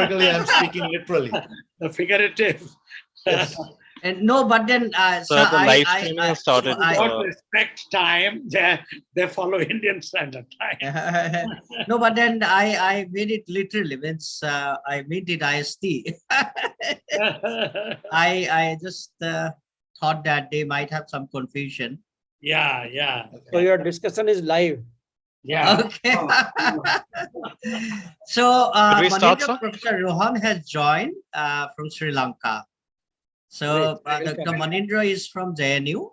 metaphorically, I'm speaking literally. The figurative. Yes. And no, but then So the live streaming has started. Don't respect time. They follow Indian Standard Time. no, but then I made it literally. Means I made it IST. I just thought that they might have some confusion. Yeah, yeah. So your discussion is live. Yeah. Okay. So Could we start, sir? Professor Rohan has joined from Sri Lanka. So Dr. Manindra is from JNU,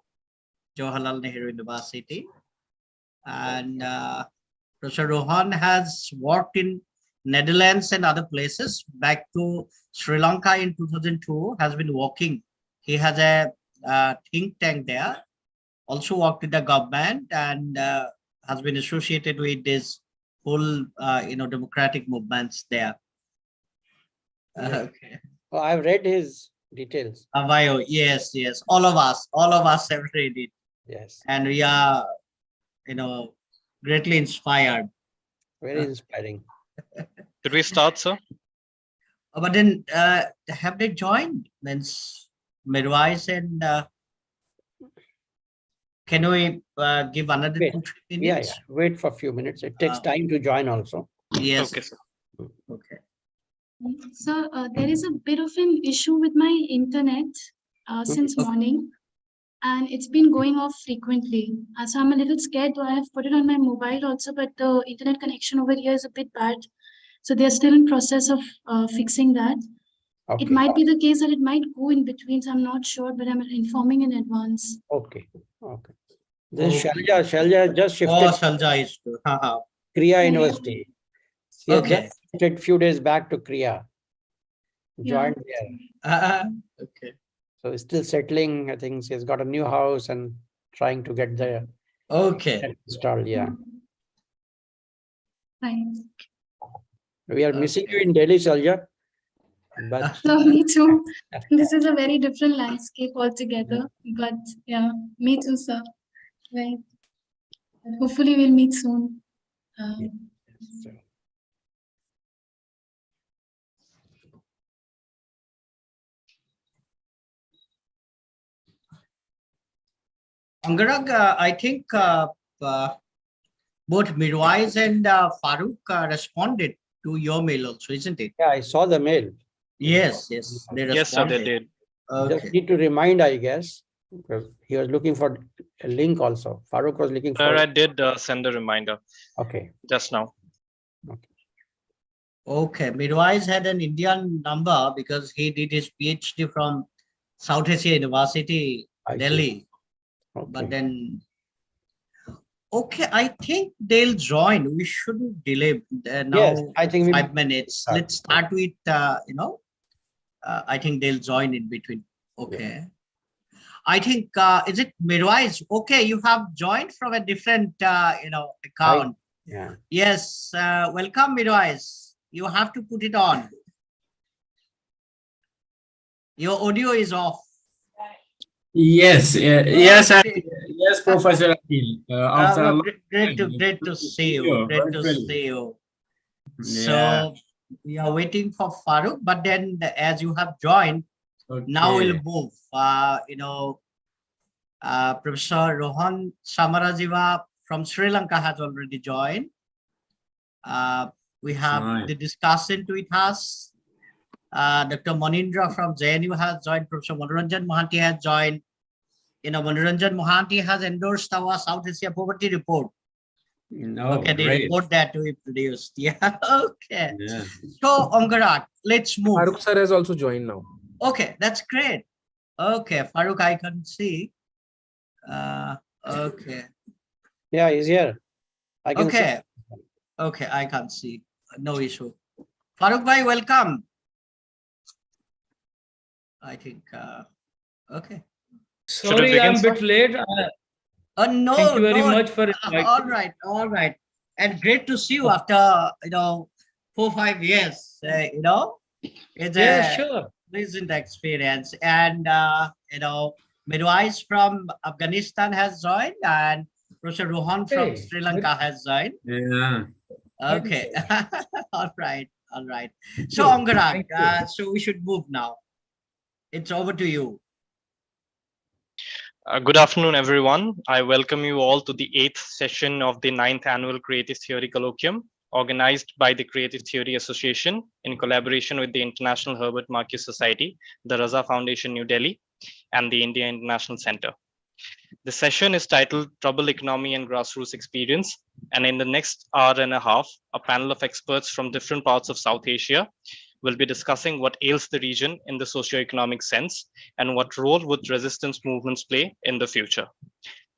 Jawaharlal Nehru University. And Professor Rohan has worked in Netherlands and other places. Back to Sri Lanka in 2002, has been working. He has a think tank there, also worked with the government, and has been associated with this whole, democratic movements there. Okay. Oh, I've read his details. Bio, yes, all of us have read it. Yes. And we are, greatly inspired. Very inspiring. Could we start, sir? But then, have they joined? Means Mirwais and can we give another Wait. 2-3 minutes? Yeah. Wait for a few minutes. It takes time to join also. Yes. Okay, sir. Okay. So there is a bit of an issue with my internet since morning, and it's been going off frequently. So I'm a little scared. I have put it on my mobile also, but the internet connection over here is a bit bad. So they're still in process of fixing that. Okay. It might be the case that it might go in between, so I'm not sure, but I'm informing in advance. Okay. Okay. This is Shalja. Shalja just shifted Oh, Shalja is to. Kriya University. She has Okay. just shifted few days back to Kriya. Yeah. Joined there. Okay. So still settling. I think she has got a new house and trying to get the Okay. installed. Yeah. Right. We are missing you in Delhi, Shalja. But So me too. This is a very different landscape altogether. But yeah, me too, sir. Right. Hopefully we'll meet soon. Angarag, I think both Mirwais and Farooq responded to your mail also, isn't it? yeah, I saw the mail. Yes. They Yes, sir, they responded. did. Okay. Just need to remind, I guess, because he was looking for a link also. Farooq was looking Sir, for. I did send a reminder Okay. just now. Okay. Mirwais had an Indian number because he did his PhD from South Asia University, I see. Delhi. Okay. But then, okay, I think they'll join. We shouldn't delay now. Yes, I think we 5 minutes. Let's start with, I think they'll join in between. Okay. I think, is it Mirwais? Okay, you have joined from a different, account. Yeah. Yes, welcome, Mirwais. You have to put it on. Your audio is off. Yes, yes, yes, Professor Akhil. After a long Great time. to see you. Great to see you. Yeah. So we are waiting for Farooq, but then as you have joined, now we'll Okay. move. Professor Rohan Samarajiva from Sri Lanka has already joined. We have Fine. the discussant with us. Dr. Manindra from JNU has joined. Professor Manoranjan Mohanty has joined. Manoranjan Mohanty has endorsed our South Asia Poverty Report. No, Okay, the great. report that we produced. Yeah, okay. Yeah. So, Angarat, let's move. Farooq sir has also joined now. Okay, that's great. Okay, Farooq, I can see. Okay. Yeah, he's here. I can see. Okay. Okay, I can see. No issue. Farooq bhai, welcome. I think, okay. Sorry, I'm a bit late. No, Thank you very no. much for inviting. All right. And great to see you after, 4-5 years, It's Yeah, a sure. recent experience. And, Midwise from Afghanistan has joined and Professor Rohan from Hey, Sri Lanka has joined. Yeah. Okay. All right. All right. So you. Angarag, Thank you. so we should move now. It's over to you. Good afternoon, everyone. I welcome you all to the 8th session of the 9th Annual Creative Theory Colloquium, organized by the Creative Theory Association in collaboration with the International Herbert Marcuse Society, the Raza Foundation, New Delhi, and the India International Center. The session is titled Troubled Economy and Grassroots Experience, and in the next hour and a half, a panel of experts from different parts of South Asia will be discussing what ails the region in the socio-economic sense and what role would resistance movements play in the future.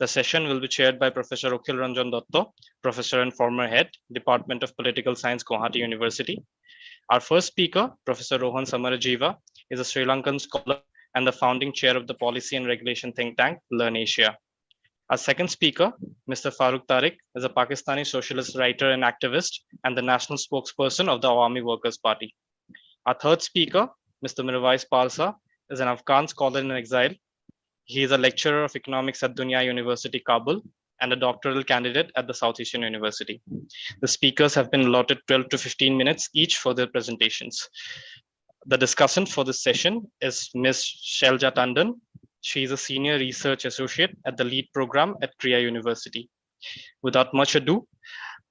The session will be chaired by Professor Akhil Ranjan Dotto, Professor and former head, Department of Political Science, Guwahati University. Our first speaker, Professor Rohan Samarajiva, is a Sri Lankan scholar and the founding chair of the policy and regulation think tank, Learn Asia. Our second speaker, Mr. Farooq Tariq, is a Pakistani socialist writer and activist and the national spokesperson of the Awami Workers' Party. Our third speaker, Mr. Mirwais Parsa, is an Afghan scholar in exile. He is a lecturer of economics at Dunya University, Kabul, and a doctoral candidate at the South Asian University. The speakers have been allotted 12 to 15 minutes each for their presentations. The discussant for this session is Ms. Shelja Tandon. She is a senior research associate at the lead program at Kriya University. Without much ado,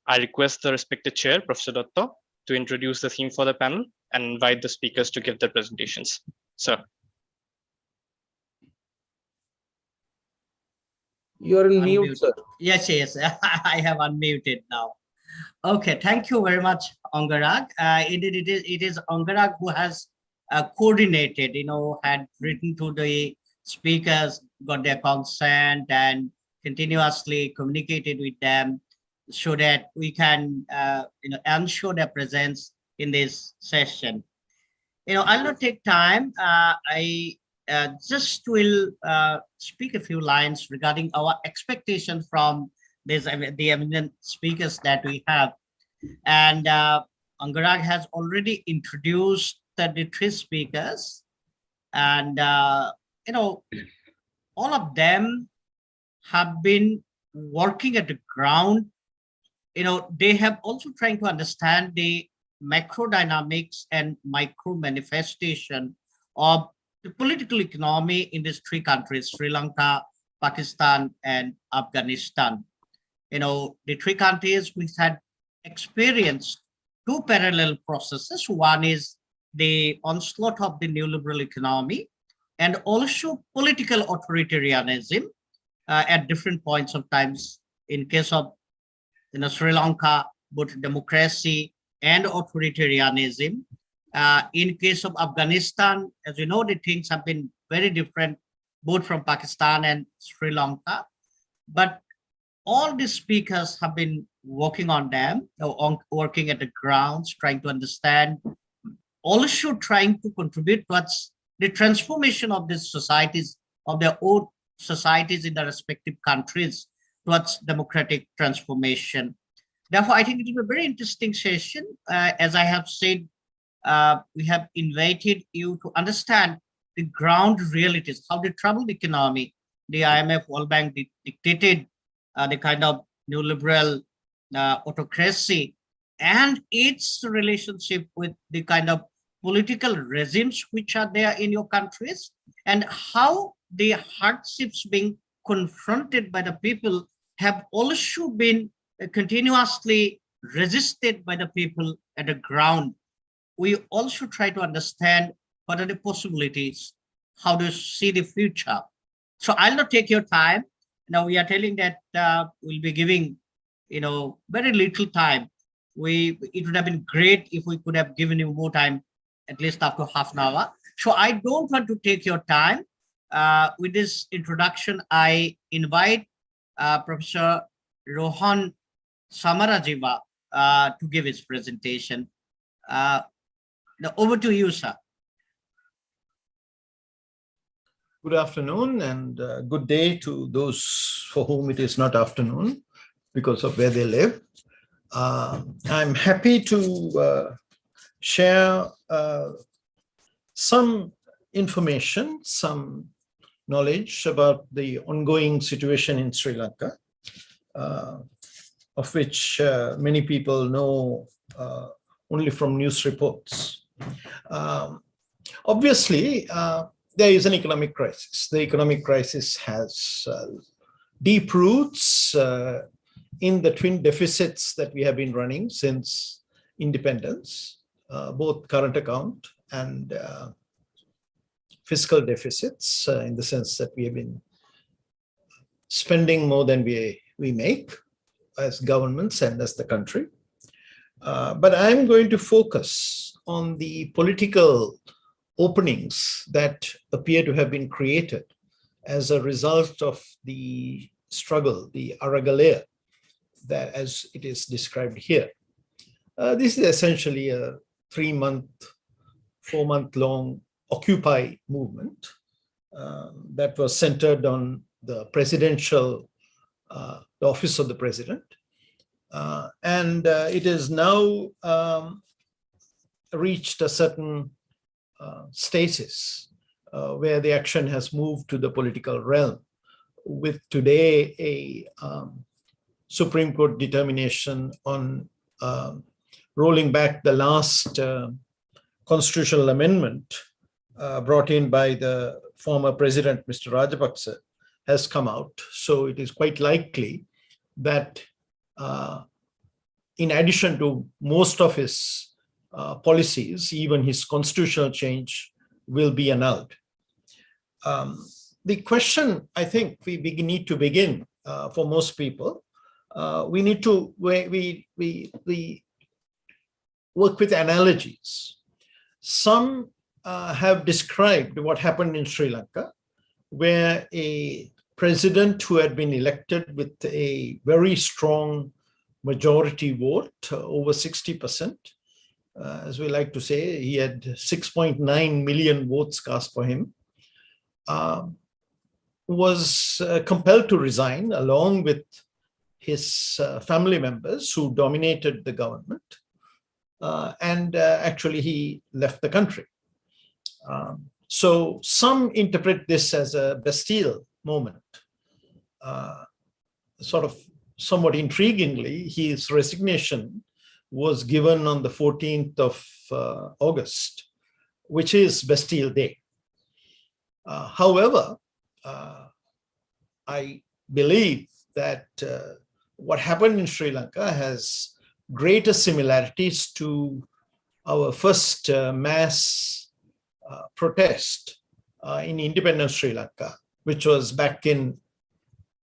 I request the respected chair, Professor Datta, to introduce the theme for the panel and invite the speakers to give their presentations. Sir. You're in mute, Unmute. sir. Yes, I have unmuted now. Okay, thank you very much, Angarag. Indeed, it is Angarag who has coordinated, had written to the speakers, got their consent, and continuously communicated with them so that we can, ensure their presence in this session. I'll not take time. I just will speak a few lines regarding our expectation from the eminent speakers that we have. And Angarag has already introduced the three speakers. And, all of them have been working at the ground. They have also trying to understand the macro dynamics and micro manifestation of the political economy in these three countries, Sri Lanka, Pakistan, and Afghanistan. The three countries which had experienced two parallel processes. One is the onslaught of the neoliberal economy and also political authoritarianism at different points of times. In case of Sri Lanka, both democracy and authoritarianism. In case of Afghanistan, as you know, the things have been very different, both from Pakistan and Sri Lanka. But all the speakers have been working on them, working at the grounds, trying to understand, also trying to contribute towards the transformation of these societies, of their own societies in the respective countries, towards democratic transformation. Therefore, I think it will be a very interesting session. As I have said, we have invited you to understand the ground realities, how the troubled economy, the IMF, World Bank dictated the kind of neoliberal autocracy and its relationship with the kind of political regimes which are there in your countries, and how the hardships being confronted by the people have also been continuously resisted by the people at the ground. We also try to understand what are the possibilities, how to see the future. So I'll not take your time. Now we are telling that we'll be giving, very little time. It would have been great if we could have given you more time, at least up to half an hour. So I don't want to take your time. With this introduction, I invite Professor Rohan Samarajiva to give his presentation. Over to you, sir. Good afternoon and good day to those for whom it is not afternoon because of where they live. I'm happy to share some information, some knowledge about the ongoing situation in Sri Lanka, of which many people know only from news reports. Obviously, there is an economic crisis. The economic crisis has deep roots in the twin deficits that we have been running since independence, both current account and fiscal deficits, in the sense that we have been spending more than we make as governments and as the country. But I'm going to focus on the political openings that appear to have been created as a result of the struggle, the Aragalea, that as it is described here. This is essentially a 3-month, 4-month-long Occupy movement that was centered on the presidential, the office of the president. And it has now reached a certain status where the action has moved to the political realm, with today a Supreme Court determination on rolling back the last constitutional amendment brought in by the former president, Mr. Rajapaksa, has come out. So it is quite likely that in addition to most of his policies, even his constitutional change will be annulled. The question, I think we need to begin for most people, we need to we work with analogies. Some have described what happened in Sri Lanka, where a president who had been elected with a very strong majority vote, over 60%, as we like to say, he had 6.9 million votes cast for him, was compelled to resign along with his family members who dominated the government. And actually he left the country. So some interpret this as a Bastille moment. Sort of somewhat intriguingly, his resignation was given on the 14th of August, which is Bastille Day. However, I believe that what happened in Sri Lanka has greater similarities to our first mass protest in independent Sri Lanka, which was back in,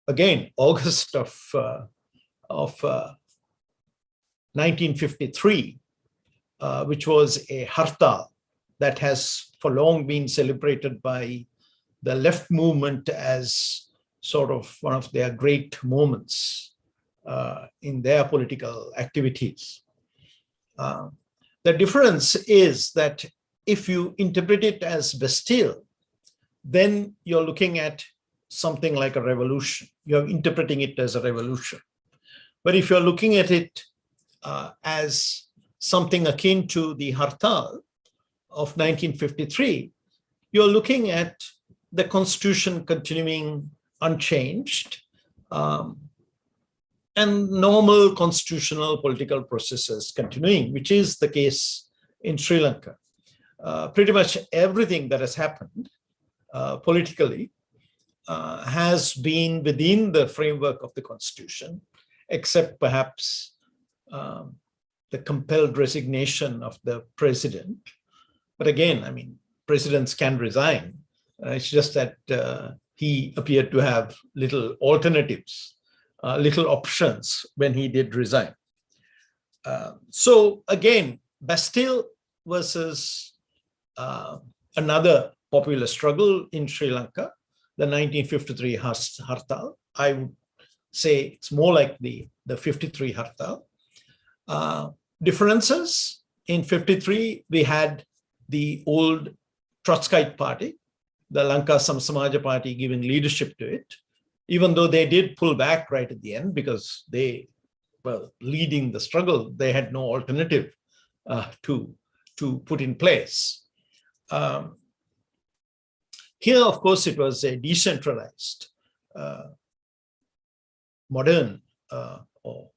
again, August of 1953, which was a hartal that has for long been celebrated by the left movement as sort of one of their great moments in their political activities. The difference is that if you interpret it as Bastille, then you're looking at something like a revolution. You're interpreting it as a revolution. But if you're looking at it as something akin to the hartal of 1953, you're looking at the constitution continuing unchanged, and normal constitutional political processes continuing, which is the case in Sri Lanka. Pretty much everything that has happened politically has been within the framework of the constitution, except perhaps the compelled resignation of the president. But again, I mean, presidents can resign. It's just that he appeared to have little alternatives, little options when he did resign. So again, Bastille versus another popular struggle in Sri Lanka, the 1953 hartal. I would say it's more like the 53 hartal. Differences: in 53, we had the old Trotskyite party, the Lanka Samsamaja party, giving leadership to it, even though they did pull back right at the end because they were leading the struggle. They had no alternative to put in place. Here, of course, it was a decentralized, modern or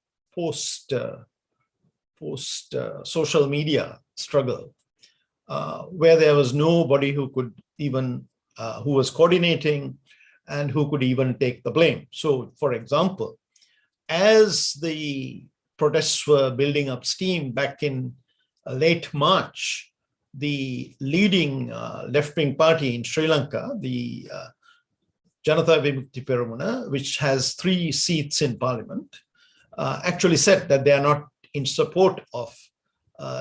post social media struggle, where there was nobody who could even, who was coordinating and who could even take the blame. So, for example, as the protests were building up steam back in late March, the leading left-wing party in Sri Lanka, the Janata Vimukti Peramuna, which has 3 seats in parliament, actually said that they are not in support of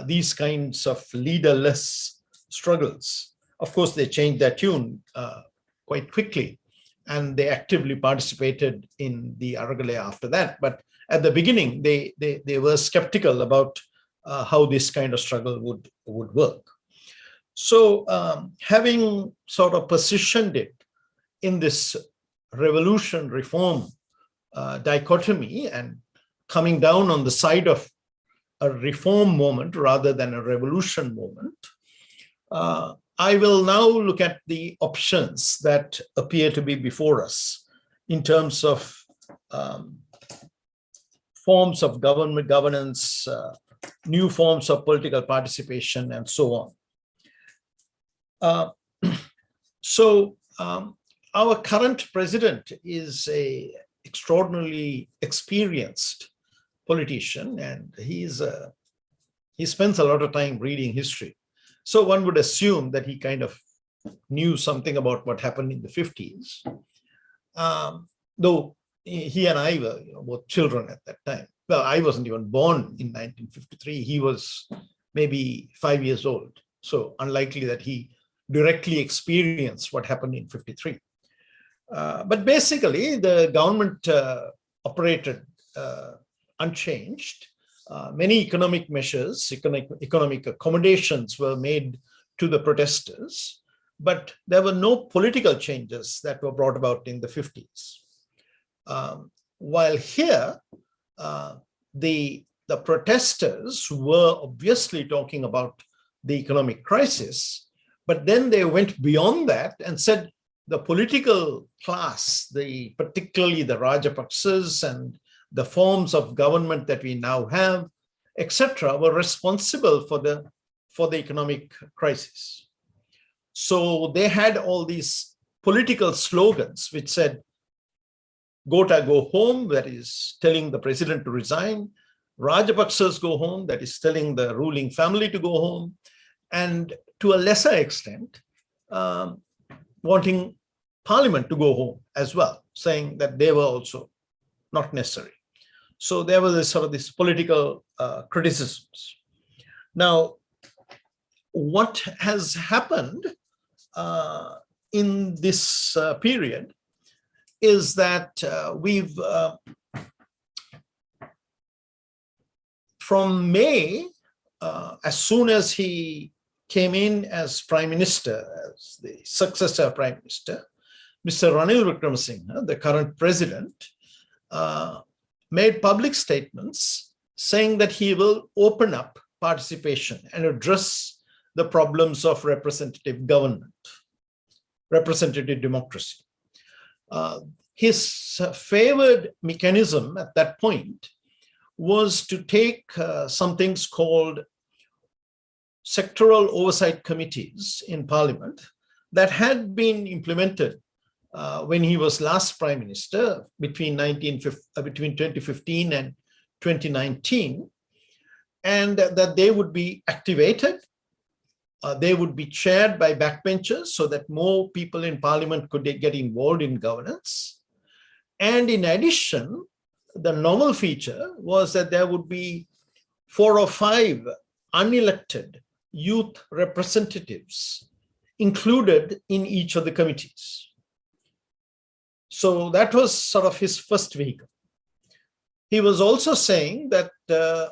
these kinds of leaderless struggles. Of course, they changed their tune quite quickly, and they actively participated in the Aragalaya after that. But at the beginning, they were skeptical about how this kind of struggle would work. So having sort of positioned it in this revolution reform dichotomy and coming down on the side of a reform moment rather than a revolution moment, I will now look at the options that appear to be before us in terms of forms of government governance, new forms of political participation, and so on. Our current president is an extraordinarily experienced politician, and he spends a lot of time reading history. So one would assume that he kind of knew something about what happened in the 50s, though he and I were both children at that time. Well, I wasn't even born in 1953. He was maybe 5 years old. So unlikely that he directly experienced what happened in 53. But basically, the government operated unchanged. Many economic measures, economic accommodations were made to the protesters, but there were no political changes that were brought about in the 50s. While here, the protesters were obviously talking about the economic crisis, but then they went beyond that and said the political class, particularly the Rajapaksas and the forms of government that we now have, etc., were responsible for the economic crisis. So they had all these political slogans which said, Gota go home, that is telling the president to resign. Rajapaksas go home, that is telling the ruling family to go home. And to a lesser extent, wanting parliament to go home as well, saying that they were also not necessary. So there was this sort of this political criticisms. Now, what has happened in this period is that we've, from May, as soon as he came in as Prime Minister, as the successor Prime Minister, Mr. Ranil Wickremesinghe, the current president, made public statements saying that he will open up participation and address the problems of representative government, representative democracy. His favored mechanism at that point was to take some things called sectoral oversight committees in Parliament that had been implemented when he was last Prime Minister between 2015 and 2019, and that they would be activated. They would be chaired by backbenchers so that more people in Parliament could get involved in governance. And in addition, the novel feature was that there would be 4 or 5 unelected youth representatives included in each of the committees. So that was sort of his first vehicle. He was also saying that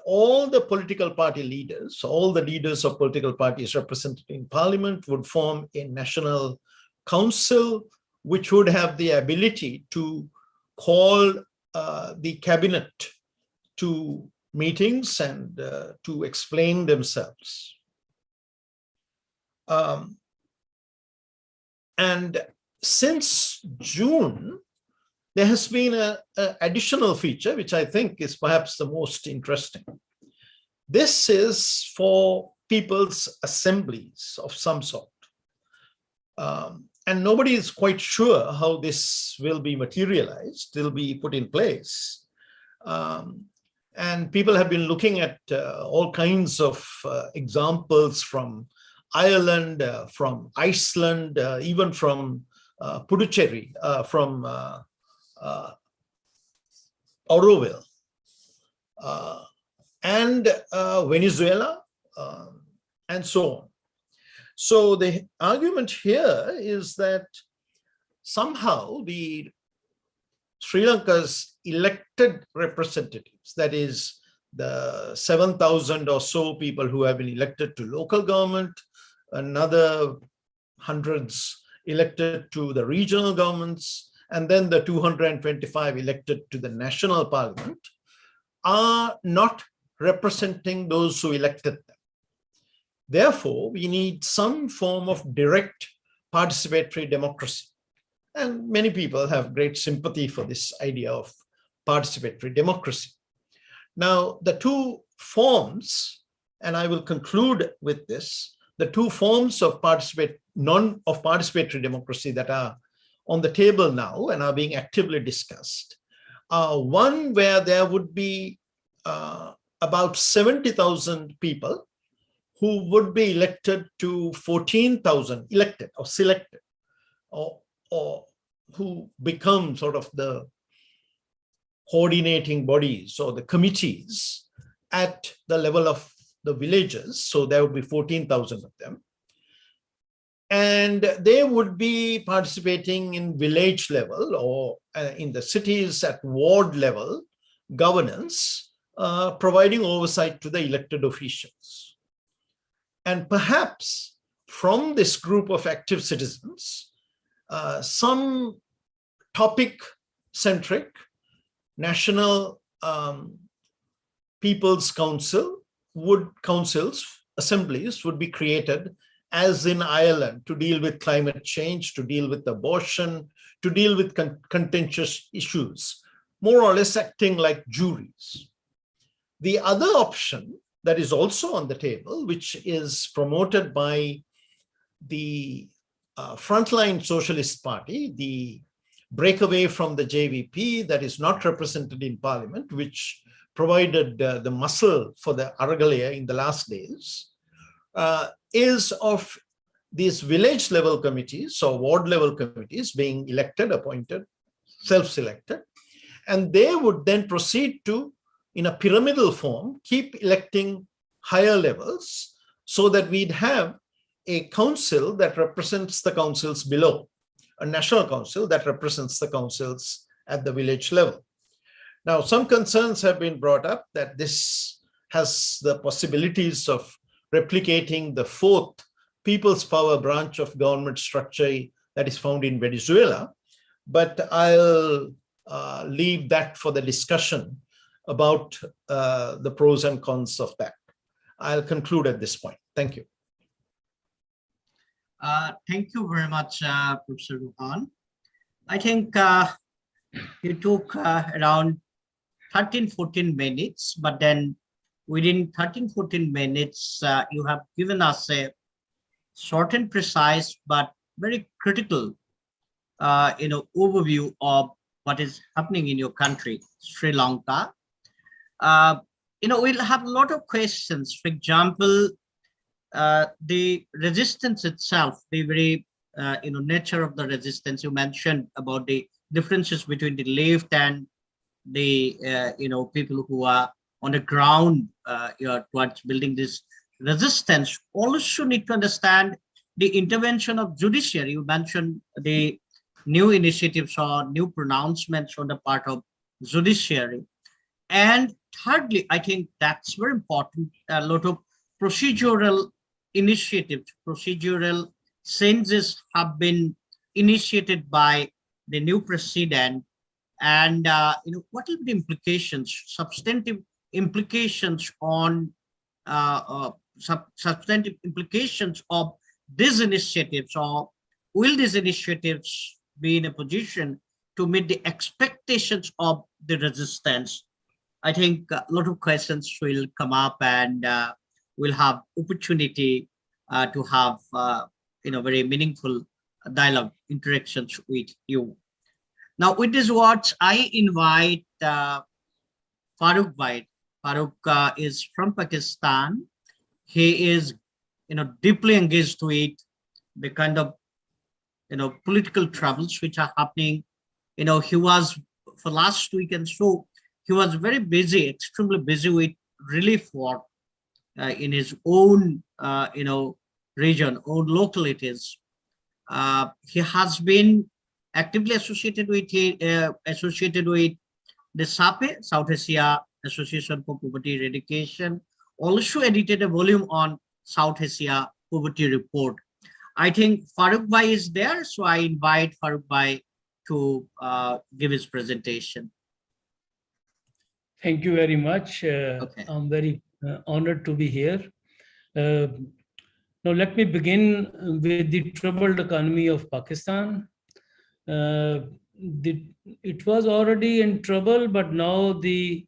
all the political party leaders, all the leaders of political parties represented in Parliament would form a national council, which would have the ability to call the cabinet to meetings and to explain themselves. And since June, there has been an additional feature, which I think is perhaps the most interesting. This is for people's assemblies of some sort. And nobody is quite sure how this will be materialized, will be put in place. And people have been looking at all kinds of examples from Ireland, from Iceland, even from Puducherry, from Auroville, and Venezuela, and so on. So the argument here is that somehow the Sri Lanka's elected representatives, that is the 7,000 or so people who have been elected to local government, another hundreds elected to the regional governments, and then the 225 elected to the national parliament, are not representing those who elected them. Therefore, we need some form of direct participatory democracy. And many people have great sympathy for this idea of participatory democracy. Now, the two forms, and I will conclude with this, the two forms of participatory democracy that are on the table now and are being actively discussed are one where there would be about 70,000 people who would be elected to 14,000, elected or selected, or who become sort of the coordinating bodies or the committees at the level of the villages. So there would be 14,000 of them. And they would be participating in village level or in the cities at ward level governance, providing oversight to the elected officials. And perhaps from this group of active citizens, some topic-centric national people's councils, assemblies would be created, as in Ireland, to deal with climate change, to deal with abortion, to deal with contentious issues, more or less acting like juries. The other option that is also on the table, which is promoted by the Frontline Socialist Party, the breakaway from the JVP that is not represented in Parliament, which provided the muscle for the Aragalaya in the last days, is of these village level committees or ward level committees being elected, appointed, self-selected, and they would then proceed to, in a pyramidal form, keep electing higher levels so that we'd have a council that represents the councils below, a national council that represents the councils at the village level. Now, some concerns have been brought up that this has the possibilities of replicating the fourth people's power branch of government structure that is found in Venezuela, but I'll leave that for the discussion about the pros and cons of that. I'll conclude at this point. Thank you. Thank you very much, Professor Ruhan. I think you took around 13-14 minutes, but then within 13-14 minutes, you have given us a short and precise, but very critical, overview of what is happening in your country, Sri Lanka. We'll have a lot of questions. For example, the resistance itself, the very nature of the resistance. You mentioned about the differences between the left and the people who are on the ground towards building this resistance. Also need to understand the intervention of judiciary. You mentioned the new initiatives or new pronouncements on the part of judiciary. And thirdly, I think that's very important, a lot of procedural initiatives, procedural changes have been initiated by the new president. And what will be the implications, substantive implications on substantive implications of these initiatives, or will these initiatives be in a position to meet the expectations of the resistance? I think a lot of questions will come up, and we'll have opportunity to have very meaningful dialogue interactions with you. Now, with these words, I invite Farooq Bhai. Farooq is from Pakistan. He is, deeply engaged with the kind of, political troubles which are happening. He was, for last week and so, he was very busy, extremely busy with relief work in his own, region, own localities. He has been actively associated with the SAPE, South Asia Association for Poverty Eradication, also edited a volume on South Asia Poverty Report. I think Farooq Bhai is there, so I invite Farooq Bhai to give his presentation. Thank you very much. Okay. I'm very honored to be here. Now, let me begin with the troubled economy of Pakistan. It was already in trouble, but now the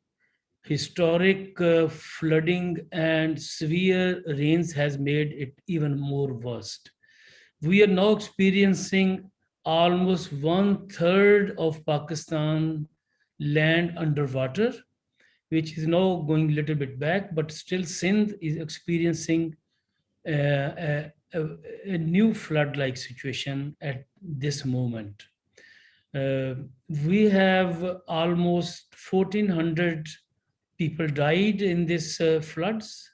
historic flooding and severe rains has made it even more worst. We are now experiencing almost 1/3 of Pakistan land underwater, which is now going a little bit back, but still Sindh is experiencing a new flood-like situation at this moment. We have almost 1,400 people died in these floods,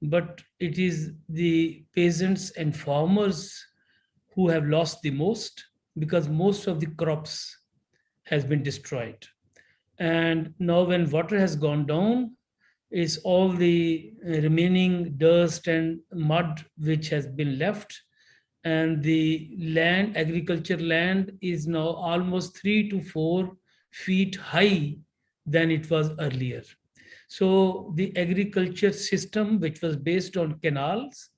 but it is the peasants and farmers who have lost the most, because most of the crops has been destroyed. And now when water has gone down, is all the remaining dust and mud which has been left, and the land, agriculture land, is now almost 3 to 4 feet high than it was earlier. So the agriculture system, which was based on canals,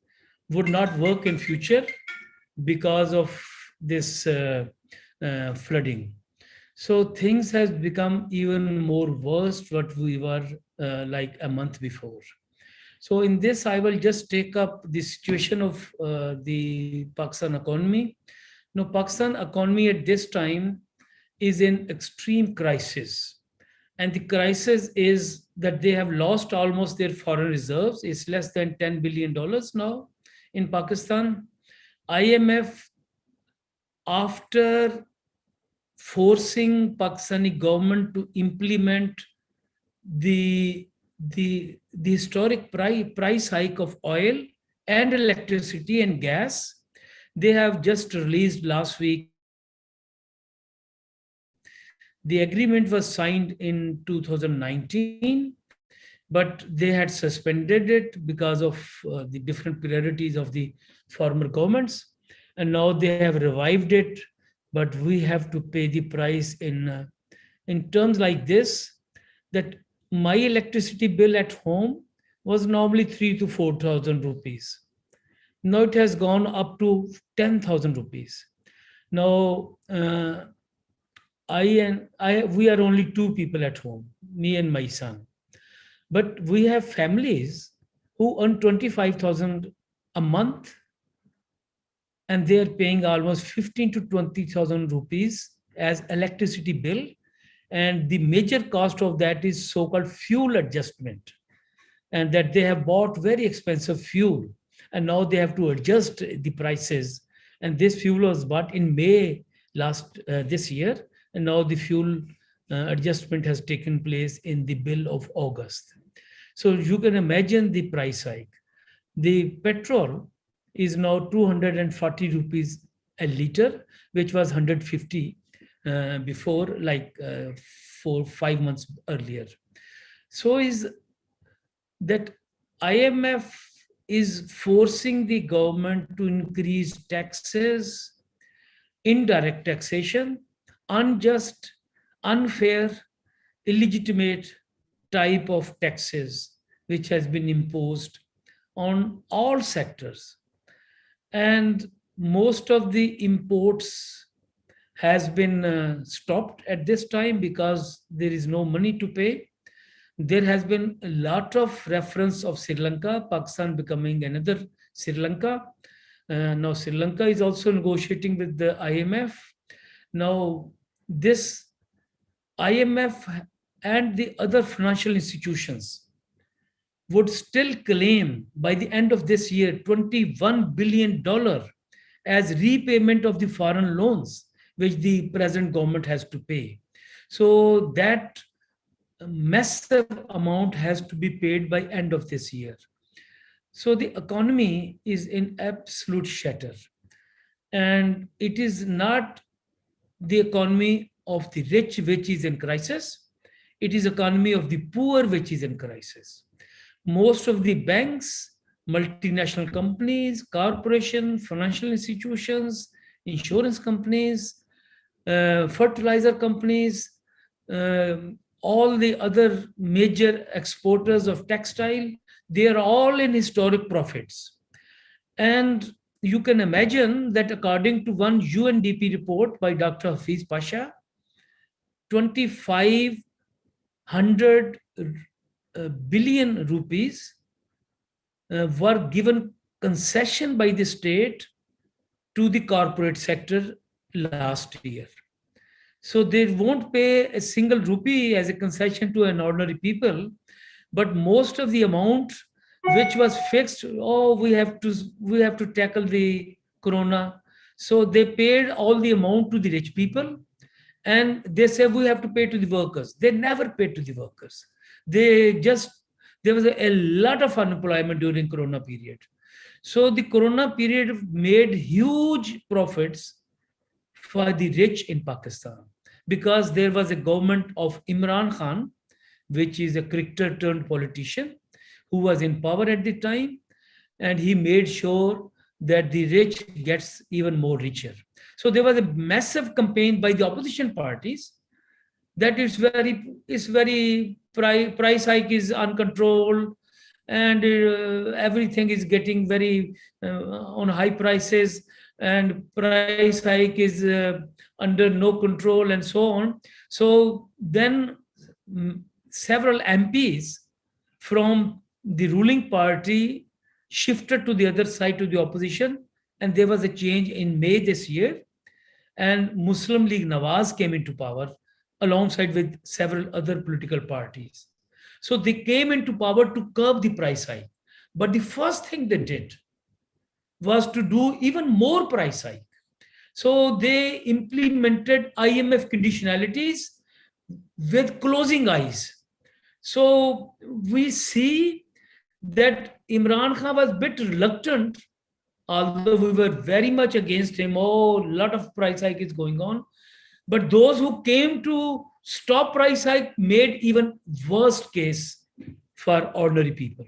would not work in future because of this flooding. So things has become even more worse what we were like a month before. So in this, I will just take up the situation of the Pakistan economy. Now, Pakistan economy at this time is in extreme crisis. And the crisis is that they have lost almost their foreign reserves. It's less than $10 billion now in Pakistan. IMF, after forcing Pakistani government to implement the historic price hike of oil and electricity and gas, they have just released last week. The agreement was signed in 2019, but they had suspended it because of the different priorities of the former governments. And now they have revived it, but we have to pay the price in terms like this, that my electricity bill at home was normally 3,000 to 4,000 rupees. Now it has gone up to 10,000 rupees. Now, we are only 2 people at home, me and my son. But we have families who earn 25,000 a month, and they are paying almost 15,000 to 20,000 rupees as electricity bill. And the major cost of that is so-called fuel adjustment, and that they have bought very expensive fuel, and now they have to adjust the prices. And this fuel was bought in May this year, and now the fuel adjustment has taken place in the bill of August. So you can imagine the price hike. The petrol is now 240 rupees a liter, which was 150 before, like 4-5 months earlier. So is that IMF is forcing the government to increase taxes, indirect taxation, unjust, unfair, illegitimate type of taxes, which has been imposed on all sectors. And most of the imports has been stopped at this time because there is no money to pay. there has been a lot of reference of Sri Lanka, Pakistan becoming another Sri Lanka. Now Sri Lanka is also negotiating with the IMF. Now this IMF and the other financial institutions would still claim by the end of this year $21 billion as repayment of the foreign loans which the present government has to pay. So that massive amount has to be paid by end of this year. So the economy is in absolute shatter. And it is not the economy of the rich which is in crisis. It is economy of the poor which is in crisis. Most of the banks, multinational companies, corporations, financial institutions, insurance companies, fertilizer companies, all the other major exporters of textile, they are all in historic profits. And you can imagine that according to one UNDP report by Dr. Hafiz Pasha, 2,500 billion rupees were given concession by the state to the corporate sector last year. So they won't pay a single rupee as a concession to an ordinary people, but most of the amount which was fixed, oh, we have to tackle the corona. So they paid all the amount to the rich people, and they say we have to pay to the workers. They never paid to the workers. There was a lot of unemployment during corona period. So the corona period made huge profits for the rich in Pakistan, because there was a government of Imran Khan, which is a cricketer turned politician, who was in power at the time, and he made sure that the rich gets even more richer. So there was a massive campaign by the opposition parties that it's very price hike is uncontrolled, and everything is getting very on high prices, and price hike is under no control, and so on. So then several MPs from the ruling party shifted to the other side, to the opposition, and there was a change in May this year, and Muslim League Nawaz came into power alongside with several other political parties. So they came into power to curb the price hike. But the first thing they did was to do even more price hike. So they implemented IMF conditionalities with closing eyes. So we see that Imran Khan was a bit reluctant, although we were very much against him. Oh, a lot of price hike is going on. But those who came to stop price hike made even worst case for ordinary people.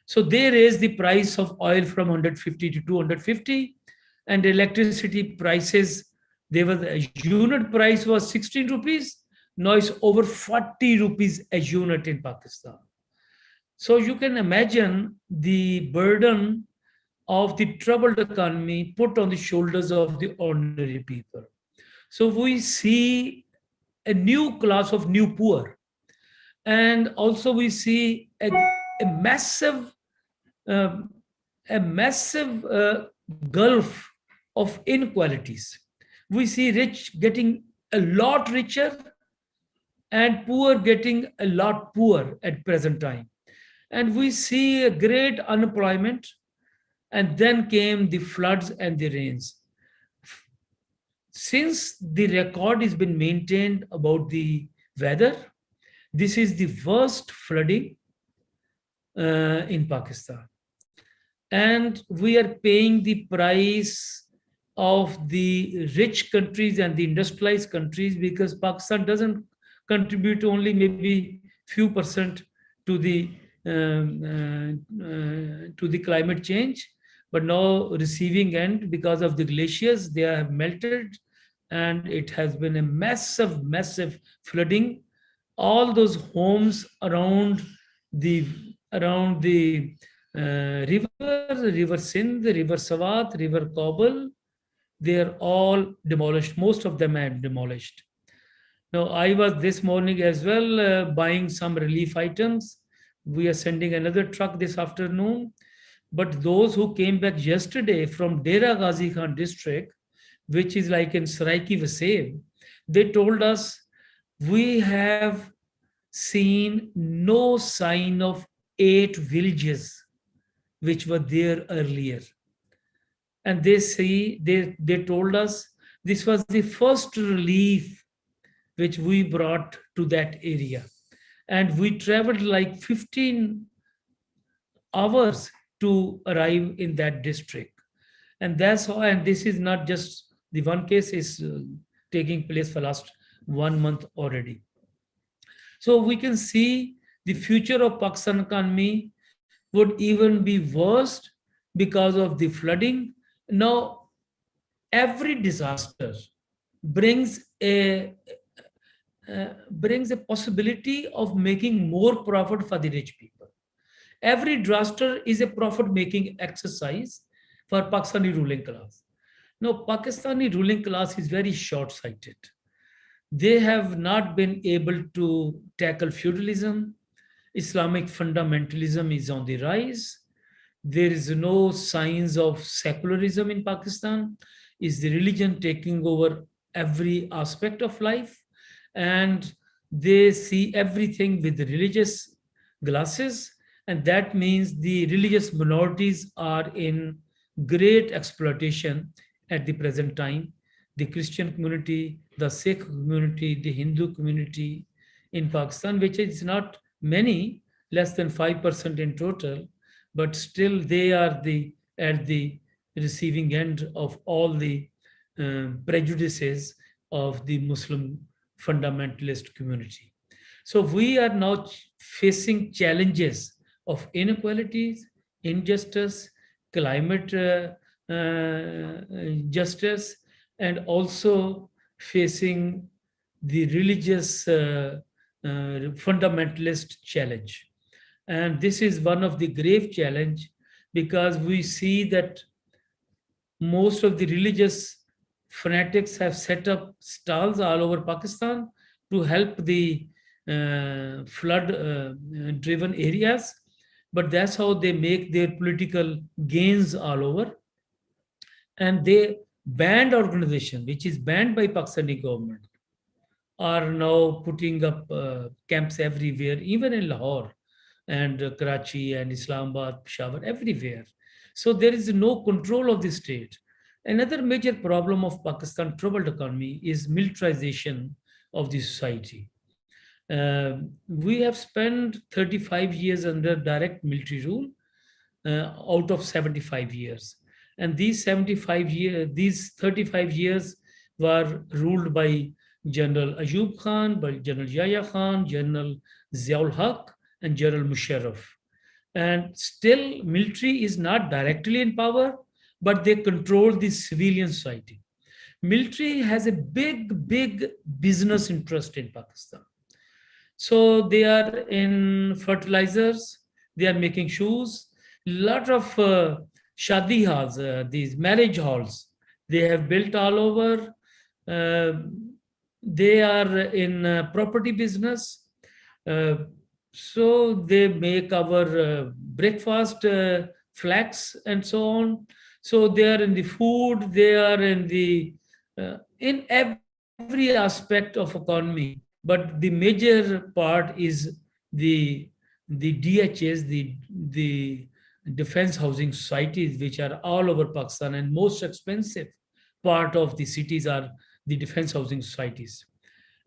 So they raised the price of oil from 150 to 250, and electricity prices, there was a unit price was 16 rupees. Now it's over 40 rupees a unit in Pakistan. So you can imagine the burden of the troubled economy put on the shoulders of the ordinary people. So we see a new class of new poor. And also we see a massive gulf of inequalities. We see rich getting a lot richer and poor getting a lot poor at present time. And we see a great unemployment, and then came the floods and the rains. Since the record has been maintained about the weather, this is the worst flooding in Pakistan. And we are paying the price of the rich countries and the industrialized countries, because Pakistan doesn't contribute only maybe few percent to the climate change, but now receiving end, because of the glaciers, they have melted, and it has been a massive flooding. All those homes around the river Sindh, river Swat, river Kabul, they are all demolished. Most of them are demolished. Now, I was this morning as well buying some relief items. We are sending another truck this afternoon. But those who came back yesterday from Dera Ghazi Khan district, which is like in Saraiki Vasev, they told us we have seen no sign of 8 villages which were there earlier. And they told us this was the first relief which we brought to that area. And we traveled like 15 hours to arrive in that district. And that's how, and this is not just the one case is taking place for last 1 month already. So we can see the future of Pakistan economy would even be worse because of the flooding. Now, every disaster brings a possibility of making more profit for the rich people. Every disaster is a profit-making exercise for Pakistani ruling class. Now, Pakistani ruling class is very short-sighted. They have not been able to tackle feudalism. Islamic fundamentalism is on the rise. There is no signs of secularism in Pakistan. Is the religion taking over every aspect of life? And they see everything with religious glasses. And that means the religious minorities are in great exploitation at the present time. The Christian community, the Sikh community, the Hindu community in Pakistan, which is not many, less than 5% in total, but still they are at the receiving end of all the prejudices of the Muslim fundamentalist community. So we are now facing challenges of inequalities, injustice, climate justice, and also facing the religious fundamentalist challenge. And this is one of the grave challenge because we see that most of the religious fanatics have set up stalls all over Pakistan to help the flood-driven areas. But that's how they make their political gains all over. And they banned organization, which is banned by Pakistani government, are now putting up camps everywhere, even in Lahore and Karachi and Islamabad, Peshawar, everywhere. So there is no control of the state. Another major problem of Pakistan troubled economy is militarization of the society. We have spent 35 years under direct military rule out of 75 years. And these 35 years were ruled by General Ayub Khan, by General Yahya Khan, General Ziaul Haq, and General Musharraf. And still military is not directly in power, but they control the civilian society. Military has a big business interest in Pakistan. So they are in fertilizers, they are making shoes, lot of shadi halls, these marriage halls, they have built all over. They are in property business. So they make our breakfast, flax and so on. So they are in the food, they are in the in every aspect of economy. But the major part is the DHS, the defense housing societies, which are all over Pakistan, and most expensive part of the cities are the defense housing societies.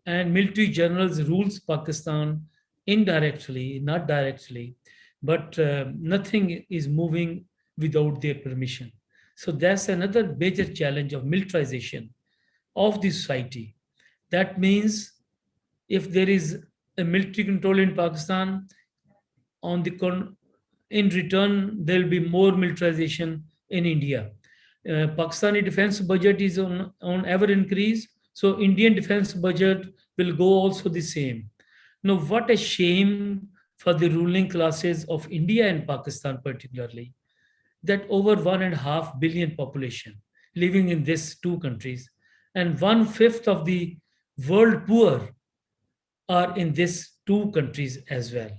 And military generals rules Pakistan indirectly, not directly, but nothing is moving without their permission. So that's another major challenge of militarization of the society. That means if there is a military control in Pakistan, in return, there will be more militarization in India. Pakistani defense budget is on ever increase, so Indian defense budget will go also the same. Now, what a shame for the ruling classes of India and Pakistan particularly, that over 1.5 billion population living in these two countries, and 1/5 of the world poor are in these two countries as well.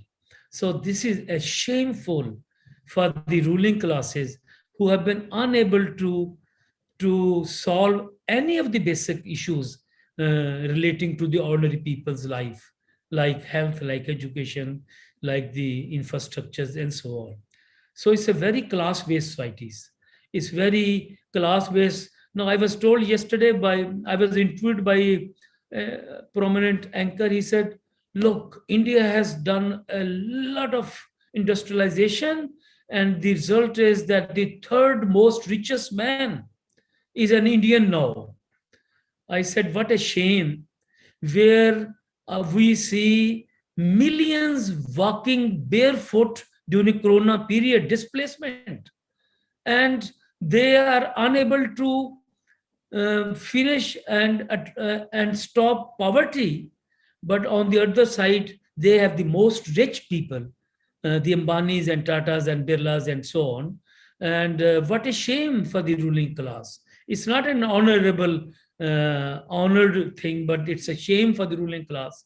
So this is a shameful for the ruling classes who have been unable to solve any of the basic issues relating to the ordinary people's life, like health, like education, like the infrastructures, and so on. So it's a very class-based societies. It's very class-based. Now, I was told yesterday I was interviewed by a prominent anchor. He said, look, India has done a lot of industrialization, and the result is that the third most richest man is an Indian now. I said, what a shame, where we see millions walking barefoot during Corona period, displacement, and they are unable to finish and stop poverty. But on the other side, they have the most rich people, the Ambanis and Tatas and Birlas and so on. And what a shame for the ruling class. It's not an honored thing, but it's a shame for the ruling class.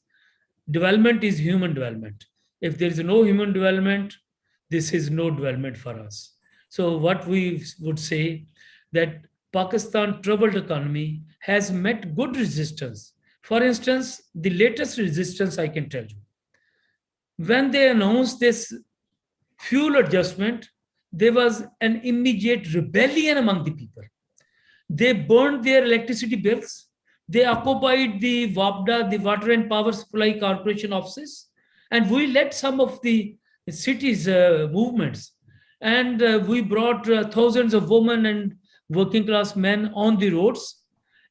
Development is human development. If there is no human development, this is no development for us. So what we would say that Pakistan troubled economy has met good resistance. For instance, the latest resistance I can tell you. When they announced this fuel adjustment, there was an immediate rebellion among the people. They burned their electricity bills. They occupied the WAPDA, the Water and Power Supply Corporation offices, and we led some of the cities' movements. And we brought thousands of women and working class men on the roads.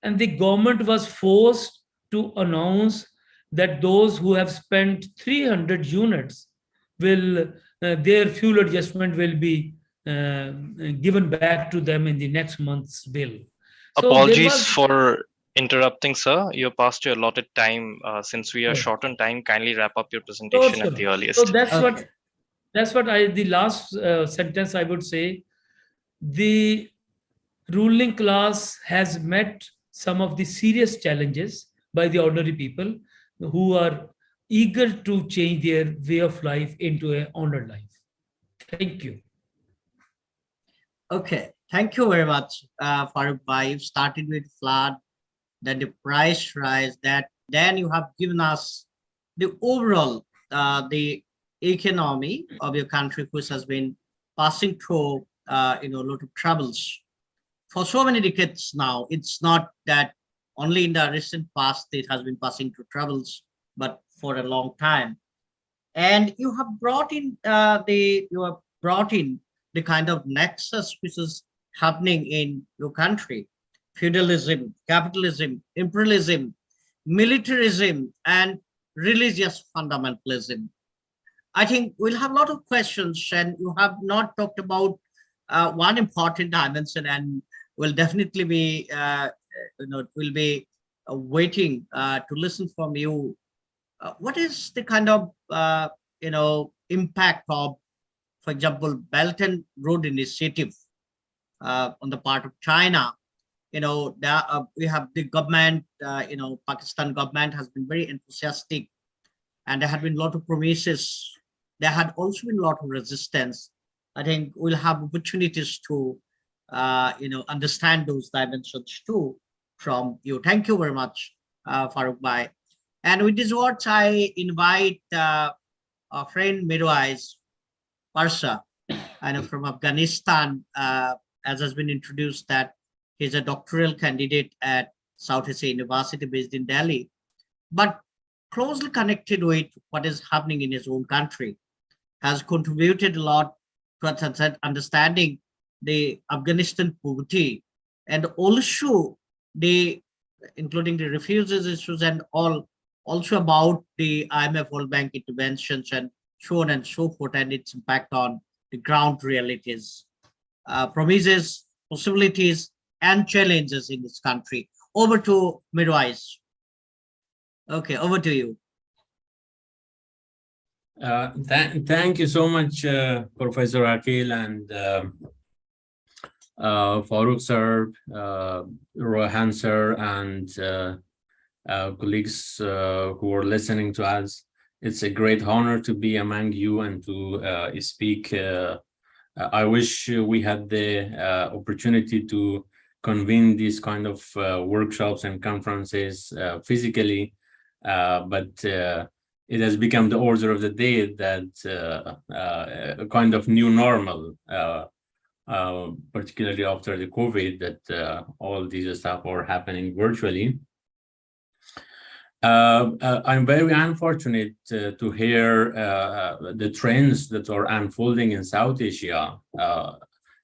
And the government was forced to announce that those who have spent 300 units will, their fuel adjustment will be given back to them in the next month's bill. So apologies for interrupting, sir. You're past your allotted time. Since we are short on time, kindly wrap up your presentation at the earliest. So that's what the last sentence I would say. The ruling class has met some of the serious challenges by the ordinary people who are eager to change their way of life into an honored life. Thank you. Okay, thank you very much, Farooq Bhai. You started with flood, then the price rise, then you have given us the overall, the economy of your country, which has been passing through, a lot of troubles for so many decades now. It's not that only in the recent past it has been passing through troubles, but for a long time. And you have brought in the kind of nexus which is happening in your country: feudalism, capitalism, imperialism, militarism, and religious fundamentalism. I think we'll have a lot of questions, and you have not talked about one important dimension, and we'll definitely be, we'll be waiting to listen from you. What is the kind of, impact of, for example, Belt and Road Initiative on the part of China? We have the government, Pakistan government has been very enthusiastic, and there had been a lot of promises. There had also been a lot of resistance. I think we'll have opportunities to, understand those dimensions too from you. Thank you very much, Farooq Bhai. And with these words, I invite our friend Mirwais Parsa, from Afghanistan, as has been introduced, that he's a doctoral candidate at South Asia University based in Delhi, but closely connected with what is happening in his own country, has contributed a lot to understanding the Afghanistan poverty, and also including the refugees issues, and also about the IMF World Bank interventions and so on and so forth, and its impact on the ground realities, promises, possibilities, and challenges in this country. Over to Mirwais. Okay, over to you. Thank you so much, Professor Akil and Farooq sir, Rohan sir, and colleagues who are listening to us. It's a great honor to be among you and to speak. I wish we had the opportunity to convene these kind of workshops and conferences physically, but it has become the order of the day that a kind of new normal, particularly after the COVID, that all these stuff are happening virtually. I'm very unfortunate to hear the trends that are unfolding in South Asia,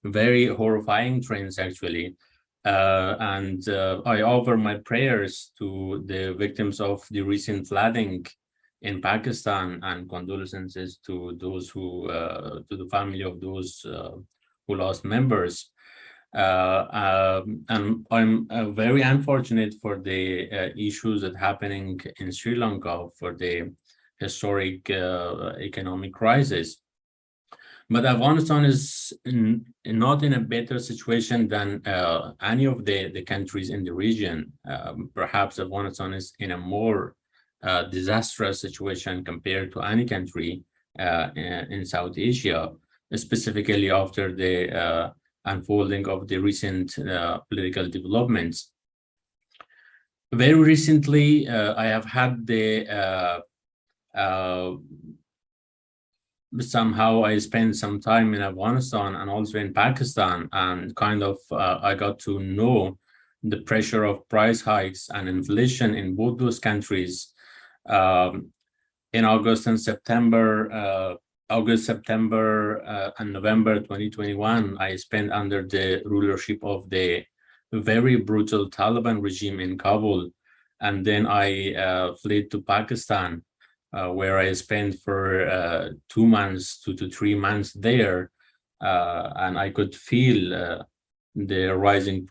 very horrifying trends actually. And I offer my prayers to the victims of the recent flooding in Pakistan and condolences to those who, to the family of those who lost members. And I'm very unfortunate for the issues that are happening in Sri Lanka for the historic economic crisis. But Afghanistan is not in a better situation than any of the countries in the region. Perhaps Afghanistan is in a more disastrous situation compared to any country in South Asia, specifically after the unfolding of the recent political developments. Very recently, I have had the somehow I spent some time in Afghanistan and also in Pakistan, and kind of I got to know the pressure of price hikes and inflation in both those countries. In August, September, and November 2021, I spent under the rulership of the very brutal Taliban regime in Kabul. And then I fled to Pakistan, where I spent for 2 months, 2 to 3 months there. And I could feel the rising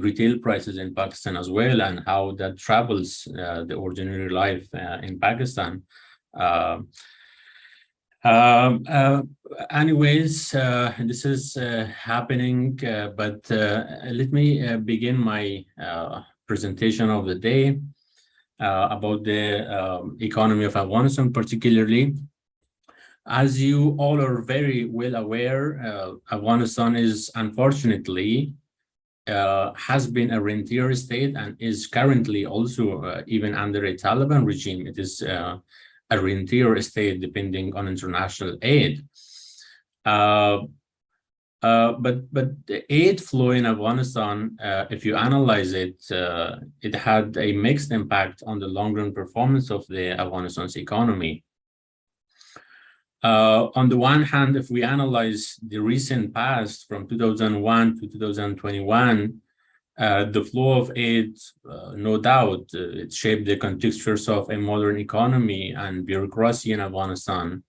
retail prices in Pakistan as well, and how that troubles the ordinary life in Pakistan. Anyways, this is happening, but let me begin my presentation of the day about the economy of Afghanistan particularly. As you all are very well aware, Afghanistan is unfortunately has been a rentier state and is currently also even under a Taliban regime. It is a rentier state depending on international aid. But the aid flow in Afghanistan, if you analyze it, it had a mixed impact on the long-run performance of the Afghanistan's economy. On the one hand, if we analyze the recent past from 2001 to 2021, the flow of aid, no doubt, it shaped the contextures of a modern economy and bureaucracy in Afghanistan.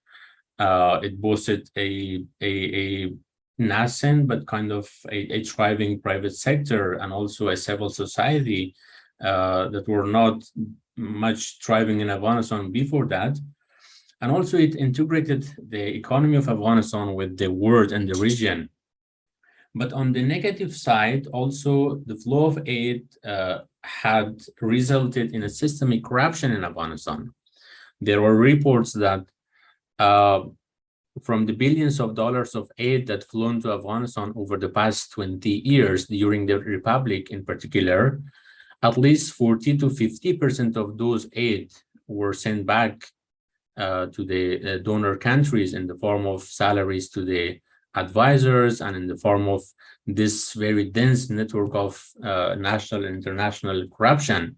It boasted a nascent but kind of a thriving private sector and also a civil society that were not much thriving in Afghanistan before that. And also it integrated the economy of Afghanistan with the world and the region. But on the negative side, also the flow of aid had resulted in a systemic corruption in Afghanistan. There were reports that from the billions of dollars of aid that flown to Afghanistan over the past 20 years during the Republic in particular, at least 40 to 50% of those aid were sent back to the donor countries in the form of salaries to the advisors and in the form of this very dense network of national and international corruption.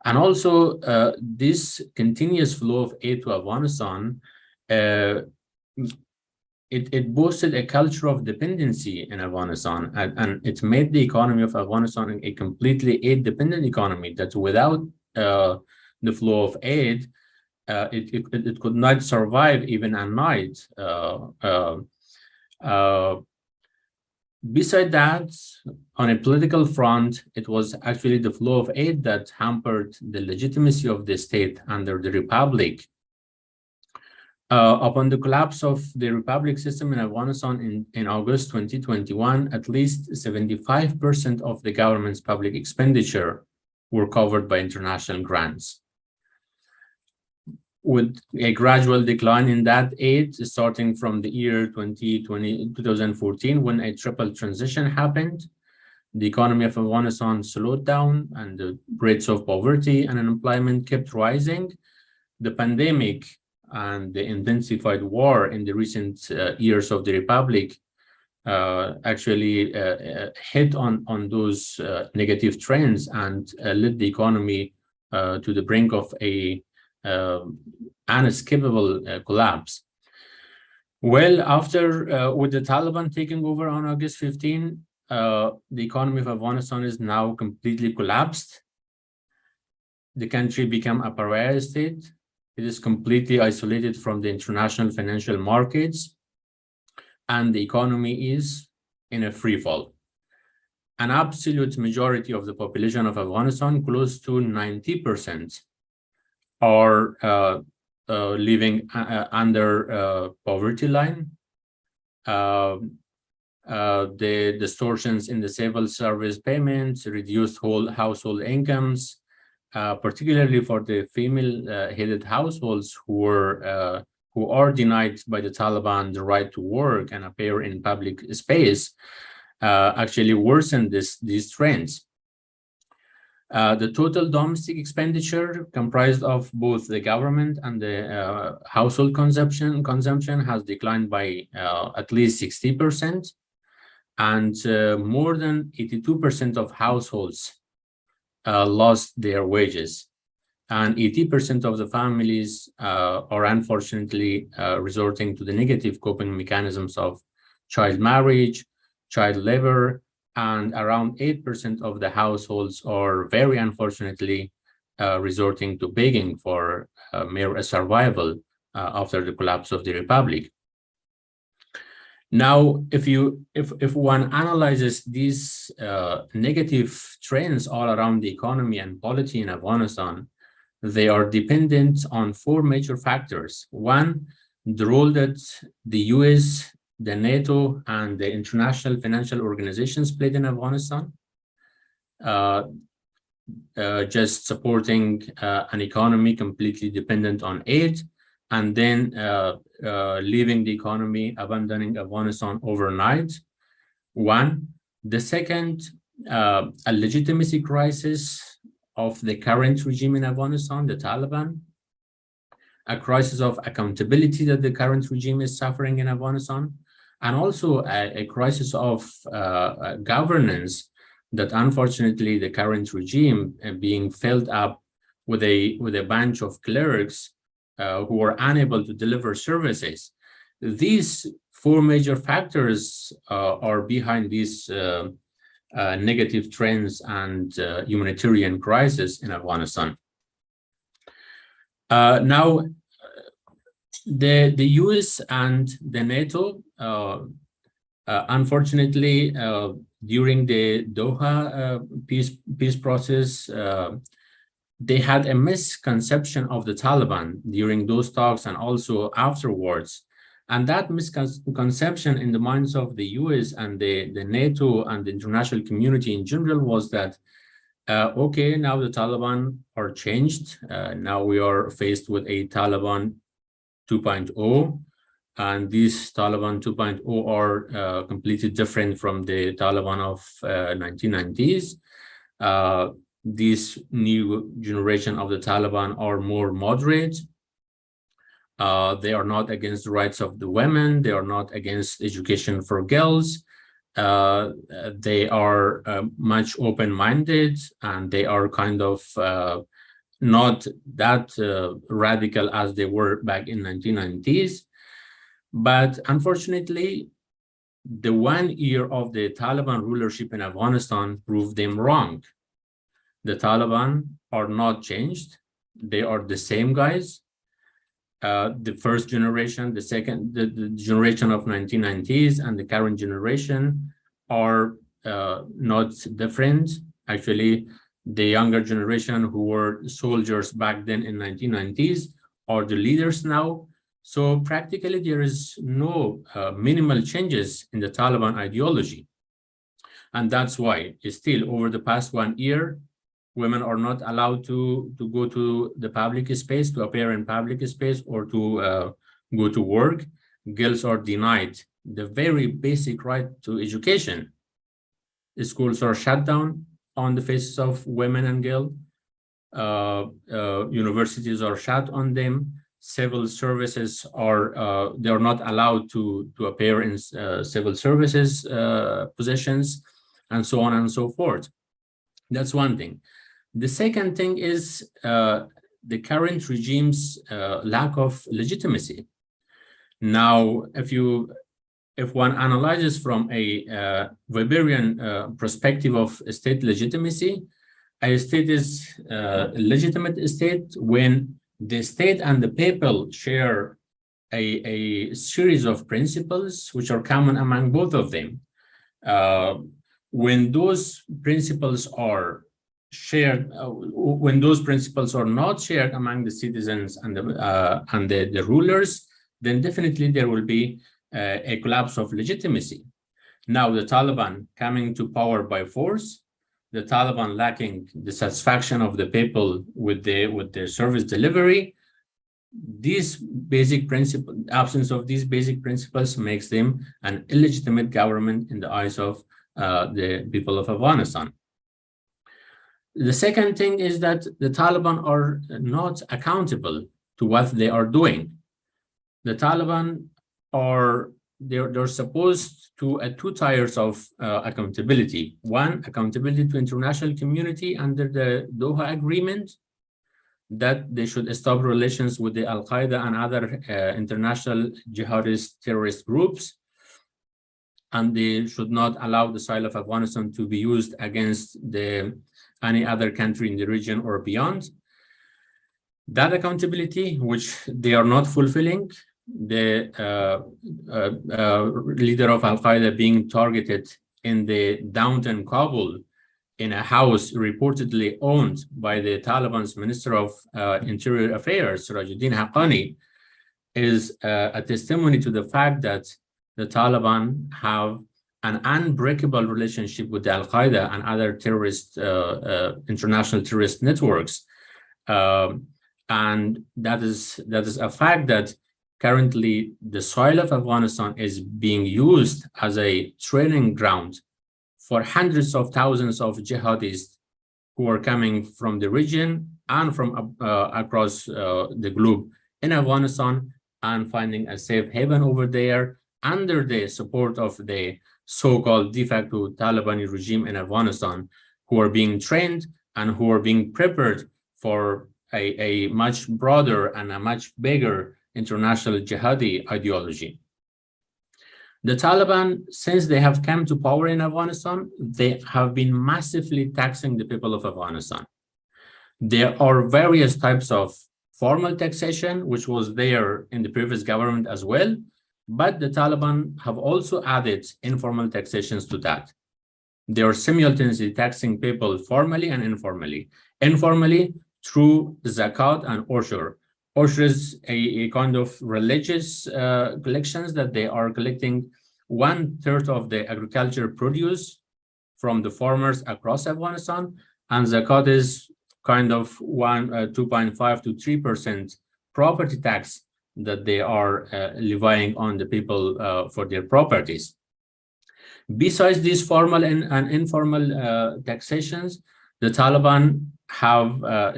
And also this continuous flow of aid to Afghanistan, it boosted a culture of dependency in Afghanistan, and it made the economy of Afghanistan a completely aid-dependent economy that without the flow of aid, it could not survive even a night. Beside that, on a political front, it was actually the flow of aid that hampered the legitimacy of the state under the Republic. Upon the collapse of the Republic system in Afghanistan in August 2021, at least 75% of the government's public expenditure were covered by international grants. With a gradual decline in that aid, starting from the year 2014, when a triple transition happened, the economy of Afghanistan slowed down and the rates of poverty and unemployment kept rising. The pandemic and the intensified war in the recent years of the Republic actually hit on those negative trends and led the economy to the brink of a unescapable collapse. Well, after with the Taliban taking over on August 15, the economy of Afghanistan is now completely collapsed. The country became a pariah state. It is completely isolated from the international financial markets, and the economy is in a free fall. An absolute majority of the population of Afghanistan, close to 90%, are living under poverty line. The distortions in the civil service payments, reduced whole household incomes, particularly for the female-headed households who are denied by the Taliban the right to work and appear in public space, actually worsen these trends. The total domestic expenditure, comprised of both the government and the household consumption has declined by at least 60%, and more than 82% of households lost their wages, and 80% of the families are unfortunately resorting to the negative coping mechanisms of child marriage, child labor, and around 8% of the households are very unfortunately resorting to begging for mere survival after the collapse of the Republic. Now, if one analyzes these negative trends all around the economy and polity in Afghanistan, they are dependent on four major factors. One, the role that the US, the NATO, and the international financial organizations played in Afghanistan, just supporting an economy completely dependent on aid, and then leaving the economy, abandoning Afghanistan overnight. One. The second, a legitimacy crisis of the current regime in Afghanistan, the Taliban, a crisis of accountability that the current regime is suffering in Afghanistan, and also a crisis of governance that unfortunately the current regime being filled up with a bunch of clerics who are unable to deliver services. These four major factors are behind these negative trends and humanitarian crisis in Afghanistan. Now, the US and the NATO, unfortunately, during the Doha peace process, they had a misconception of the Taliban during those talks and also afterwards. And that misconception in the minds of the US and the NATO and the international community in general was that, okay, now the Taliban are changed. Now we are faced with a Taliban 2.0. And these Taliban 2.0 are completely different from the Taliban of 1990s. This new generation of the Taliban are more moderate. They are not against the rights of the women. They are not against education for girls. They are much open-minded, and they are kind of not that radical as they were back in 1990s. But unfortunately, the 1 year of the Taliban rulership in Afghanistan proved them wrong. The Taliban are not changed. They are the same guys. The first generation, the generation of 1990s, and the current generation are not different. Actually, the younger generation who were soldiers back then in 1990s are the leaders now. So practically there is no minimal changes in the Taliban ideology. And that's why still over the past 1 year, Women are not allowed to go to the public space, to appear in public space, or to go to work. Girls are denied the very basic right to education. The schools are shut down on the faces of women and girls. Universities are shut on them. Civil services are they are not allowed to appear in civil services positions, and so on and so forth. That's one thing. The second thing is the current regime's lack of legitimacy. Now, if one analyzes from a Weberian perspective of state legitimacy, a state is a legitimate state when the state and the people share a series of principles which are common among both of them. When those principles are shared, when those principles are not shared among the citizens and the rulers, then definitely there will be a collapse of legitimacy. Now, the Taliban coming to power by force, the Taliban lacking the satisfaction of the people with their service delivery, these basic principles, absence of these basic principles makes them an illegitimate government in the eyes of the people of Afghanistan. The second thing is that the Taliban are not accountable to what they are doing. The Taliban they're supposed to two tiers of accountability. One, accountability to international community under the Doha Agreement, that they should stop relations with the Al-Qaeda and other international jihadist terrorist groups, and they should not allow the soil of Afghanistan to be used against any other country in the region or beyond. That accountability, which they are not fulfilling, the leader of Al-Qaeda being targeted in the downtown Kabul in a house reportedly owned by the Taliban's Minister of Interior Affairs, Sirajuddin Haqqani, is a testimony to the fact that the Taliban have an unbreakable relationship with the Al-Qaeda and other terrorist, international terrorist networks. And that is a fact that currently the soil of Afghanistan is being used as a training ground for hundreds of thousands of jihadists who are coming from the region and from across the globe in Afghanistan and finding a safe haven over there under the support of the so-called de facto Taliban regime in Afghanistan, who are being trained and who are being prepared for a much broader and a much bigger international jihadi ideology. The Taliban, since they have come to power in Afghanistan, they have been massively taxing the people of Afghanistan. There are various types of formal taxation, which was there in the previous government as well, but the Taliban have also added informal taxations to that. They are simultaneously taxing people formally and informally. Informally, through zakat and ushur. Ushur is a kind of religious collections that they are collecting 1/3 of the agriculture produce from the farmers across Afghanistan, and zakat is kind of 2.5 to 3% property tax that they are levying on the people for their properties. Besides these formal and informal taxations, the Taliban have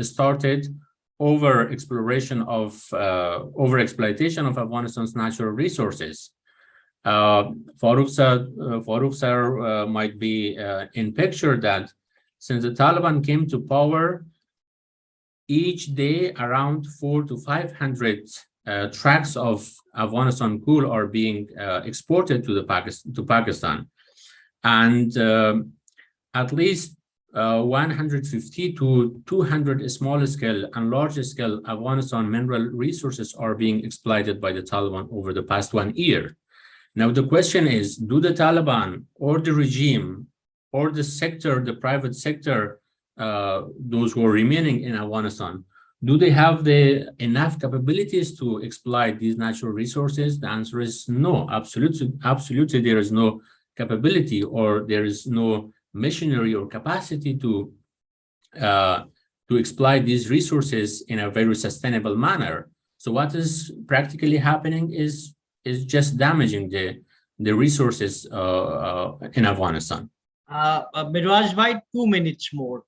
started over-exploitation of Afghanistan's natural resources. Farooq sir might be in picture that since the Taliban came to power, each day around 400 to 500 trucks of Afghanistan coal are being exported to Pakistan, and at least 150 to 200 small-scale and large-scale Afghanistan mineral resources are being exploited by the Taliban over the past 1 year. Now, the question is, do the Taliban or the regime or the sector, the private sector, those who are remaining in Afghanistan, do they have enough capabilities to exploit these natural resources? The answer is no. Absolutely, there is no capability, or there is no machinery or capacity to to exploit these resources in a very sustainable manner. So what is practically happening is just damaging the resources in Afghanistan. Miraj, by 2 minutes more.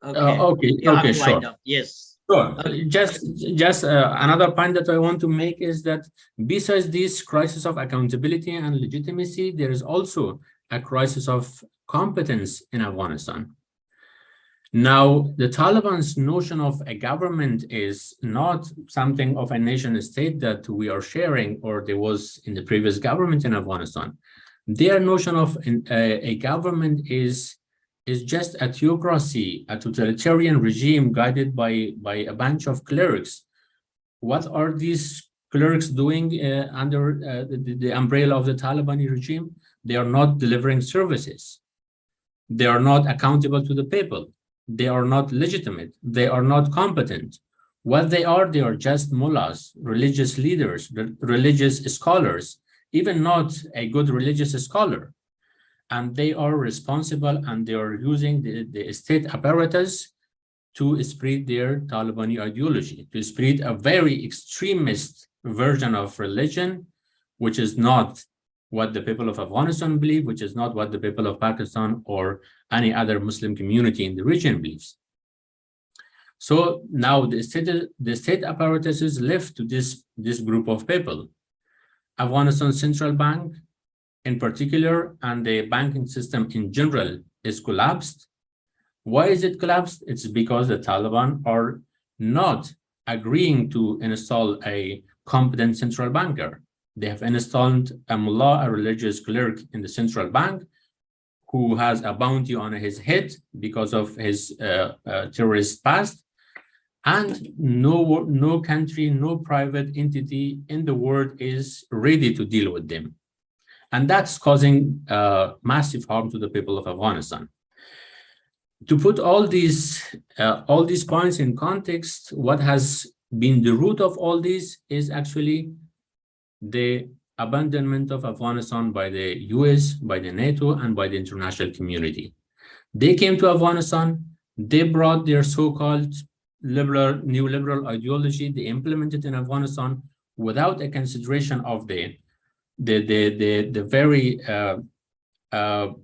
Okay. Okay, You have okay, to sure. wind up. Yes. Sure. Okay. Just another point that I want to make is that besides this crisis of accountability and legitimacy, there is also a crisis of competence in Afghanistan. Now, the Taliban's notion of a government is not something of a nation state that we are sharing, or there was in the previous government in Afghanistan. Their notion of a government is just a theocracy, a totalitarian regime guided by a bunch of clerics. What are these clerics doing under the umbrella of the Taliban regime? They are not delivering services. They are not accountable to the people. They are not legitimate. They are not competent. What they are just mullahs, religious leaders, religious scholars, even not a good religious scholar. And they are responsible, and they are using the state apparatus to spread their Taliban ideology, to spread a very extremist version of religion, which is not what the people of Afghanistan believe, which is not what the people of Pakistan or any other Muslim community in the region believes. So now the state apparatus is left to this group of people. Afghanistan Central Bank in particular, and the banking system in general, is collapsed. Why is it collapsed? It's because the Taliban are not agreeing to install a competent central banker. They have installed a mullah, a religious cleric in the central bank, who has a bounty on his head because of his terrorist past. And no country, no private entity in the world is ready to deal with them. And that's causing massive harm to the people of Afghanistan. To put all these points in context, what has been the root of all this is actually the abandonment of Afghanistan by the US, by the NATO, and by the international community. They came to Afghanistan, they brought their so-called neoliberal ideology, they implemented in Afghanistan without a consideration of the very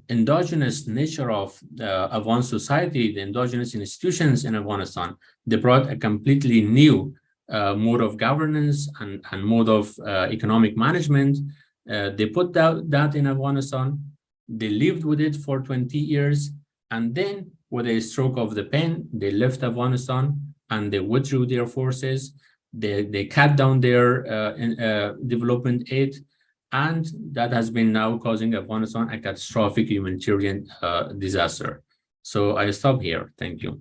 endogenous nature of Afghan society, the endogenous institutions in Afghanistan. They brought a completely new mode of governance and mode of economic management. They put that in Afghanistan. They lived with it for 20 years. And then with a stroke of the pen, they left Afghanistan and they withdrew their forces. They cut down their development aid. And that has been now causing Afghanistan a catastrophic humanitarian disaster. So I stop here. Thank you.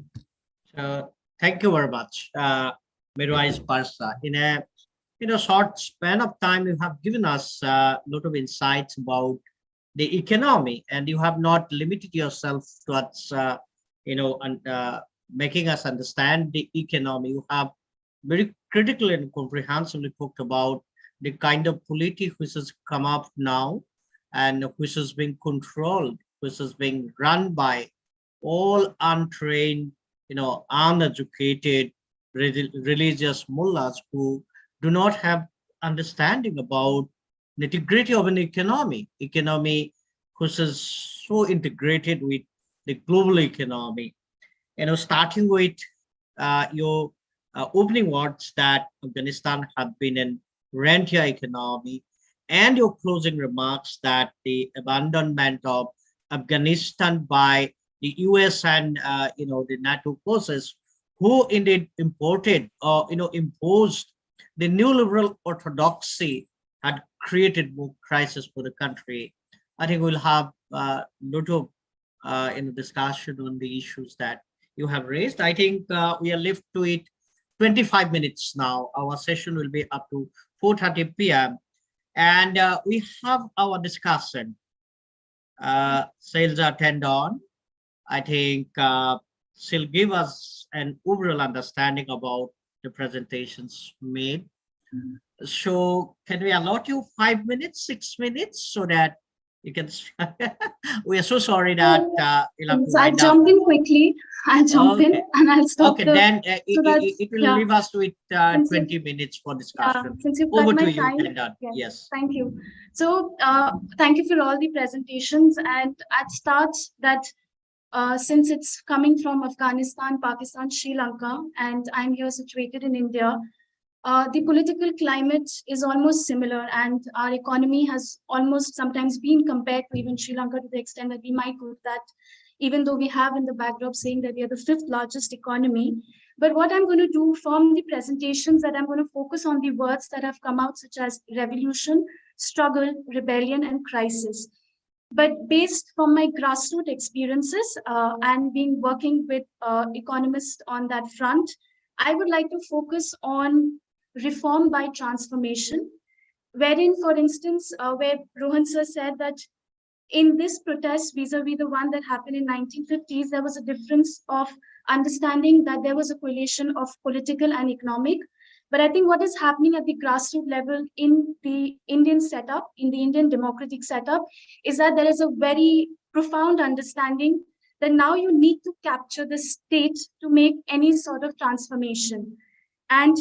Thank you very much, Mirwais Parsa. In a short span of time, you have given us a lot of insights about the economy, and you have not limited yourself towards making us understand the economy. You have very critically and comprehensively talked about the kind of polity which has come up now and which is being controlled, which is being run by all untrained, uneducated religious mullahs who do not have understanding about nitty-gritty of an economy which is so integrated with the global economy. Starting with your opening words that Afghanistan have been an rentier economy, and your closing remarks that the abandonment of Afghanistan by the US and the NATO forces, who indeed imported or imposed the neoliberal orthodoxy, had created more crisis for the country. I think we'll have a lot of discussion on the issues that you have raised. I think we are left to it 25 minutes now. Our session will be up to 4:30 p.m. And we have our discussion. Sales attend on. I think she'll give us an overall understanding about the presentations made. So can we allot you 5 minutes, 6 minutes, so that You can. We are so sorry that you'll have to So I'll wind up. jump in quickly. I'll jump in Okay. and I'll stop Okay, the. then So that, it will yeah. leave us with Since you- 20 minutes for discussion. Since you've Over cut to my you, time, Eldad. yes. Yes. Thank you. So thank you for all the presentations. And I'd start that since it's coming from Afghanistan, Pakistan, Sri Lanka, and I'm here situated in India, the political climate is almost similar, and our economy has almost sometimes been compared to even Sri Lanka, to the extent that we might put that, even though we have in the backdrop saying that we are the 5th largest economy. But what I'm going to do from the presentations, that I'm going to focus on the words that have come out, such as revolution, struggle, rebellion, and crisis. But based from my grassroots experiences and being working with economists on that front, I would like to focus on reform by transformation, wherein, for instance, where Rohan sir said that in this protest vis-a-vis the one that happened in 1950s, there was a difference of understanding that there was a correlation of political and economic. But I think what is happening at the grassroots level in the Indian setup, in the Indian democratic setup, is that there is a very profound understanding that now you need to capture the state to make any sort of transformation. And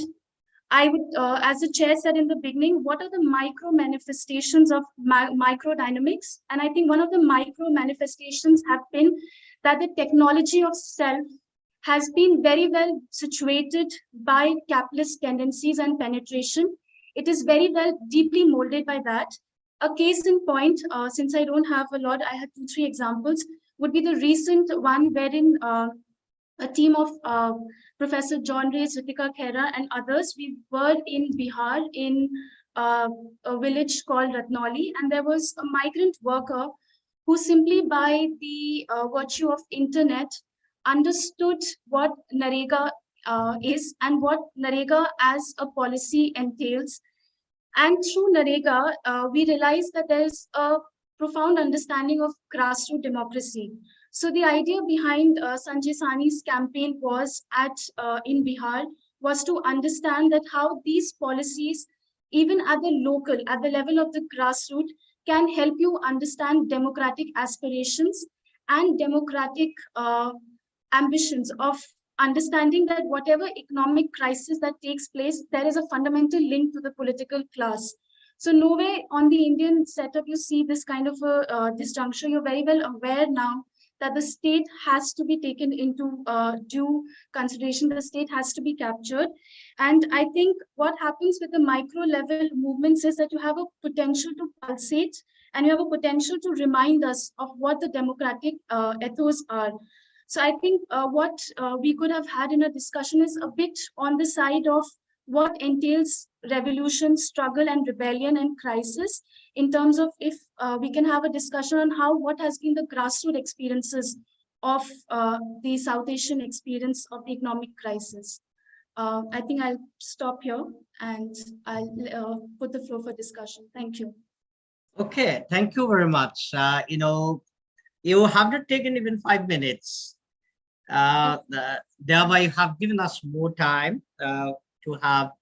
I would, as the chair said in the beginning, what are the micro manifestations of micro dynamics? And I think one of the micro manifestations have been that the technology of self has been very well situated by capitalist tendencies and penetration. It is very well deeply molded by that. A case in point, since I don't have a lot, I had 2-3 examples, would be the recent one wherein a team of Professor John Ray, Ritika Khera, and others, we were in Bihar in a village called Ratnauli, and there was a migrant worker who simply by the virtue of internet understood what Narega is and what Narega as a policy entails. And through Narega, we realized that there's a profound understanding of grassroots democracy. So the idea behind Sanjay Sani's campaign was in Bihar was to understand that how these policies, even at the local, at the level of the grassroots, can help you understand democratic aspirations and democratic ambitions of understanding that whatever economic crisis that takes place, there is a fundamental link to the political class. So nowhere on the Indian setup you see this kind of a disjuncture. You're very well aware now that the state has to be taken into due consideration. The state has to be captured. And I think what happens with the micro level movements is that you have a potential to pulsate and you have a potential to remind us of what the democratic ethos are. So I think what we could have had in a discussion is a bit on the side of what entails revolution, struggle, and rebellion and crisis, in terms of if we can have a discussion on how what has been the grassroots experiences of the South Asian experience of the economic crisis. I think I'll stop here and I'll put the floor for discussion. Thank you. Okay, thank you very much. You have not taken even 5 minutes. Thereby you have given us more time to have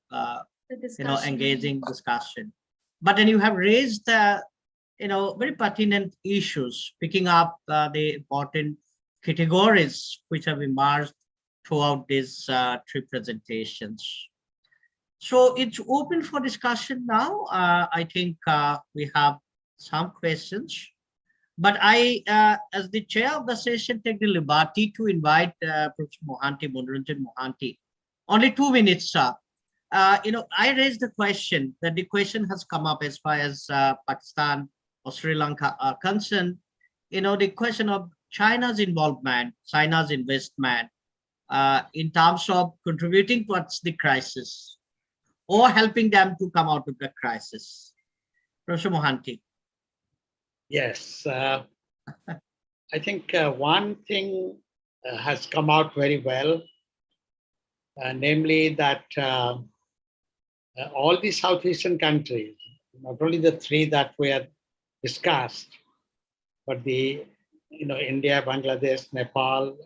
engaging discussion. But then you have raised very pertinent issues, picking up the important categories which have emerged throughout these 3 presentations. So it's open for discussion now. I think we have some questions. But I, as the chair of the session, take the liberty to invite Professor Mohanty, Monoranjan Mohanty. Only 2 minutes, sir. I raised the question that the question has come up as far as Pakistan or Sri Lanka are concerned. The question of China's involvement, China's investment in terms of contributing towards the crisis or helping them to come out of the crisis. Professor Mohanty. Yes, I think one thing has come out very well, namely that all the South Asian countries, not only the 3 that were discussed, but the India, Bangladesh, Nepal,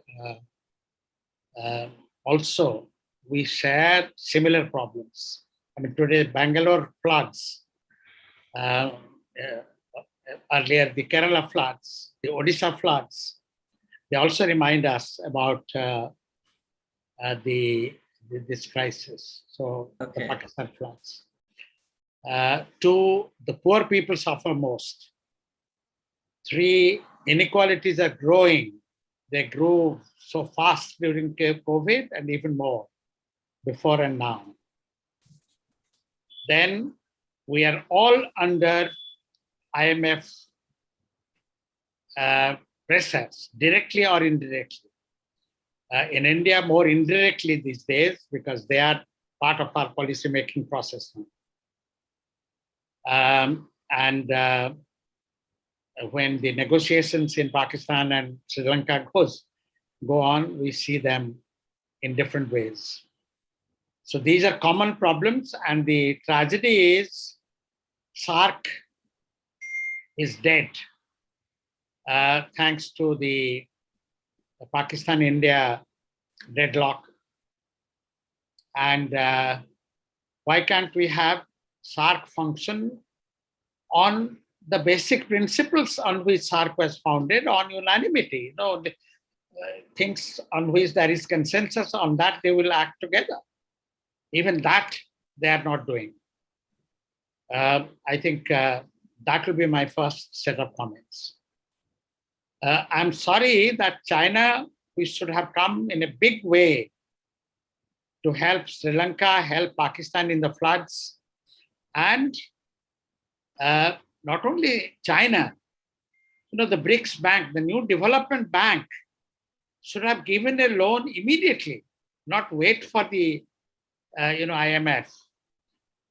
also we share similar problems. I mean, today Bangalore floods. earlier the Kerala floods, the Odisha floods, they also remind us about this crisis. So the Okay. Pakistan floods. Two, the poor people suffer most. Three, inequalities are growing. They grew so fast during COVID and even more before and now. Then we are all under IMF pressures, directly or indirectly. In India, more indirectly these days, because they are part of our policy-making process now. When the negotiations in Pakistan and Sri Lanka go on, we see them in different ways. So these are common problems, and the tragedy is SARC is dead, thanks to the Pakistan-India deadlock. And why can't we have SARC function on the basic principles on which SARC was founded, on unanimity? Things on which there is consensus, on that they will act together. Even that they are not doing. I think that will be my first set of comments. I'm sorry that China, we should have come in a big way to help Sri Lanka, help Pakistan in the floods. And not only China, the BRICS Bank, the new development bank, should have given a loan immediately, not wait for the IMF,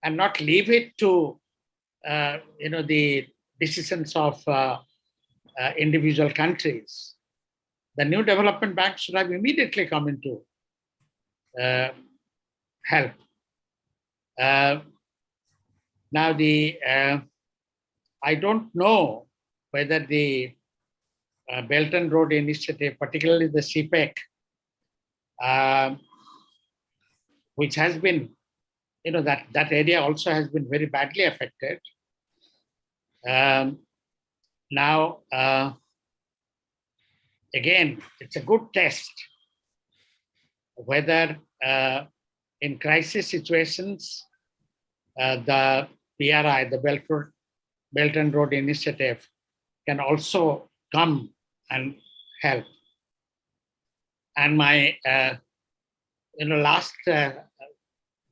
and not leave it to the decisions of individual countries. The new development bank should have immediately come into help. Now, I don't know whether the Belt and Road Initiative, particularly the CPEC, which has been, that area also has been very badly affected. Now, again, it's a good test whether in crisis situations, the BRI, the Belt and Road Initiative, can also come and help. And my, last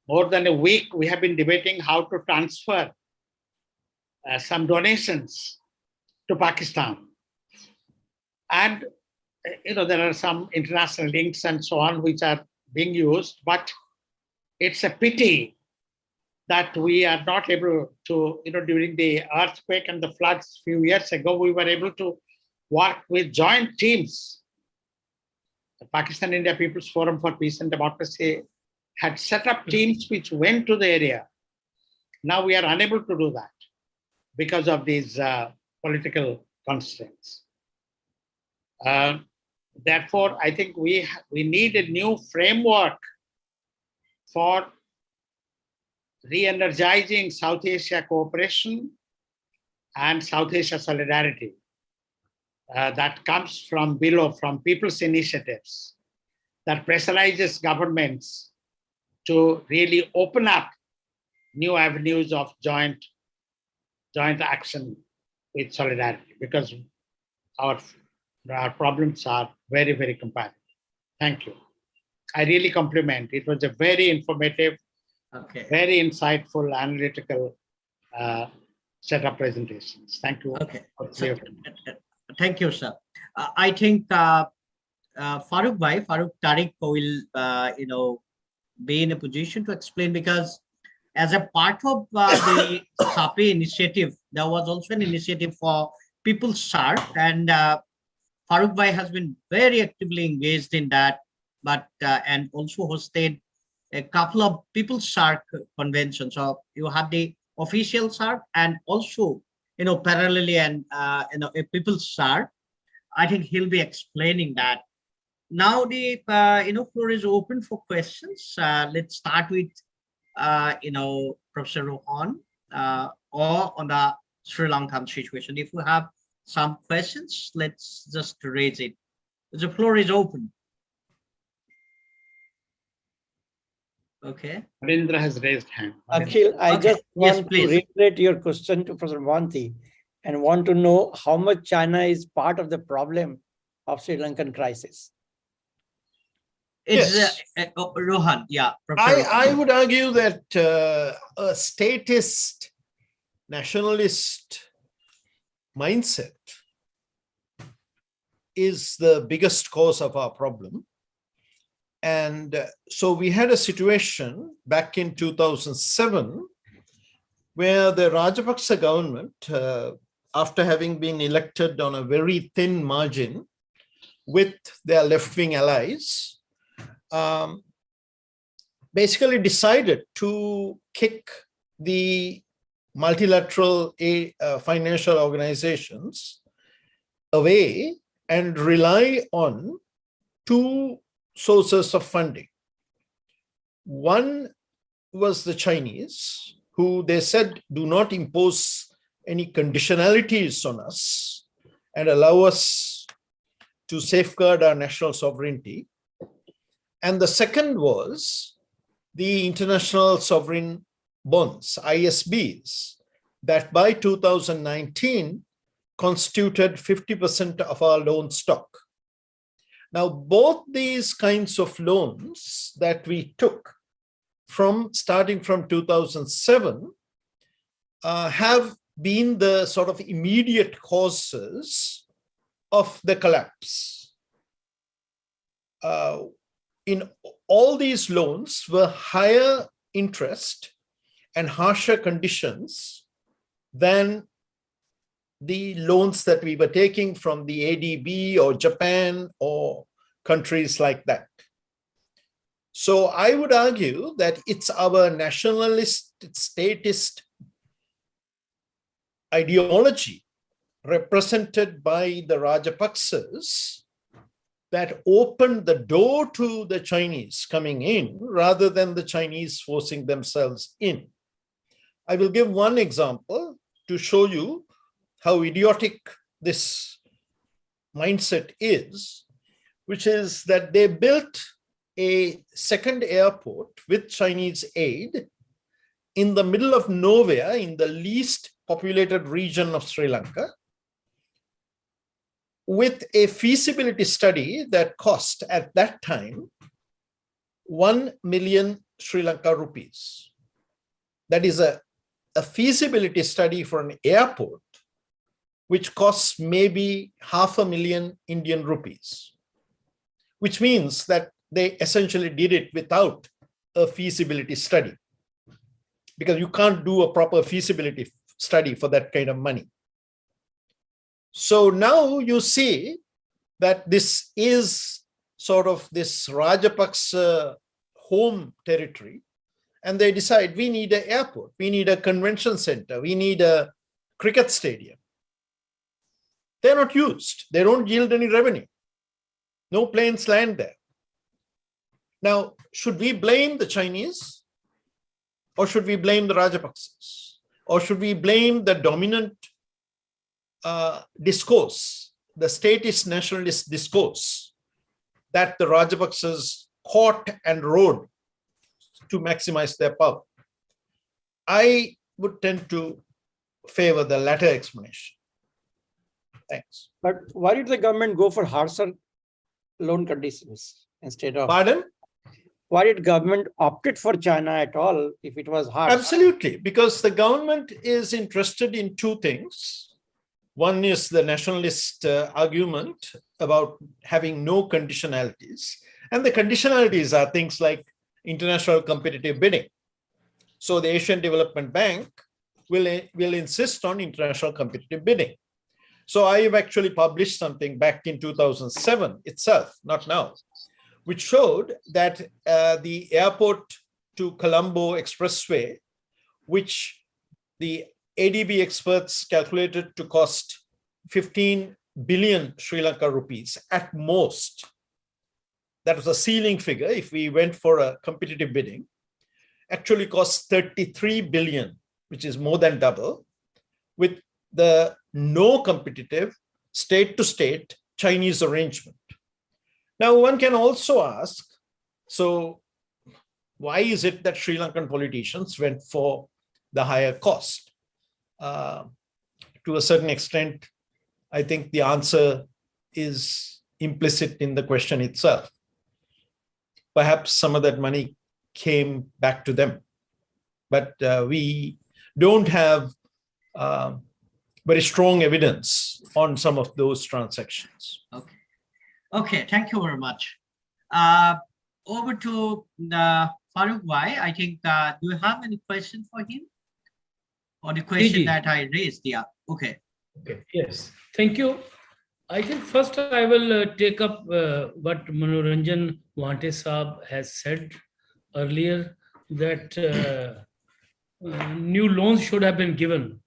more than a week, we have been debating how to transfer some donations to Pakistan. And, there are some international links and so on which are being used, but it's a pity that we are not able to, during the earthquake and the floods a few years ago, we were able to work with joint teams. The Pakistan-India People's Forum for Peace and Democracy had set up teams which went to the area. Now we are unable to do that because of these political constraints. Therefore, I think we need a new framework for re-energizing South Asia cooperation and South Asia solidarity that comes from below, from people's initiatives, that pressurizes governments to really open up new avenues of joint action with solidarity, because our problems are very, very comparative. Thank you. I really compliment. It was a very informative, very insightful, analytical set of presentations. Thank you. Okay. So, thank you, sir. I think Farooq Tariq will, be in a position to explain, because as a part of the SAPE initiative, there was also an initiative for People's SARC, and Farooq Bhai has been very actively engaged in that, but and also hosted a couple of People's SARC conventions. So you have the official SARC and also, parallelly and a People's SARC. I think he'll be explaining that. Now the floor is open for questions. Let's start with Professor Rohan or on the Sri Lankan situation. If you have some questions, let's just raise it. The floor is open. Okay. Narendra has raised hand. Akhil, I Okay. just Yes, want to please. reiterate your question to Professor Mohanty and want to know how much China is part of the problem of Sri Lankan crisis. It's Yes. Rohan. Yeah. Professor Rohan. I would argue that a statist, nationalist mindset is the biggest cause of our problem. And so we had a situation back in 2007 where the Rajapaksa government, after having been elected on a very thin margin with their left-wing allies, basically decided to kick the multilateral financial organizations away and rely on two sources of funding. One was the Chinese, who they said do not impose any conditionalities on us and allow us to safeguard our national sovereignty. And the second was the international sovereign bonds, ISBs, that by 2019 constituted 50% of our loan stock. Now, both these kinds of loans that we took starting from 2007 have been the sort of immediate causes of the collapse. In all these loans were higher interest and harsher conditions than the loans that we were taking from the ADB or Japan or countries like that. So I would argue that it's our nationalist, statist ideology represented by the Rajapaksas that opened the door to the Chinese coming in rather than the Chinese forcing themselves in. I will give one example to show you how idiotic this mindset is, which is that they built a second airport with Chinese aid in the middle of nowhere in the least populated region of Sri Lanka with a feasibility study that cost at that time 1 million Sri Lanka rupees. That is a feasibility study for an airport which costs maybe 500,000 Indian rupees, which means that they essentially did it without a feasibility study, because you can't do a proper feasibility study for that kind of money. So now you see that this is sort of this Rajapaksa home territory, and they decide we need an airport, we need a convention center, we need a cricket stadium. They're not used. They don't yield any revenue. No planes land there. Now, should we blame the Chinese? Or should we blame the Rajapaksas? Or should we blame the dominant discourse, the statist nationalist discourse that the Rajapaksas caught and rode to maximize their power? I would tend to favor the latter explanation. Thanks. But why did the government go for harsher loan conditions instead of? Pardon? Why did government opted for China at all if it was hard? Absolutely, because the government is interested in two things. One is the nationalist argument about having no conditionalities. And the conditionalities are things like international competitive bidding. So the Asian Development Bank will insist on international competitive bidding. So I have actually published something back in 2007 itself, not now, which showed that the airport to Colombo Expressway, which the ADB experts calculated to cost 15 billion Sri Lanka rupees at most. That was a ceiling figure if we went for a competitive bidding, actually cost 33 billion, which is more than double, with the no competitive state-to-state Chinese arrangement. Now, one can also ask, so why is it that Sri Lankan politicians went for the higher cost? To a certain extent, I think the answer is implicit in the question itself. Perhaps some of that money came back to them, but we don't have very strong evidence on some of those transactions. Okay. Okay, thank you very much. Over to Farooq Bhai. I think, do you have any question for him? Or the question that I raised? Yeah, okay. Okay, yes, thank you. I think first I will take up what Manoranjan Wante Saab has said earlier, that new loans should have been given.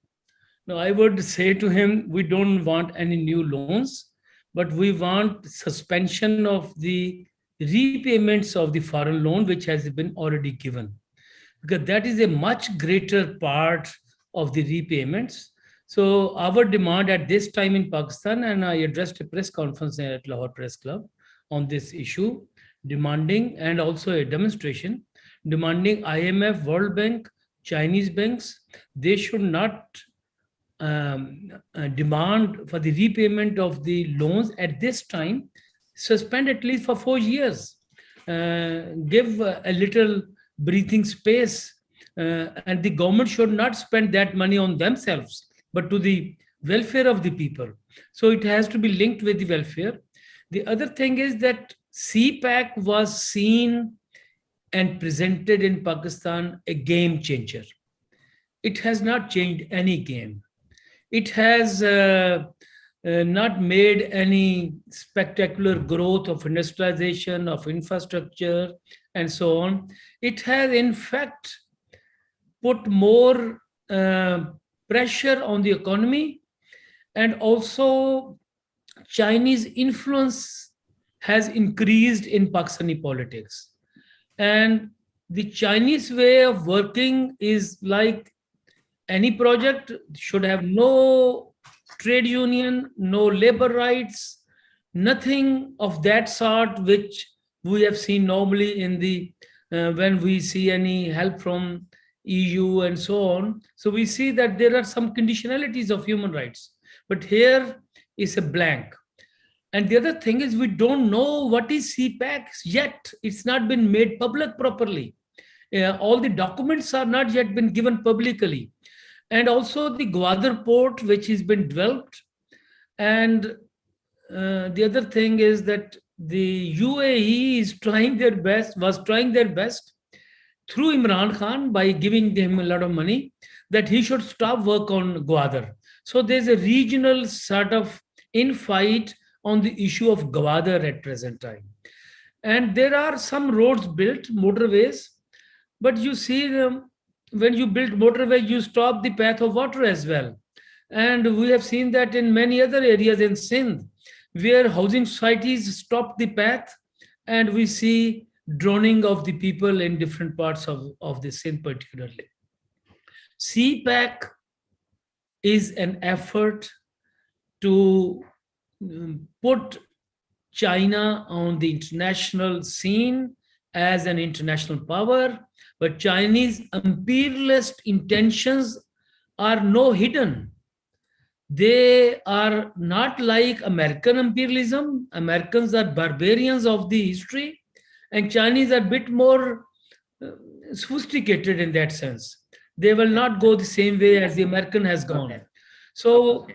Now, I would say to him, we don't want any new loans, but we want suspension of the repayments of the foreign loan, which has been already given, because that is a much greater part of the repayments. So our demand at this time in Pakistan, and I addressed a press conference at Lahore Press Club on this issue, demanding, and also a demonstration, demanding IMF, World Bank, Chinese banks, they should not demand for the repayment of the loans at this time, suspend at least for 4 years, give a little breathing space, and the government should not spend that money on themselves, but to the welfare of the people. So it has to be linked with the welfare. The other thing is that CPAC was seen and presented in Pakistan a game changer. It has not changed any game. It has not made any spectacular growth of industrialization, of infrastructure, and so on. It has, in fact, put more pressure on the economy, and also Chinese influence has increased in Pakistani politics. And the Chinese way of working is like any project should have no trade union, no labor rights, nothing of that sort, which we have seen normally in the when we see any help from EU and so on. So we see that there are some conditionalities of human rights, but here is a blank. And the other thing is, we don't know what is CPAC yet. It's not been made public properly. All the documents are not yet been given publicly. And also the Gwadar port, which has been developed. And the other thing is that the UAE is trying their best, was trying their best through Imran Khan by giving him a lot of money, that he should stop work on Gwadar. So there's a regional sort of infight on the issue of Gwadar at present time. And there are some roads built, motorways, but you see them, when you build motorway, you stop the path of water as well. And we have seen that in many other areas in Sindh, where housing societies stop the path, and we see drowning of the people in different parts of the Sindh particularly. CPAC is an effort to put China on the international scene as an international power, but Chinese imperialist intentions are no hidden. They are not like American imperialism. Americans are barbarians of the history, and Chinese are a bit more sophisticated in that sense. They will not go the same way as the American has gone. Okay. So,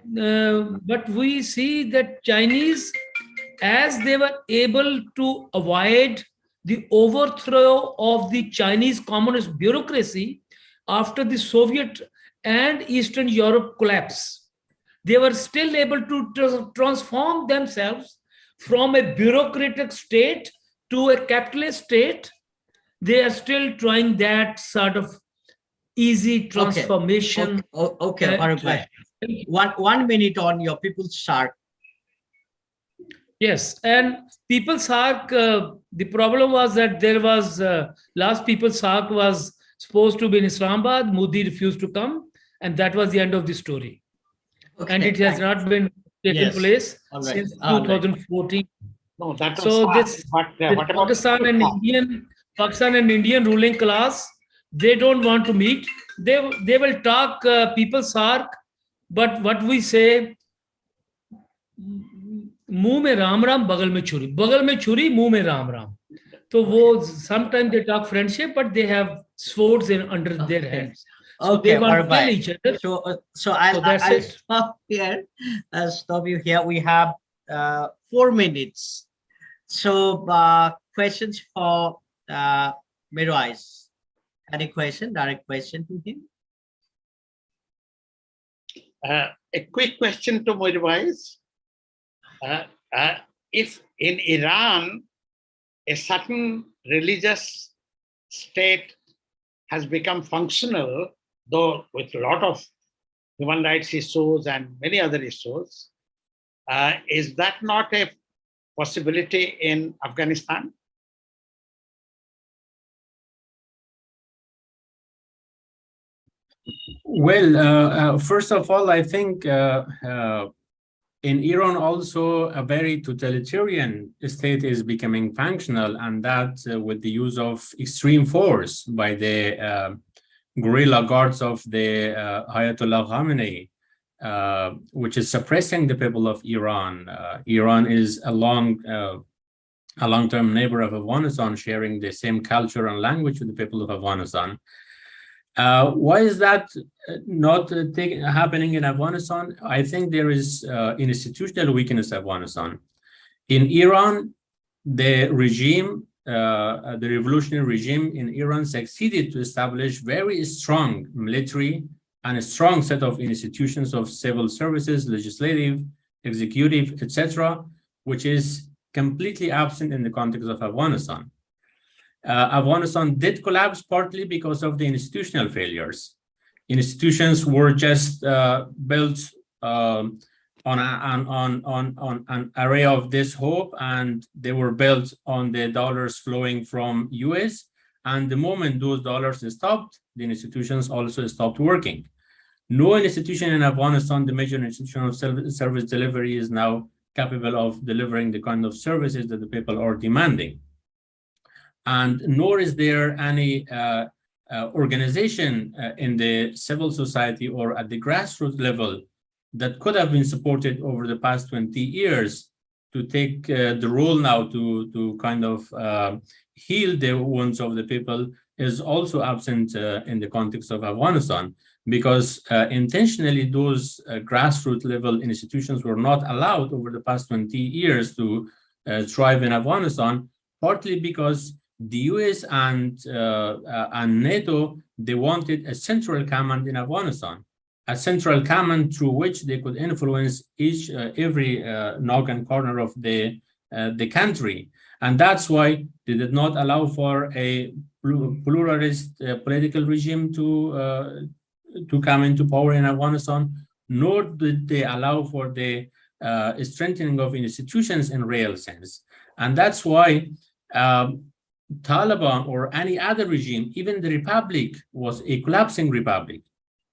but we see that Chinese, as they were able to avoid the overthrow of the Chinese communist bureaucracy after the Soviet and Eastern Europe collapse, they were still able to transform themselves from a bureaucratic state to a capitalist state. They are still trying that sort of easy transformation. Okay. One minute on your People's Shark. Yes, and People's Shark, the problem was that there was, last People's Shark was supposed to be in Islamabad, Modi refused to come, and that was the end of the story. and Okay, it has thank- not been taken Yes. place All right. since All right. 2014. No, that was So fine, this but with what about Pakistan and Indian ruling class, they don't want to meet. They will talk people's sark, but what we say, मुंह में राम राम बगल में छुरी मुंह में Ram Ram. So वो sometimes they talk friendship, but they have swords in under their Okay. hands. So Okay, they want to kill Bye. each other. So I'll that's I'll it. stop here. I'll stop you here. We have 4 minutes. So questions for Mirwais. Any question? Direct question to him? a quick question to Mirwais. If in Iran, a certain religious state has become functional, though with a lot of human rights issues and many other issues, is that not a possibility in Afghanistan? Well, first of all, I think in Iran also a very totalitarian state is becoming functional, and that with the use of extreme force by the guerrilla guards of the Ayatollah Khamenei, which is suppressing the people of Iran. Iran is a long-term neighbor of Afghanistan, sharing the same culture and language with the people of Afghanistan. Why is that not happening in Afghanistan? I think there is institutional weakness in Afghanistan. In Iran, the regime, the revolutionary regime in Iran succeeded to establish very strong military and a strong set of institutions of civil services, legislative, executive, etc., which is completely absent in the context of Afghanistan. Afghanistan did collapse partly because of the institutional failures. Institutions were just built on an array of this hope, and they were built on the dollars flowing from US. And the moment those dollars stopped, the institutions also stopped working. No institution in Afghanistan, the major institution of service delivery, is now capable of delivering the kind of services that the people are demanding. And nor is there any organization in the civil society or at the grassroots level that could have been supported over the past 20 years to take the role now to kind of heal the wounds of the people, is also absent in the context of Afghanistan, because intentionally those grassroots level institutions were not allowed over the past 20 years to thrive in Afghanistan, partly because the US and NATO, they wanted a central command in Afghanistan, a central command through which they could influence every nook and corner of the country. And that's why they did not allow for a pluralist political regime to come into power in Afghanistan, nor did they allow for the strengthening of institutions in real sense. And that's why Taliban or any other regime, even the republic, was a collapsing republic.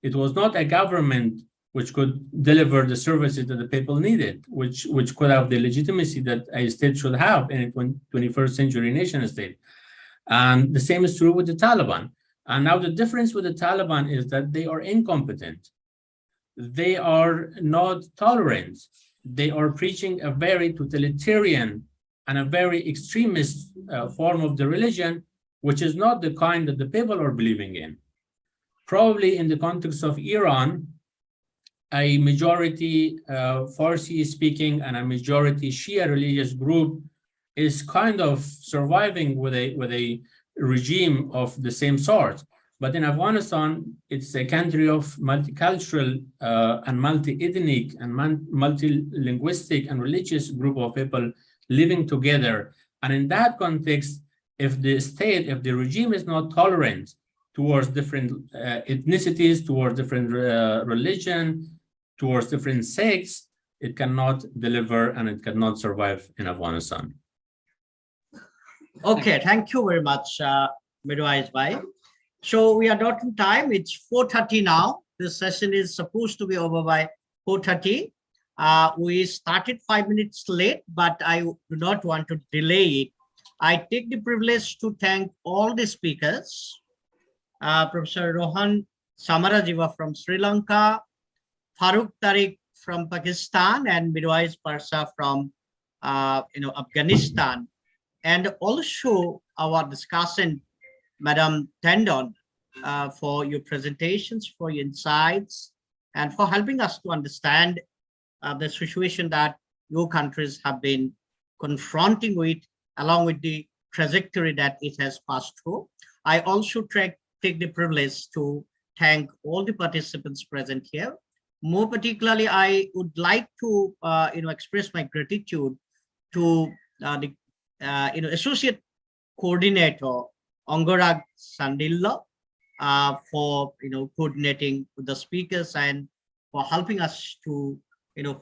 It was not a government which could deliver the services that the people needed, which could have the legitimacy that a state should have in a 21st century nation state. And the same is true with the Taliban. And now the difference with the Taliban is that they are incompetent. They are not tolerant. They are preaching a very totalitarian and a very extremist form of the religion, which is not the kind that the people are believing in. Probably in the context of Iran, a majority Farsi speaking and a majority Shia religious group is kind of surviving with a regime of the same sort. But in Afghanistan, it's a country of multicultural and multi-ethnic and multi-linguistic and religious group of people living together. And in that context, if the state, if the regime is not tolerant towards different ethnicities, towards different religion, towards different sects, it cannot deliver and it cannot survive in Afghanistan. Okay, thank you very much, Mirwais Bhai. So we are not in time. It's 4:30 now. This session is supposed to be over by 4:30. We started 5 minutes late, but I do not want to delay it. I take the privilege to thank all the speakers, Professor Rohan Samarajiva from Sri Lanka, Farooq Tariq from Pakistan, and Mirwais Parsa from Afghanistan, and also our discussant, Madam Tendon, for your presentations, for your insights, and for helping us to understand the situation that your countries have been confronting with, along with the trajectory that it has passed through. I also take the privilege to thank all the participants present here. More particularly, I would like to express my gratitude to the Associate Coordinator Angarag Sandilla for coordinating with the speakers and for helping us to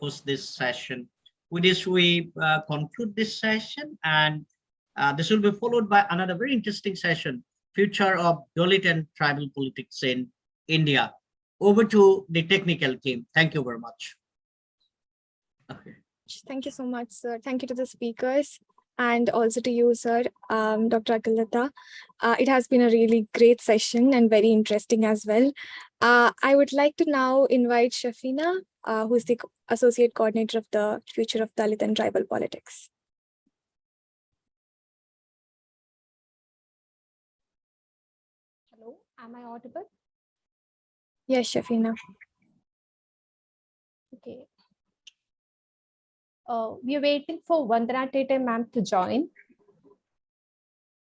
host this session. With this, we conclude this session, and this will be followed by another very interesting session, Future of Dalit and Tribal Politics in India. Over to the technical team. Thank you very much. Okay. Thank you so much, sir. Thank you to the speakers and also to you, sir, Dr. Akilata. It has been a really great session and very interesting as well. I would like to now invite Shafina, who is the Associate Coordinator of the Future of Dalit and Tribal Politics. Hello, am I audible? Yes, Shafina. Okay. We are waiting for Vandana Tete ma'am to join.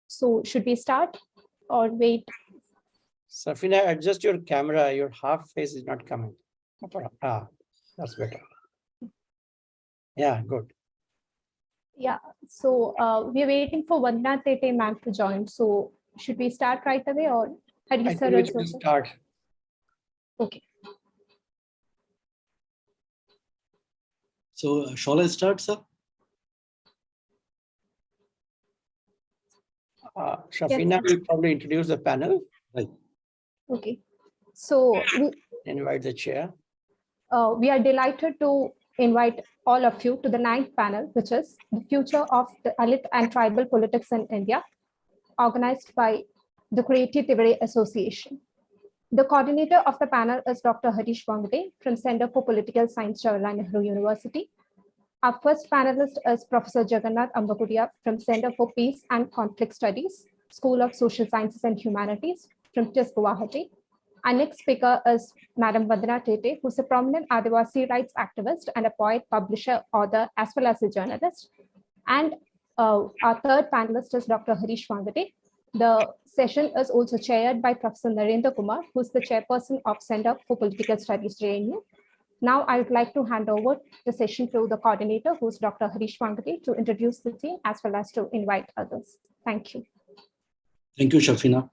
So should we start or wait? Safina, adjust your camera. Your half face is not coming. That's better. Yeah, good. Yeah, so we are waiting for Vandana Tete ma'am to join. So should we start right away or Hari I sir think we should also? start. Okay. So shall I start, sir? Shafina will probably introduce the panel. Right. Okay. So Invite the chair. we are delighted to invite all of you to the 9th panel, which is the future of the Dalit and tribal politics in India, organized by the Creative Tivere Association. The coordinator of the panel is Dr. Harish Wangde from Center for Political Science, Jawaharlal Nehru University. Our first panelist is Professor Jagannath Ambakudia from Center for Peace and Conflict Studies, School of Social Sciences and Humanities from TIS Guwahati. Our next speaker is Madam Vandana Tete, who's a prominent Adivasi rights activist and a poet, publisher, author, as well as a journalist. And our third panelist is Dr. Harish Wangde. The session is also chaired by Professor Narendra Kumar, who's the chairperson of Center for Political Studies, JNU. Now I would like to hand over the session to the coordinator, who's Dr. Harish Wangde, to introduce the team as well as to invite others. Thank you. Thank you, Shafina.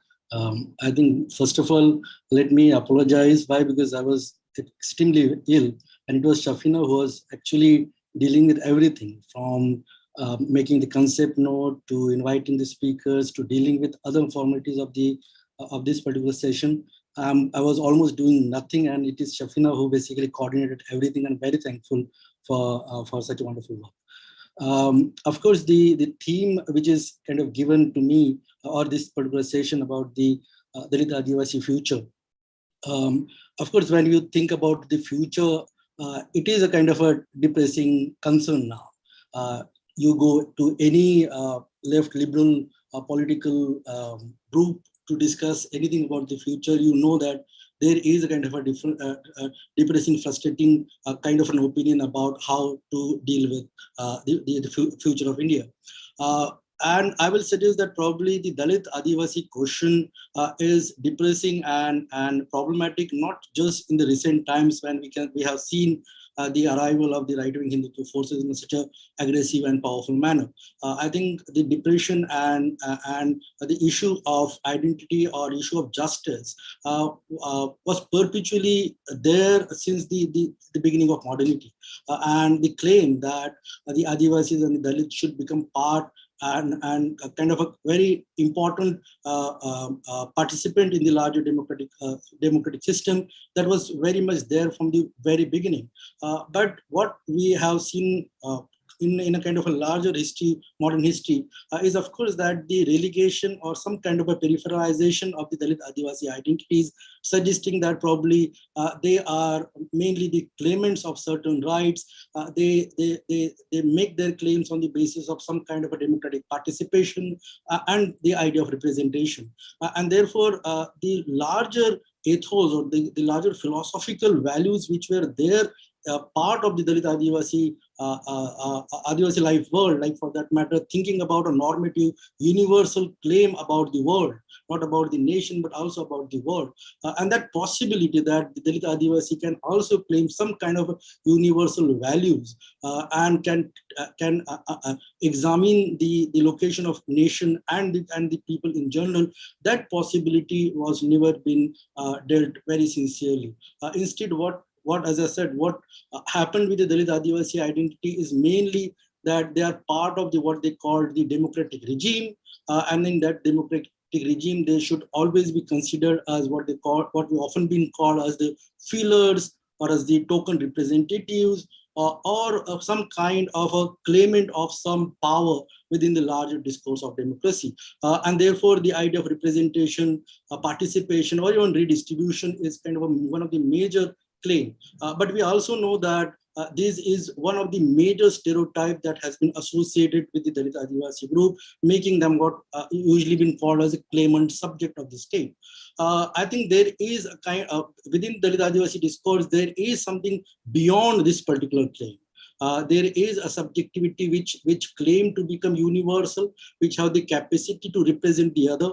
I think, first of all, let me apologize. Why? Because I was extremely ill, and it was Shafina who was actually dealing with everything from making the concept note to inviting the speakers to dealing with other formalities of this particular session. I was almost doing nothing, and it is Shafina who basically coordinated everything, and very thankful for such a wonderful work. Of course, the theme which is kind of given to me, or this particular session about the Dalit Adivasi future. Of course, when you think about the future, it is a kind of a depressing concern now. You go to any left liberal political group to discuss anything about the future, you know that there is a kind of a different, depressing, frustrating kind of an opinion about how to deal with the future of India. And I will suggest that probably the Dalit Adivasi question is depressing and problematic, not just in the recent times when we have seen the arrival of the right-wing Hindutva forces in such an aggressive and powerful manner. I think the depression and the issue of identity or issue of justice was perpetually there since the beginning of modernity. And the claim that the Adivasis and the Dalits should become part and a kind of a very important participant in the larger democratic system that was very much there from the very beginning. But what we have seen in a kind of a larger history, modern history, is of course that the relegation or some kind of a peripheralization of the Dalit Adivasi identities, suggesting that probably they are mainly the claimants of certain rights. They make their claims on the basis of some kind of a democratic participation and the idea of representation. And therefore, the larger ethos or the larger philosophical values which were there part of the Dalit Adivasi life world, like for that matter, thinking about a normative universal claim about the world, not about the nation, but also about the world. And that possibility that the Dalit Adivasi can also claim some kind of universal values and can examine the location of nation and the people in general, that possibility was never been dealt very sincerely. Instead, what, as I said, what happened with the Dalit Adivasi identity is mainly that they are part of what they called the democratic regime, and in that democratic regime, they should always be considered as what we often been called as the feelers or as the token representatives, or some kind of a claimant of some power within the larger discourse of democracy. And therefore, the idea of representation, participation, or even redistribution is kind of one of the major claim. But we also know that this is one of the major stereotypes that has been associated with the Dalit Adivasi group, making them what usually been called as a claimant subject of the state. I think there is a kind of, within Dalit Adivasi discourse, there is something beyond this particular claim. There is a subjectivity which claim to become universal, which have the capacity to represent the other,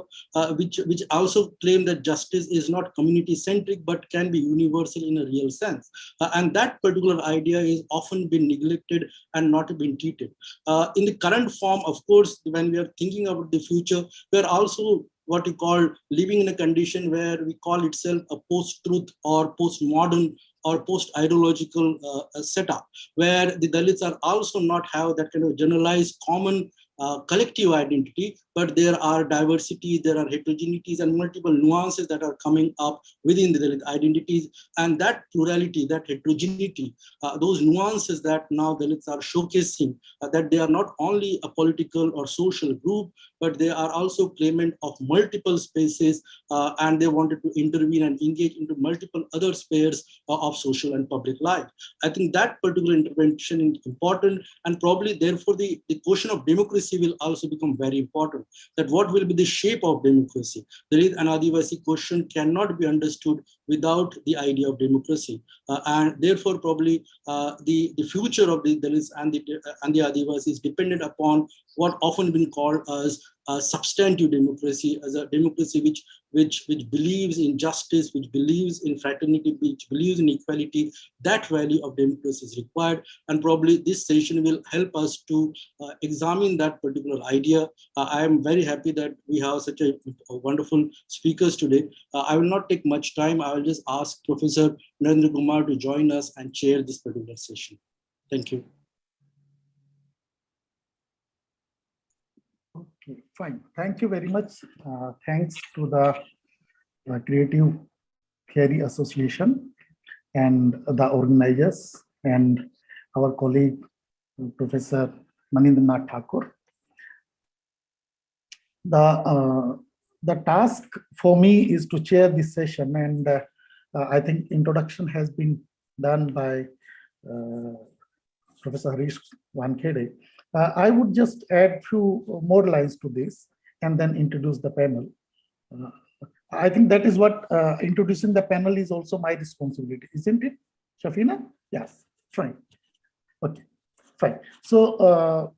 which also claim that justice is not community-centric, but can be universal in a real sense. And that particular idea is often been neglected and not been treated. In the current form, of course, when we are thinking about the future, we are also what we call living in a condition where we call itself a post-truth or post-modern or post-ideological setup, where the Dalits are also not have that kind of generalized common collective identity, but there are diversity, there are heterogeneities and multiple nuances that are coming up within the Dalit identities. And that plurality, that heterogeneity, those nuances that now Dalits are showcasing, that they are not only a political or social group, but they are also claimant of multiple spaces, and they wanted to intervene and engage into multiple other spheres of social and public life. I think that particular intervention is important, and probably therefore the question of democracy will also become very important. That what will be the shape of democracy? Dalit and Adivasi question cannot be understood without the idea of democracy, and therefore probably the future of the Dalits and the Adivasi is dependent upon what often been called as substantive democracy, as a democracy which believes in justice, which believes in fraternity, which believes in equality. That value of democracy is required, and probably this session will help us to examine that particular idea. I am very happy that we have such a wonderful speakers today. I will not take much time. I will just ask Professor Narendra Kumar to join us and chair this particular session. Thank you. Okay, fine. Thank you very much. Thanks to the Creative Theory Association and the organizers and our colleague, Professor Manindranath Thakur. The task for me is to chair this session, and I think introduction has been done by Professor Harish Wankhede. I would just add few more lines to this and then introduce the panel. I think that is what introducing the panel is also my responsibility, isn't it, Shafina? Yes, fine. Okay, fine. So,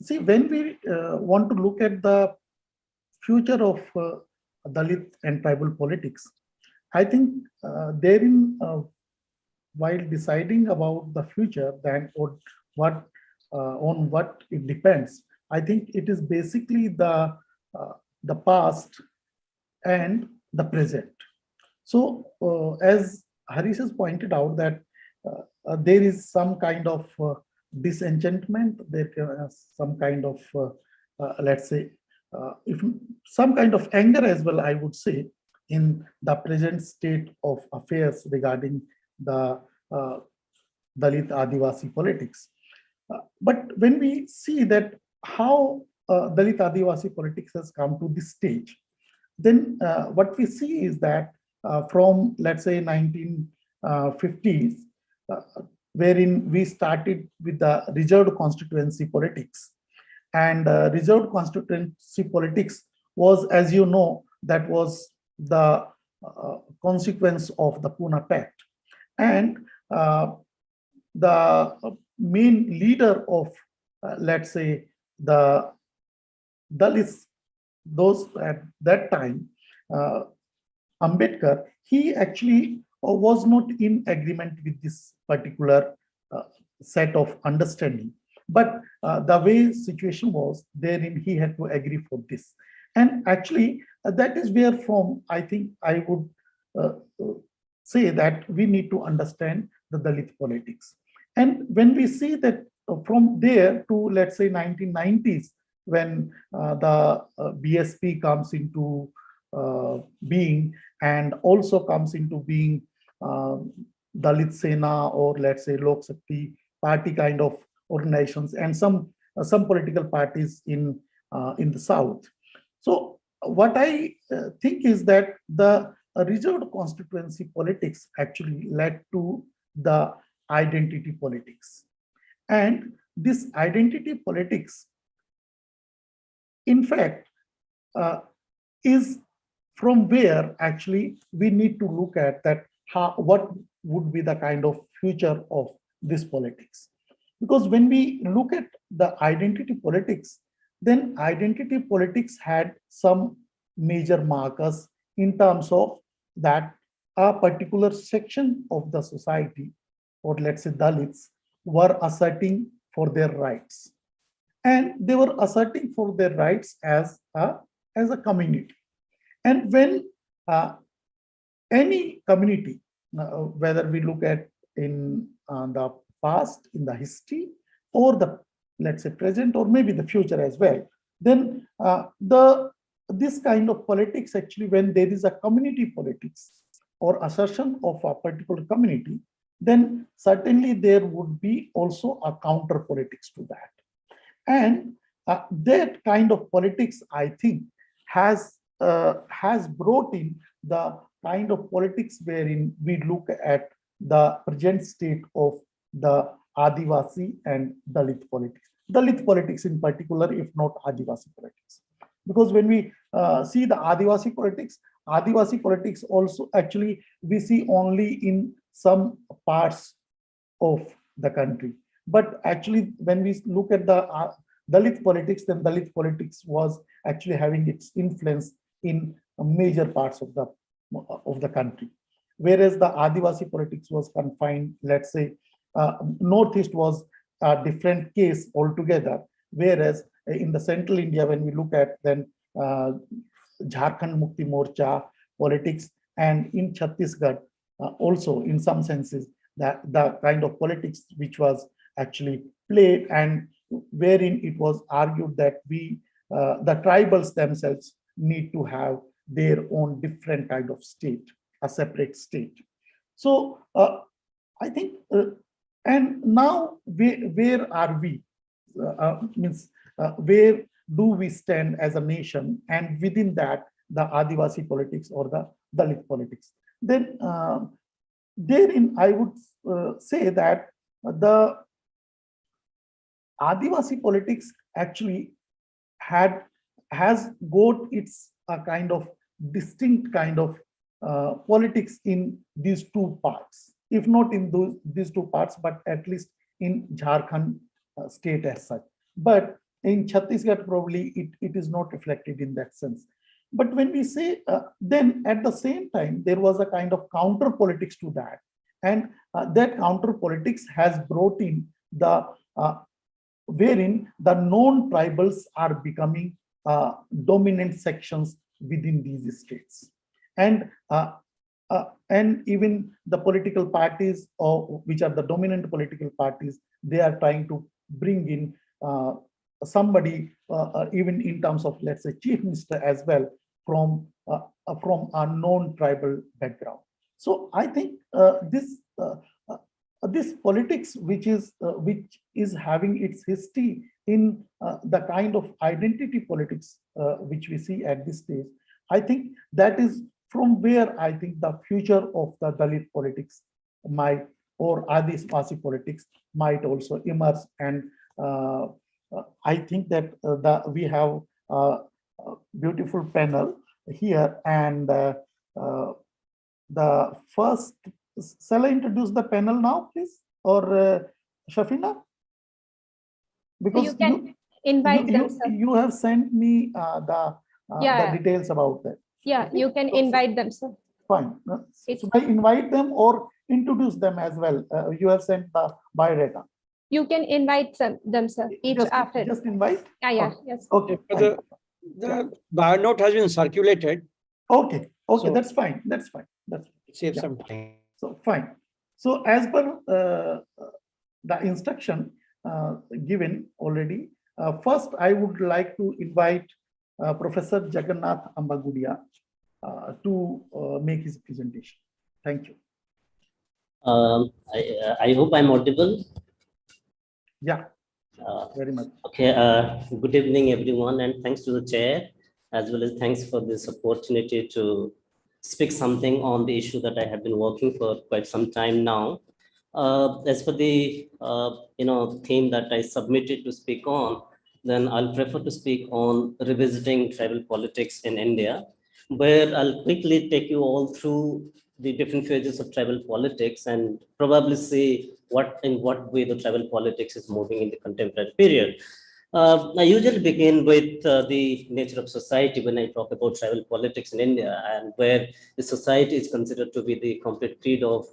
see, when we want to look at the future of Dalit and tribal politics, I think therein, while deciding about the future, then on what it depends, I think it is basically the past and the present. So as Harish has pointed out that there is some kind of disenchantment, there is some kind of let's say, if some kind of anger as well, I would say, in the present state of affairs regarding the Dalit Adivasi politics. But when we see that how Dalit Adivasi politics has come to this stage, then what we see is that from, let's say, 1950s, wherein we started with the reserved constituency politics. And reserved constituency politics was, as you know, that was the consequence of the Pune Pact. And the main leader of, let's say, the Dalits, those at that time, Ambedkar, he actually was not in agreement with this particular set of understanding. But the way situation was, therein he had to agree for this. And actually, that is where from, I think I would say that we need to understand the Dalit politics. And when we see that from there to, let's say, 1990s, when the BSP comes into being, and also comes into being Dalit Sena, or let's say Lok Shakti party kind of organizations, and some political parties in the South. So what I think is that the reserved constituency politics actually led to the identity politics. And this identity politics, in fact, is from where actually we need to look at that, what would be the kind of future of this politics. Because when we look at the identity politics, then identity politics had some major markers in terms of that a particular section of the society, or let's say Dalits, were asserting for their rights. And they were asserting for their rights as a community. And when any community, whether we look at in the past, in the history, or the, let's say, present, or maybe the future as well, then this kind of politics, actually, when there is a community politics or assertion of a particular community, then certainly there would be also a counter politics to that. And that kind of politics, I think, has brought in the kind of politics wherein we look at the present state of the Adivasi and Dalit politics. Dalit politics in particular, if not Adivasi politics. Because when we see the Adivasi politics also actually we see only in some parts of the country. But actually, when we look at the Dalit politics, then Dalit politics was actually having its influence in major parts of the country. Whereas the Adivasi politics was confined, let's say, Northeast was a different case altogether. Whereas in the central India, when we look at then Jharkhand Mukti Morcha politics, and in Chhattisgarh also in some senses, that the kind of politics which was actually played, and wherein it was argued that the tribals themselves need to have their own different kind of state, a separate state. So I think, and now where are we? Where do we stand as a nation, and within that the Adivasi politics or the Dalit politics? Then therein I would say that the Adivasi politics actually has got its kind of distinct kind of politics in these two parts, if not in these two parts, but at least in Jharkhand state as such. But in Chhattisgarh, probably it is not reflected in that sense. But when we say, then at the same time, there was a kind of counter politics to that. And that counter politics has brought in the, wherein the non-tribals are becoming dominant sections within these states. And even the political parties, which are the dominant political parties, they are trying to bring in somebody, even in terms of, let's say, chief minister as well, from a known tribal background. So I think this politics, which is having its history in the kind of identity politics which we see at this stage, I think that is from where I think the future of the Dalit politics might, or Adivasi politics might also emerge. And I think that we have a beautiful panel here, and the first, shall I introduce the panel now, please, or Shafina? Because you can invite them, sir. You have sent me the details about that. Yeah, you can invite them, sir. Fine. Should I invite them or introduce them as well? You have sent the biodata. You can invite them, sir. Each after. Just invite? Yeah, okay. yes. Okay. The bio note has been circulated. Okay. Okay, So, that's fine. That's fine. That's fine. Save some time. So fine. So as per the instruction given already, first I would like to invite Professor Jagannath Ambagudia to make his presentation. Thank you. I hope I'm audible. Yeah, very much. Okay, good evening, everyone, and thanks to the chair, as well as thanks for this opportunity to speak something on the issue that I have been working for quite some time now. As for the theme that I submitted to speak on, then I'll prefer to speak on revisiting tribal politics in India, where I'll quickly take you all through the different phases of tribal politics and probably see in what way the tribal politics is moving in the contemporary period. I usually begin with the nature of society when I talk about tribal politics in India, and where the society is considered to be the complete creed of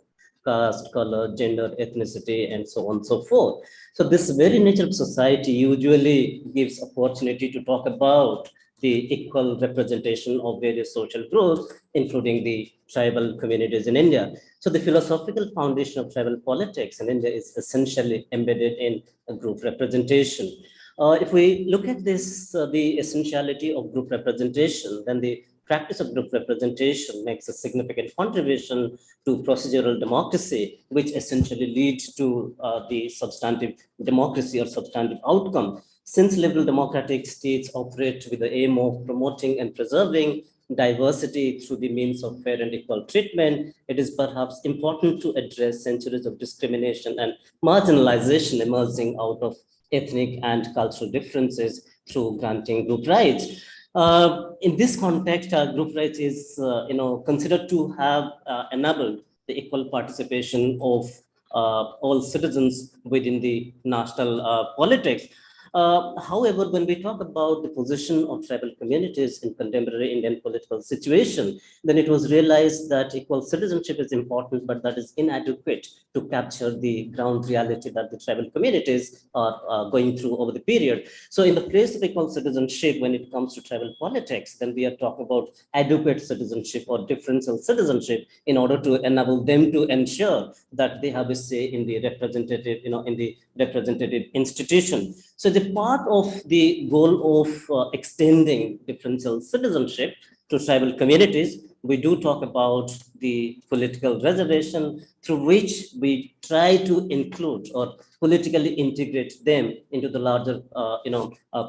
caste, color, gender, ethnicity, and so on and so forth. So this very nature of society usually gives opportunity to talk about the equal representation of various social groups, including the tribal communities in India. So the philosophical foundation of tribal politics in India is essentially embedded in a group representation. If we look at this, the essentiality of group representation, then the practice of group representation makes a significant contribution to procedural democracy, which essentially leads to the substantive democracy or substantive outcome. Since liberal democratic states operate with the aim of promoting and preserving diversity through the means of fair and equal treatment, it is perhaps important to address centuries of discrimination and marginalization emerging out of ethnic and cultural differences through granting group rights. In this context, group rights is considered to have enabled the equal participation of all citizens within the national politics. However, when we talk about the position of tribal communities in contemporary Indian political situation, then it was realized that equal citizenship is important, but that is inadequate to capture the ground reality that the tribal communities are going through over the period. So in the place of equal citizenship, when it comes to tribal politics, then we are talking about adequate citizenship or differential citizenship in order to enable them to ensure that they have a say in the representative, in the representative institution. So the part of the goal of extending differential citizenship to tribal communities, we do talk about the political reservation through which we try to include or politically integrate them into the larger,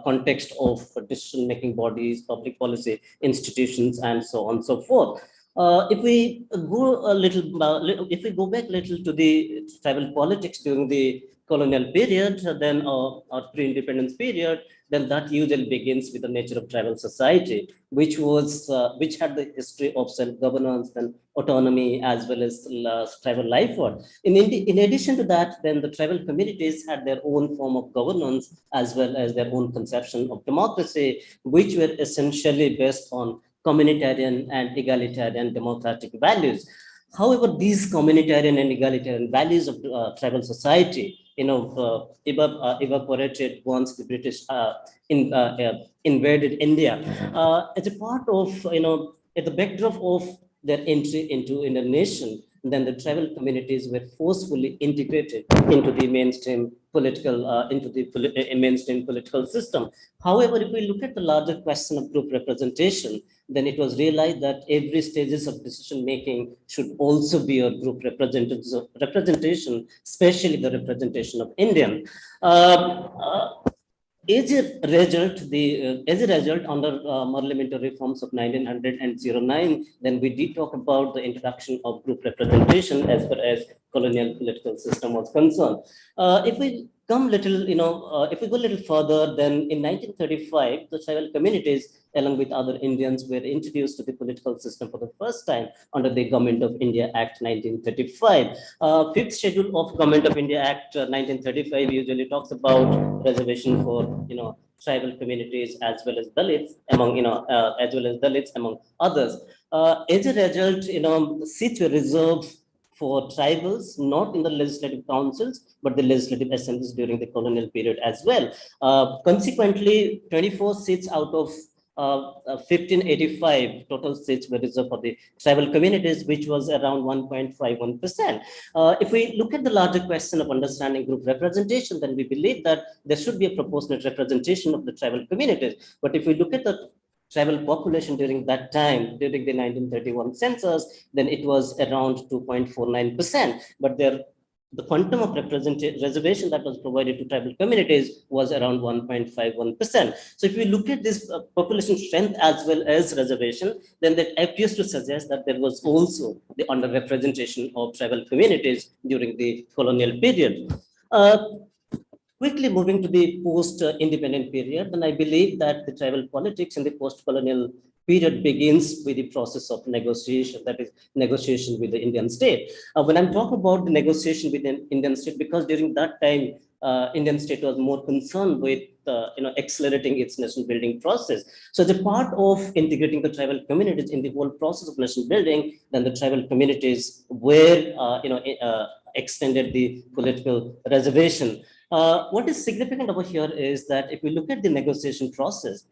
context of decision-making bodies, public policy institutions, and so on and so forth. If we go if we go back a little to the tribal politics during the colonial period, then or pre-independence period, then that usually begins with the nature of tribal society, which had the history of self-governance and autonomy as well as tribal lifehood. In addition to that, then the tribal communities had their own form of governance as well as their own conception of democracy, which were essentially based on communitarian and egalitarian democratic values. However, these communitarian and egalitarian values of tribal society, evaporated once the British invaded India. As a part of, at the backdrop of their entry into Indian nation, then the tribal communities were forcefully integrated into the mainstream mainstream political system. However, if we look at the larger question of group representation, then it was realized that every stages of decision making should also be a group representation, especially the representation of Indian. As a result, under parliamentary reforms of 1909, then we did talk about the introduction of group representation as far as colonial political system was concerned. If we come little, if we go a little further, then in 1935, the tribal communities, along with other Indians, were introduced to the political system for the first time under the Government of India Act 1935. Fifth schedule of Government of India Act 1935 usually talks about reservation for tribal communities as well as Dalits among others. As a result, seats were reserved for tribals, not in the legislative councils, but the legislative assemblies during the colonial period as well. Consequently, 24 seats out of 1585 total seats were reserved for the tribal communities, which was around 1.51%. If we look at the larger question of understanding group representation, then we believe that there should be a proportionate representation of the tribal communities. But if we look at the tribal population during that time, during the 1931 census, then it was around 2.49%. But the quantum of reservation that was provided to tribal communities was around 1.51%. So if we look at this population strength as well as reservation, then that appears to suggest that there was also the underrepresentation of tribal communities during the colonial period. Quickly moving to the post-independent period, then I believe that the tribal politics in the post-colonial period begins with the process of negotiation, that is negotiation with the Indian state. When I'm talking about the negotiation with the Indian state, because during that time, Indian state was more concerned with accelerating its nation building process. So as a part of integrating the tribal communities in the whole process of nation building, then the tribal communities were extended the political reservation. What is significant over here is that if we look at the negotiation process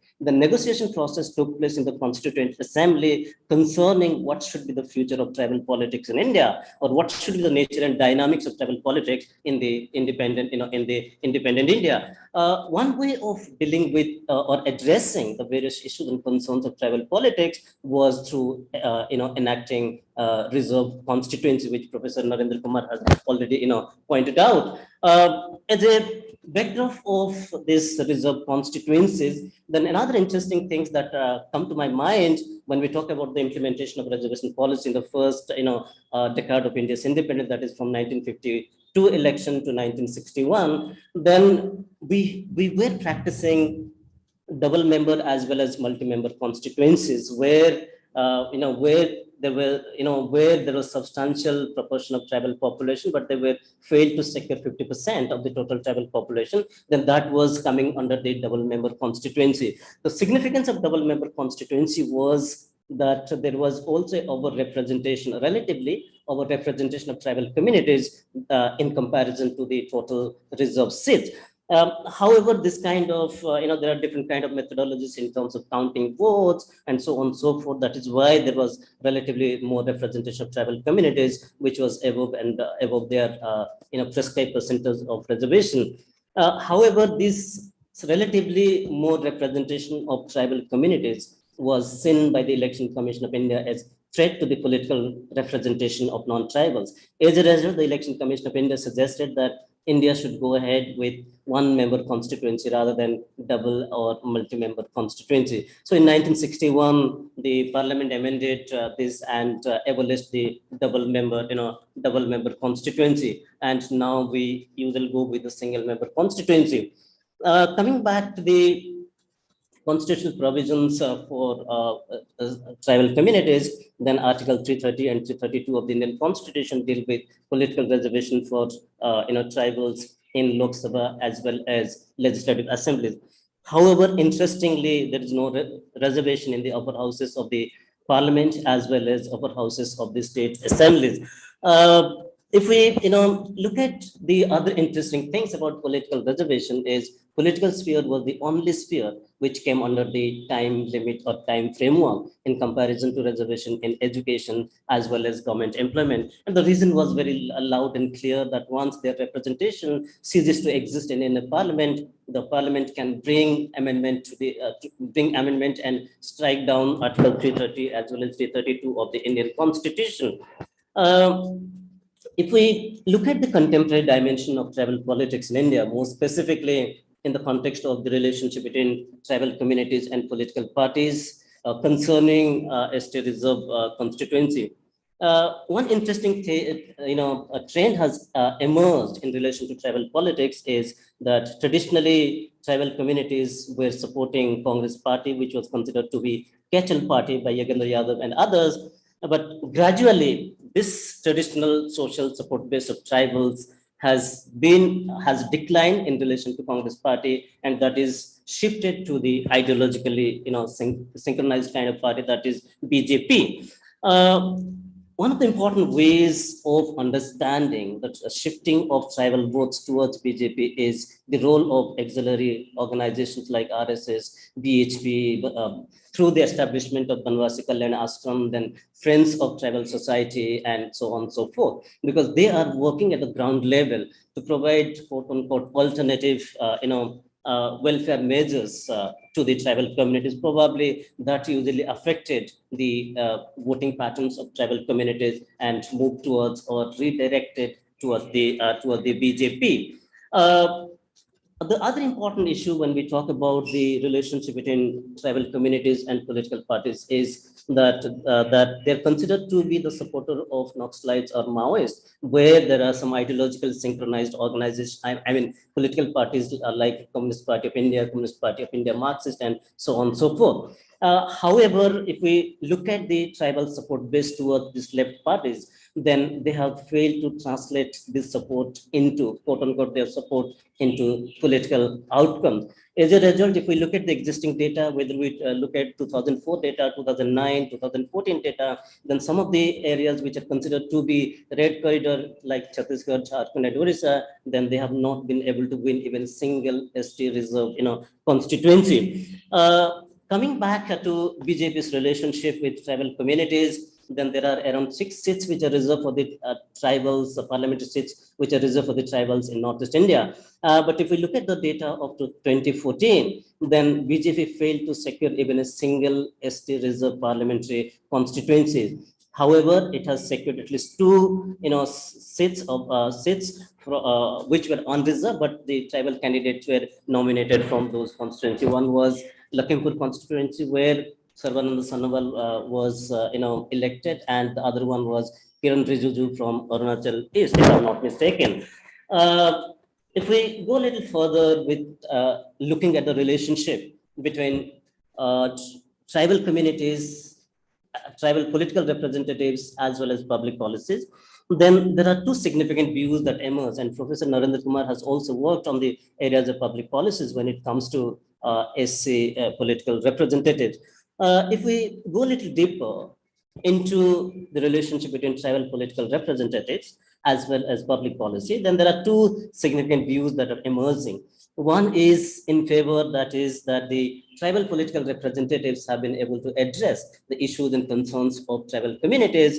took place in the Constituent Assembly concerning what should be the future of tribal politics in India, or what should be the nature and dynamics of tribal politics in the independent India. One way of dealing with or addressing the various issues and concerns of tribal politics was through enacting reserve constituency, which Professor Narendra Kumar has already pointed out. As a backdrop of this reserve constituencies, then another interesting things that come to my mind when we talk about the implementation of reservation policy in the first decade of India's independence, that is from 1952 election to 1961, then we were practicing double member as well as multi-member constituencies where there was substantial proportion of tribal population, but they were failed to secure 50% of the total tribal population, then that was coming under the double member constituency. The significance of double member constituency was that there was also over-representation, relatively over-representation of tribal communities in comparison to the total reserve seats. However, this kind of, there are different kind of methodologies in terms of counting votes and so on and so forth. That is why there was relatively more representation of tribal communities, which was above their, prescribed percentage of reservation. However, this relatively more representation of tribal communities was seen by the Election Commission of India as threat to the political representation of non-tribals. As a result, the Election Commission of India suggested that India should go ahead with one member constituency rather than double or multi-member constituency. So in 1961, the parliament amended this and abolished the double member constituency. And now we usually go with the single member constituency. Coming back to the constitutional provisions for tribal communities, then Article 330 and 332 of the Indian Constitution deal with political reservation for tribals in Lok Sabha as well as legislative assemblies. However, interestingly, there is no reservation in the upper houses of the parliament as well as upper houses of the state assemblies. If we look at the other interesting things about political reservation is political sphere was the only sphere which came under the time limit or time framework in comparison to reservation in education as well as government employment. And the reason was very loud and clear that once their representation ceases to exist in a parliament, the parliament can bring amendment to bring amendment and strike down Article 330 as well as 332 of the Indian Constitution. If we look at the contemporary dimension of tribal politics in India, more specifically in the context of the relationship between tribal communities and political parties concerning ST Reserve constituency, one interesting trend has emerged in relation to tribal politics is that traditionally tribal communities were supporting Congress party, which was considered to be cattle party by Yogendra Yadav and others. But gradually, this traditional social support base of tribals has declined in relation to Congress party, and that is shifted to the ideologically synchronized kind of party, that is BJP. One of the important ways of understanding the shifting of tribal votes towards BJP is the role of auxiliary organizations like RSS, BHP, through the establishment of Banwasi Kalyan Ashram, then Friends of Tribal Society, and so on and so forth, because they are working at the ground level to provide quote unquote alternative, welfare measures to the tribal communities. Probably that usually affected the voting patterns of tribal communities and moved towards or redirected towards the BJP. The other important issue when we talk about the relationship between tribal communities and political parties is that they're considered to be the supporter of Naxalites or Maoists, where there are some ideological synchronized organizations. I mean, political parties like Communist Party of India, Communist Party of India, Marxist, and so on and so forth. However, if we look at the tribal support base towards these left parties, then they have failed to translate this support into, quote unquote, their support into political outcomes. As a result, if we look at the existing data, whether we look at 2004 data, 2009, 2014 data, then some of the areas which are considered to be red corridor, like Chhattisgarh, Jharkhand, and Orissa, then they have not been able to win even a single ST reserve, constituency. Coming back to BJP's relationship with tribal communities, then there are around 6 seats which are reserved for the tribals, parliamentary seats which are reserved for the tribals in Northeast India. But if we look at the data of 2014, then BJP failed to secure even a single ST reserve parliamentary constituency. However, it has secured at least 2, seats which were unreserved, but the tribal candidates were nominated from those constituencies. One was Lakhimpur constituency, where Sarvananda Sonowal was elected, and the other one was Kiran Rijiju from Arunachal East, if I'm not mistaken. If we go a little further with looking at the relationship between tribal communities, tribal political representatives, as well as public policies, then there are 2 significant views that emerge, and Professor Narendra Kumar has also worked on the areas of public policies when it comes to SC political representatives. If we go a little deeper into the relationship between tribal political representatives as well as public policy, then there are 2 significant views that are emerging. One is in favor, that is that the tribal political representatives have been able to address the issues and concerns of tribal communities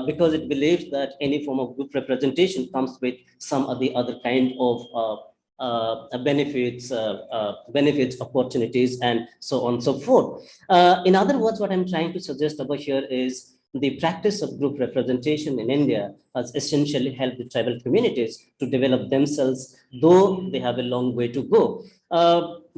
because it believes that any form of group representation comes with some of the other kind of benefits, opportunities, and so on and so forth. In other words, what I'm trying to suggest over here is the practice of group representation in India has essentially helped the tribal communities to develop themselves, though they have a long way to go.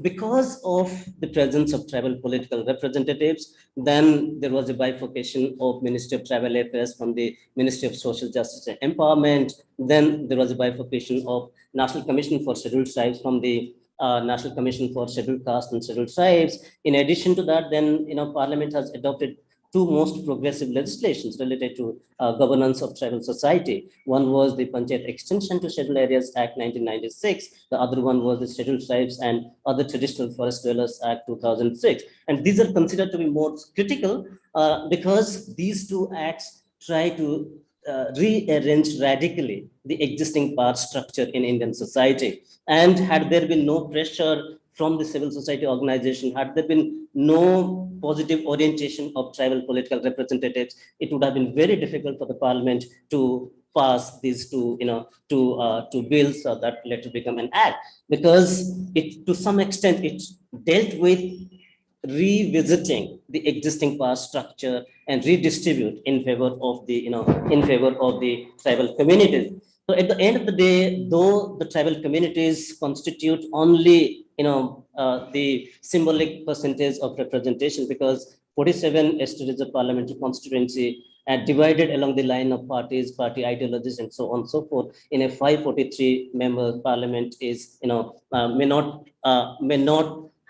Because of the presence of tribal political representatives, then there was a bifurcation of Ministry of Tribal Affairs from the Ministry of Social Justice and Empowerment. Then there was a bifurcation of National Commission for Scheduled Tribes from the National Commission for Scheduled Castes and Scheduled Tribes. In addition to that, then Parliament has adopted 2 most progressive legislations related to governance of tribal society. One was the Panchayat Extension to Scheduled Areas Act 1996. The other one was the Scheduled Tribes and Other Traditional Forest Dwellers Act 2006. And these are considered to be more critical because these 2 acts try to rearranged radically the existing power structure in Indian society. And had there been no pressure from the civil society organization, had there been no positive orientation of tribal political representatives, it would have been very difficult for the parliament to pass these two bills that later become an act, because it, to some extent, it dealt with revisiting the existing power structure and redistribute in favor of the tribal communities. So at the end of the day, though the tribal communities constitute only the symbolic percentage of representation, because 47 estates of parliamentary constituency and divided along the line of parties, party ideologies, and so on and so forth, in a 543 member parliament is may not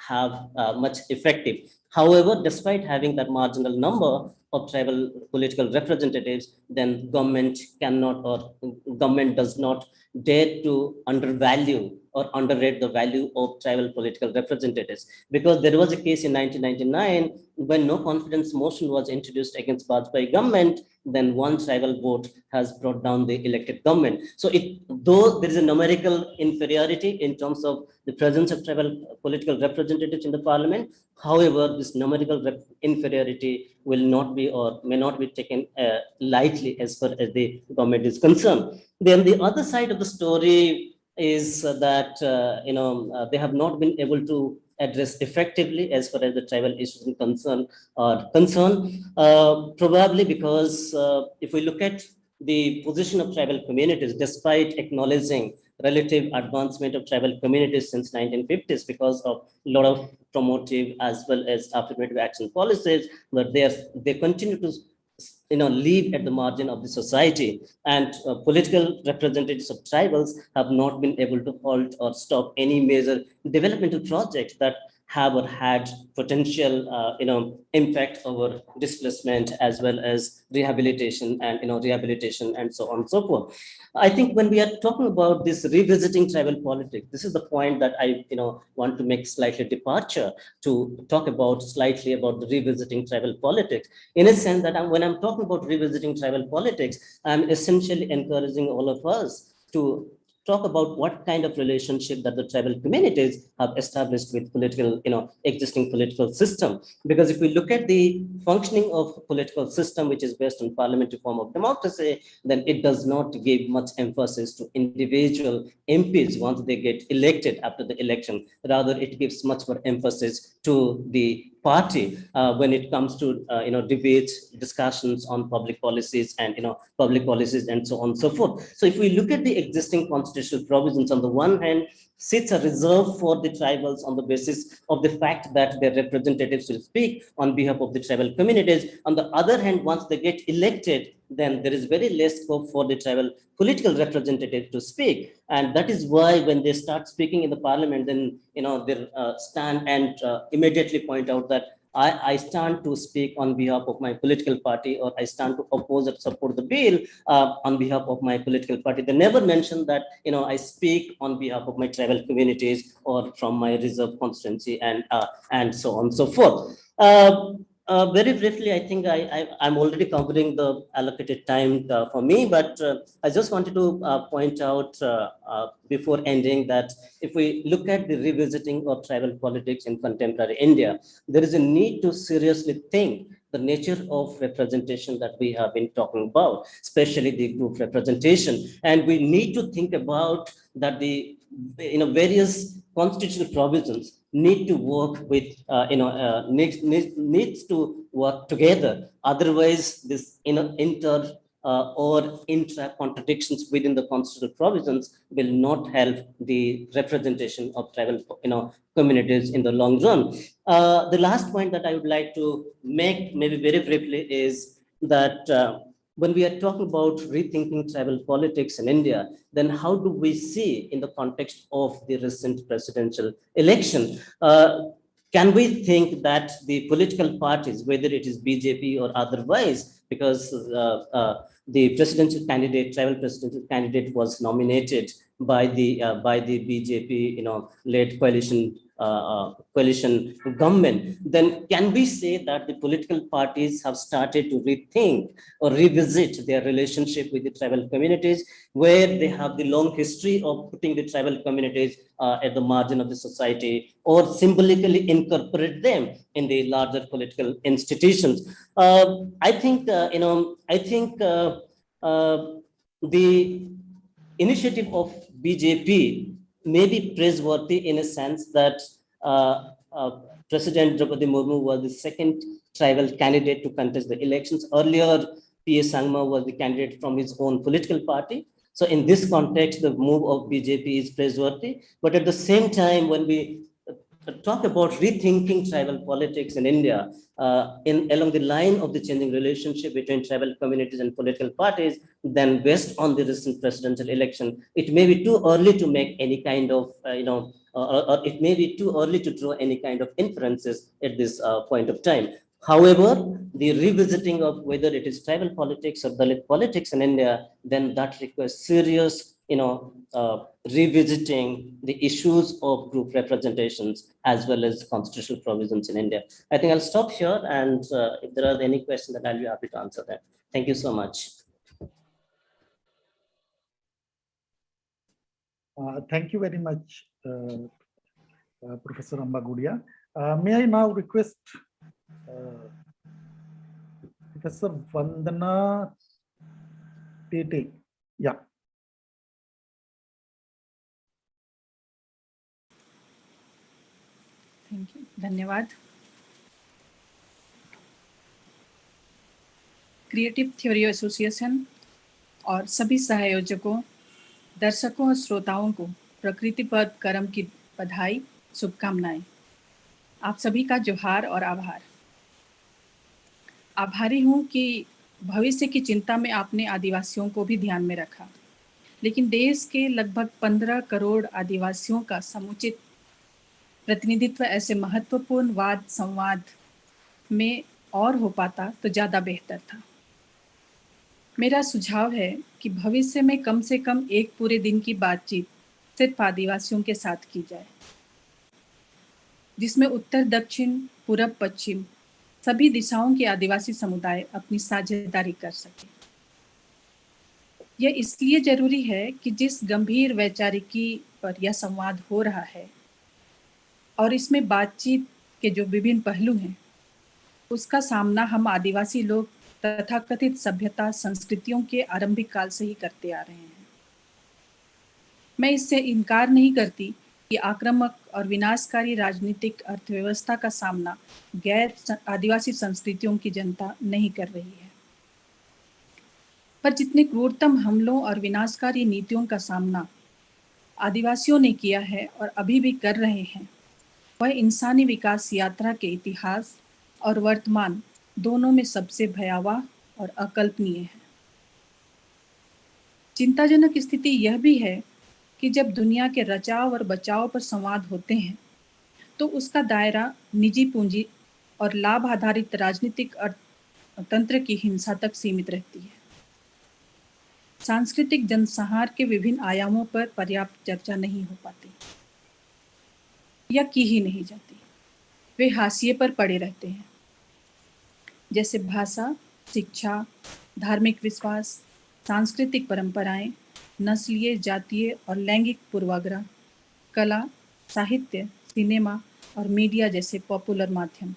have much effective. However, despite having that marginal number of tribal political representatives, then government cannot, or government does not dare to undervalue or underrate the value of tribal political representatives. Because there was a case in 1999 when no confidence motion was introduced against Vajpayee government, then one tribal vote has brought down the elected government. So though there is a numerical inferiority in terms of the presence of tribal political representatives in the parliament, however, this numerical inferiority will not be or may not be taken lightly as far as the government is concerned. Then the other side of the story is that they have not been able to address effectively as far as the tribal issues are concerned, probably because if we look at the position of tribal communities, despite acknowledging relative advancement of tribal communities since 1950s because of a lot of promotive as well as affirmative action policies, but they continue to live at the margin of the society, and political representatives of tribals have not been able to halt or stop any major developmental projects that have or had potential impact over displacement as well as rehabilitation and so on and so forth. I think when we are talking about this revisiting tribal politics, this is the point that I want to make slightly departure to talk about slightly about the revisiting tribal politics, in a sense that when I'm talking about revisiting tribal politics, I'm essentially encouraging all of us to talk about what kind of relationship that the tribal communities have established with existing political system. Because if we look at the functioning of political system, which is based on parliamentary form of democracy, then it does not give much emphasis to individual MPs once they get elected after the election. Rather, it gives much more emphasis to the party when it comes to debates, discussions on public policies and so on and so forth. So if we look at the existing constitutional provisions, on the one hand, seats are reserved for the tribals on the basis of the fact that their representatives will speak on behalf of the tribal communities. On the other hand, once they get elected, then there is very less scope for the tribal political representative to speak. And that is why when they start speaking in the parliament, then they stand and immediately point out that I stand to speak on behalf of my political party, or I stand to oppose or support the bill on behalf of my political party. They never mention that I speak on behalf of my tribal communities or from my reserve constituency and so on and so forth. Very briefly, I think I'm already covering the allocated time for me, but I just wanted to point out before ending that if we look at the revisiting of tribal politics in contemporary India, there is a need to seriously think the nature of representation that we have been talking about, especially the group representation. And we need to think about that the various constitutional provisions need to work with needs to work together. Otherwise, this inter or intra contradictions within the constitutional provisions will not help the representation of tribal communities in the long run. The last point that I would like to make, maybe very briefly, is that when we are talking about rethinking tribal politics in India, then how do we see in the context of the recent presidential election? Can we think that the political parties, whether it is BJP or otherwise, because the presidential candidate, tribal presidential candidate, was nominated by the BJP, led coalition coalition government, then can we say that the political parties have started to rethink or revisit their relationship with the tribal communities, where they have the long history of putting the tribal communities at the margin of the society, or symbolically incorporate them in the larger political institutions? I think, the initiative of BJP may be praiseworthy in a sense that President Draupadi Murmu was the second tribal candidate to contest the elections. Earlier, P.S. Sangma was the candidate from his own political party. So in this context, the move of BJP is praiseworthy. But at the same time, when we talk about rethinking tribal politics in India, along the line of the changing relationship between tribal communities and political parties, then based on the recent presidential election, it may be too early to make any kind of, or it may be too early to draw any kind of inferences at this point of time. However, the revisiting of whether it is tribal politics or Dalit politics in India, then that requires serious, revisiting the issues of group representations as well as constitutional provisions in India. I think I'll stop here, and if there are any questions, then I'll be happy to answer them. Thank you so much. Thank you very much, Professor Ambagudia. May I now request Professor Vandana Tete? Yeah. Thank you, धन्यवाद। Creative theory association और सभी सहयोजकों, दर्शकों और श्रोताओं को प्रकृति पर्व करम की बधाई, शुभकामनाएं। आप सभी का जोहार और आभार। आभारी हूं कि भविष्य की चिंता में आपने आदिवासियों को भी ध्यान में रखा, लेकिन देश के लगभग 15 करोड़ आदिवासियों का समुचित प्रतिनिधित्व ऐसे महत्वपूर्ण वाद संवाद में और हो पाता तो ज़्यादा बेहतर था। मेरा सुझाव है कि भविष्य में कम से कम एक पूरे दिन की बातचीत सिर्फ आदिवासियों के साथ की जाए, जिसमें उत्तर दक्षिण पूरब पश्चिम सभी दिशाओं के आदिवासी समुदाय अपनी साझेदारी कर सके। यह इसलिए जरूरी है कि जिस गंभीर वैचारिकी पर यह संवाद हो रहा है और इसमें बातचीत के जो विभिन्न पहलू हैं, उसका सामना हम आदिवासी लोग तथाकथित सभ्यता संस्कृतियों के आरंभिक काल से ही करते आ रहे हैं। मैं इससे इनकार नहीं करती कि आक्रामक और विनाशकारी राजनीतिक अर्थव्यवस्था का सामना गैर आदिवासी संस्कृतियों की जनता नहीं कर रही है, पर जितने क्रूरतम हमलों और विनाशकारी नीतियों का सामना आदिवासियों ने किया है और अभी भी कर रहे हैं, वह इंसानी विकास यात्रा के इतिहास और वर्तमान दोनों में सबसे भयावह और अकल्पनीय है। चिंताजनक स्थिति यह भी है कि जब दुनिया के रचाव और बचाव पर संवाद होते हैं, तो उसका दायरा निजी पूंजी और लाभ आधारित राजनीतिक तंत्र की हिंसा तक सीमित रहती है। सांस्कृतिक जनसंहार के विभिन्न आयामों पर पर्याप्त चर्चा नहीं हो पाती या की ही नहीं जाती। वे हाशिए पर पड़े रहते हैं, जैसे भाषा, शिक्षा, धार्मिक विश्वास, सांस्कृतिक परंपराएं, नस्लीय, जातीय और लैंगिक पूर्वाग्रह, कला, साहित्य, सिनेमा और मीडिया जैसे पॉपुलर माध्यम।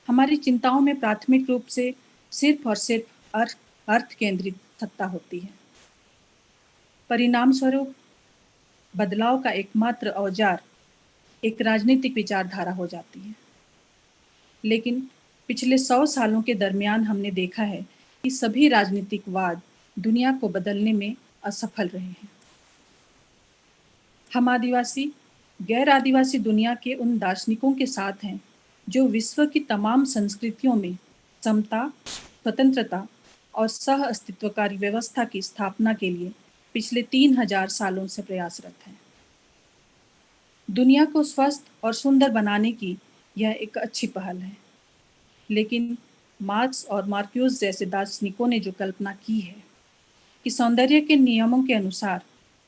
हमारी चिंताओं में प्राथमिक रूप से सिर्फ और सिर्फ अर्थ केंद्रित सत्ता होती है। परिणाम स्वरूप बदलाव का एकमात्र औजार एक राजनीतिक विचारधारा हो जाती है। लेकिन पिछले 100 सालों के दरमियान हमने देखा है कि सभी राजनीतिक वाद दुनिया को बदलने में असफल रहे हैं। हम आदिवासी, गैर आदिवासी दुनिया के उन दार्शनिकों के साथ हैं जो विश्व की तमाम संस्कृतियों में समता, स्वतंत्रता और सह अस्तित्वकारी व्यवस्था की स्थापना के लिए पिछले 3000 सालों से प्रयासरत हैं। दुनिया को स्वस्थ और सुंदर बनाने की यह एक अच्छी पहल है, लेकिन मार्क्स और मार्क्यूस जैसे दार्शनिकों ने जो कल्पना की है कि सौंदर्य के नियमों के अनुसार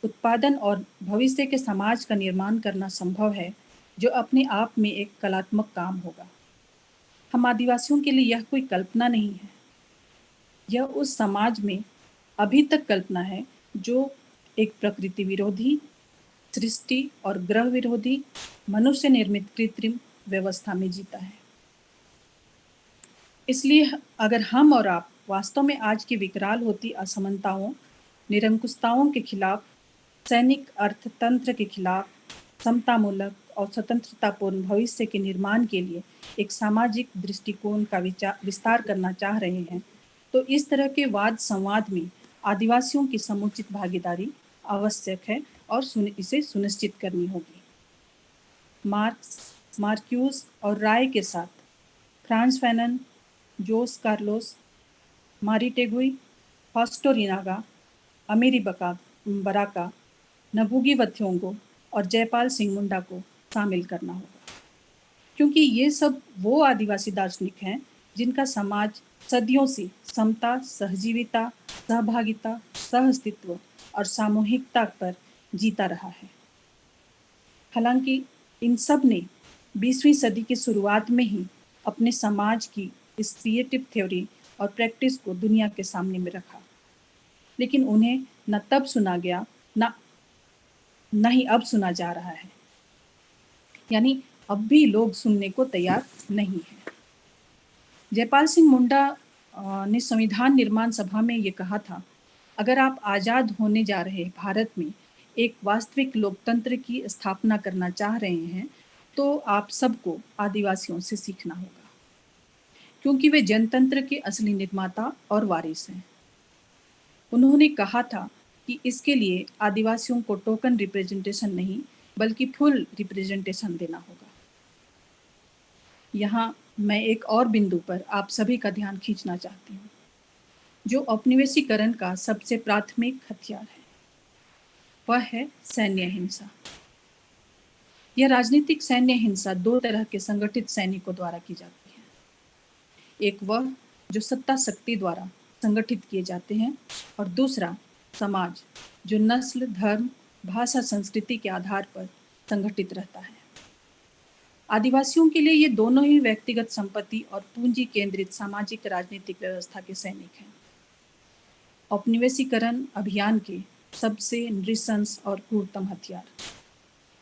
उत्पादन और भविष्य के समाज का निर्माण करना संभव है, जो अपने आप में एक कलात्मक काम होगा। हम आदिवासियों के लिए यह कोई कल्पना नहीं है, यह उस समाज में अभी तक कल्पना है जो एक प्रकृति विरोधी, सृष्टि और ग्रह विरोधी, मनुष्य निर्मित कृत्रिम व्यवस्था में जीता है। इसलिए अगर हम और आप वास्तव में आज की विकराल होती असमानताओं, निरंकुशताओं के खिलाफ, सैनिक अर्थतंत्र के खिलाफ, समतामूलक और स्वतंत्रतापूर्ण भविष्य के निर्माण के लिए एक सामाजिक दृष्टिकोण का विस्तार करना चाह रहे हैं, तो इस तरह के वाद संवाद में आदिवासियों की समुचित भागीदारी आवश्यक है और इसे सुनिश्चित करनी होगी। मार्क्स, मार्क्यूस और राय के साथ फ्रांस फैनन, जोस कार्लोस, मारी टेगुई, फास्टो रिनागा, अमेरी बराका, नबूगी वथ्योंगो और जयपाल सिंह मुंडा को शामिल करना होगा, क्योंकि ये सब वो आदिवासी दार्शनिक हैं जिनका समाज सदियों से समता, सहजीविता, सहभागिता, सहअस्तित्व और सामूहिकता पर जीता रहा है। हालांकि इन सब ने 20वीं सदी की शुरुआत में ही अपने समाज की इस क्रिएटिव थ्योरी और प्रैक्टिस को दुनिया के सामने में रखा, लेकिन उन्हें न तब सुना गया न ही अब सुना जा रहा है, यानी अब भी लोग सुनने को तैयार नहीं है। जयपाल सिंह मुंडा ने संविधान निर्माण सभा में ये कहा था, अगर आप आज़ाद होने जा रहे भारत में एक वास्तविक लोकतंत्र की स्थापना करना चाह रहे हैं, तो आप सबको आदिवासियों से सीखना होगा, क्योंकि वे जनतंत्र के असली निर्माता और वारिस हैं। उन्होंने कहा था कि इसके लिए आदिवासियों को टोकन रिप्रेजेंटेशन नहीं बल्कि फुल रिप्रेजेंटेशन देना होगा। यहाँ मैं एक और बिंदु पर आप सभी का ध्यान खींचना चाहती हूँ, जो औपनिवेशीकरण का सबसे प्राथमिक हथियार है, वह है सैन्य हिंसा। यह राजनीतिक सैन्य हिंसा दो तरह के संगठित सैनिकों द्वारा की जाती है। एक वह जो सत्ता शक्ति द्वारा संगठित किए जाते हैं, और दूसरा समाज जो नस्ल, धर्म, भाषा, संस्कृति के आधार पर संगठित रहता है। आदिवासियों के लिए ये दोनों ही व्यक्तिगत संपत्ति और पूंजी केंद्रित सामाजिक राजनीतिक व्यवस्था के सैनिक हैं। औपनिवेशीकरण अभियान के सबसे नृशंस और क्रूरतम हथियार।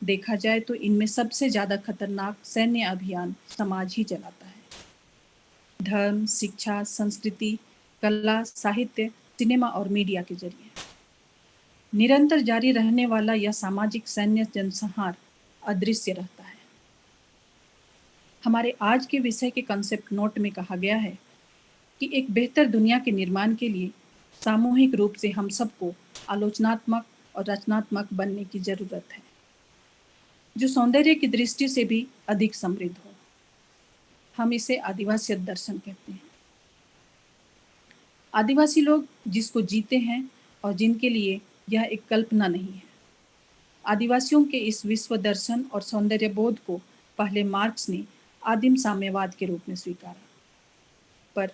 देखा जाए तो इनमें सबसे ज्यादा खतरनाक सैन्य अभियान समाज ही चलाता है। धर्म, शिक्षा, संस्कृति, कला, साहित्य, सिनेमा और मीडिया के जरिए निरंतर जारी रहने वाला यह सामाजिक सैन्य जनसंहार अदृश्य रहता है। हमारे आज के विषय के कंसेप्ट नोट में कहा गया है कि एक बेहतर दुनिया के निर्माण के लिए सामूहिक रूप से हम सबको आलोचनात्मक और रचनात्मक बनने की जरूरत है, जो सौंदर्य की दृष्टि से भी अधिक समृद्ध हो। हम इसे आदिवासी दर्शन कहते हैं। आदिवासी लोग जिसको जीते हैं और जिनके लिए यह एक कल्पना नहीं है। आदिवासियों के इस विश्व दर्शन और सौंदर्य बोध को पहले मार्क्स ने आदिम साम्यवाद के रूप में स्वीकारा, पर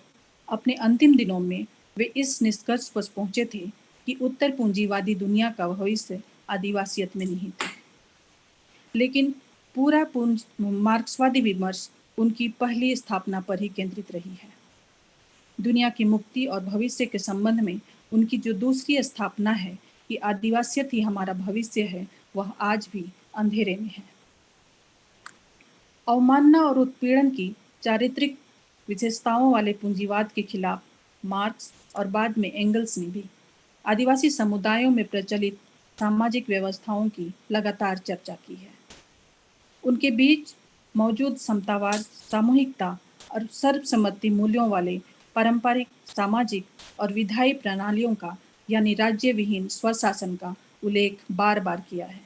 अपने अंतिम दिनों में वे इस निष्कर्ष पर पहुंचे थे कि उत्तर पूंजीवादी दुनिया का भविष्य आदिवासियत में निहित है। लेकिन पूरा मार्क्सवादी विमर्श उनकी पहली स्थापना पर ही केंद्रित रही है। दुनिया की मुक्ति और भविष्य के संबंध में उनकी जो दूसरी स्थापना है कि आदिवासियत ही हमारा भविष्य है, वह आज भी अंधेरे में है। अवमानना और उत्पीड़न की चारित्रिक विशेषताओं वाले पूंजीवाद के खिलाफ मार्क्स और बाद में एंगल्स ने भी आदिवासी समुदायों में प्रचलित सामाजिक व्यवस्थाओं की लगातार चर्चा की है। उनके बीच मौजूद समतावाद, सामूहिकता और सर्वसम्मति मूल्यों वाले पारंपरिक सामाजिक और विधायी प्रणालियों का, यानी राज्य विहीन स्वशासन का उल्लेख बार बार किया है।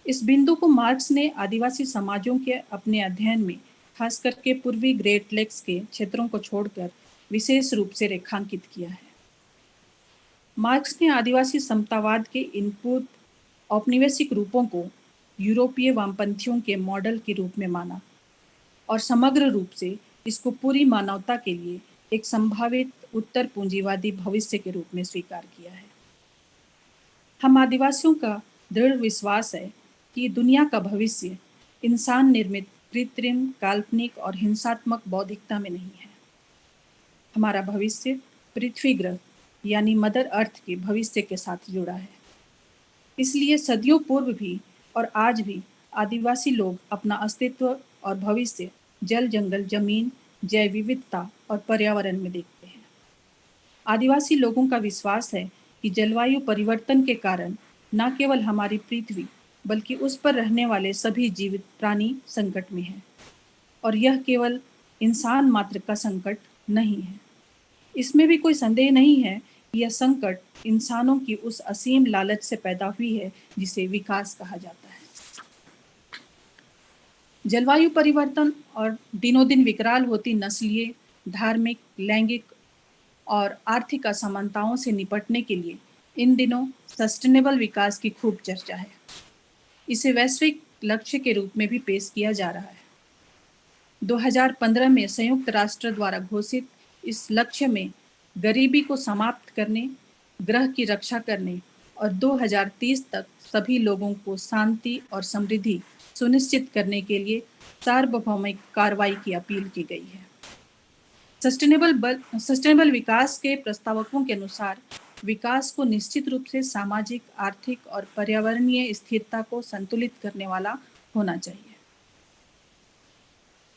इस बिंदु को मार्क्स ने आदिवासी समाजों के अपने अध्ययन में खास करके पूर्वी ग्रेट लेक्स के क्षेत्रों को छोड़कर विशेष रूप से रेखांकित किया है। मार्क्स ने आदिवासी समतावाद के इनपुट औपनिवेशिक रूपों को यूरोपीय वामपंथियों के मॉडल के रूप में माना और समग्र रूप से इसको पूरी मानवता के लिए एक संभावित उत्तर पूंजीवादी भविष्य के रूप में स्वीकार किया है। हम आदिवासियों का दृढ़ विश्वास है कि दुनिया का भविष्य इंसान निर्मित कृत्रिम, काल्पनिक और हिंसात्मक बौद्धिकता में नहीं है। हमारा भविष्य पृथ्वी ग्रह यानी मदर अर्थ के भविष्य के साथ जुड़ा है। इसलिए सदियों पूर्व भी और आज भी आदिवासी लोग अपना अस्तित्व और भविष्य जल, जंगल, जमीन, जैव विविधता और पर्यावरण में देखते हैं। आदिवासी लोगों का विश्वास है कि जलवायु परिवर्तन के कारण न केवल हमारी पृथ्वी बल्कि उस पर रहने वाले सभी जीवित प्राणी संकट में हैं और यह केवल इंसान मात्र का संकट नहीं है। इसमें भी कोई संदेह नहीं है कि यह संकट इंसानों की उस असीम लालच से पैदा हुई है जिसे विकास कहा जाता है। जलवायु परिवर्तन और दिनों दिन विकराल होती नस्लीय, धार्मिक, लैंगिक और आर्थिक असमानताओं से निपटने के लिए इन दिनों सस्टेनेबल विकास की खूब चर्चा है। इसे वैश्विक लक्ष्य के रूप में भी पेश किया जा रहा है। 2015 में संयुक्त राष्ट्र द्वारा घोषित इस लक्ष्य में गरीबी को समाप्त करने, ग्रह की रक्षा करने और 2030 तक सभी लोगों को शांति और समृद्धि सुनिश्चित करने के लिए सार्वभौमिक कार्रवाई की अपील की गई है। सस्टेनेबल विकास के प्रस्तावकों के अनुसार विकास को निश्चित रूप से सामाजिक, आर्थिक और पर्यावरणीय स्थिरता को संतुलित करने वाला होना चाहिए।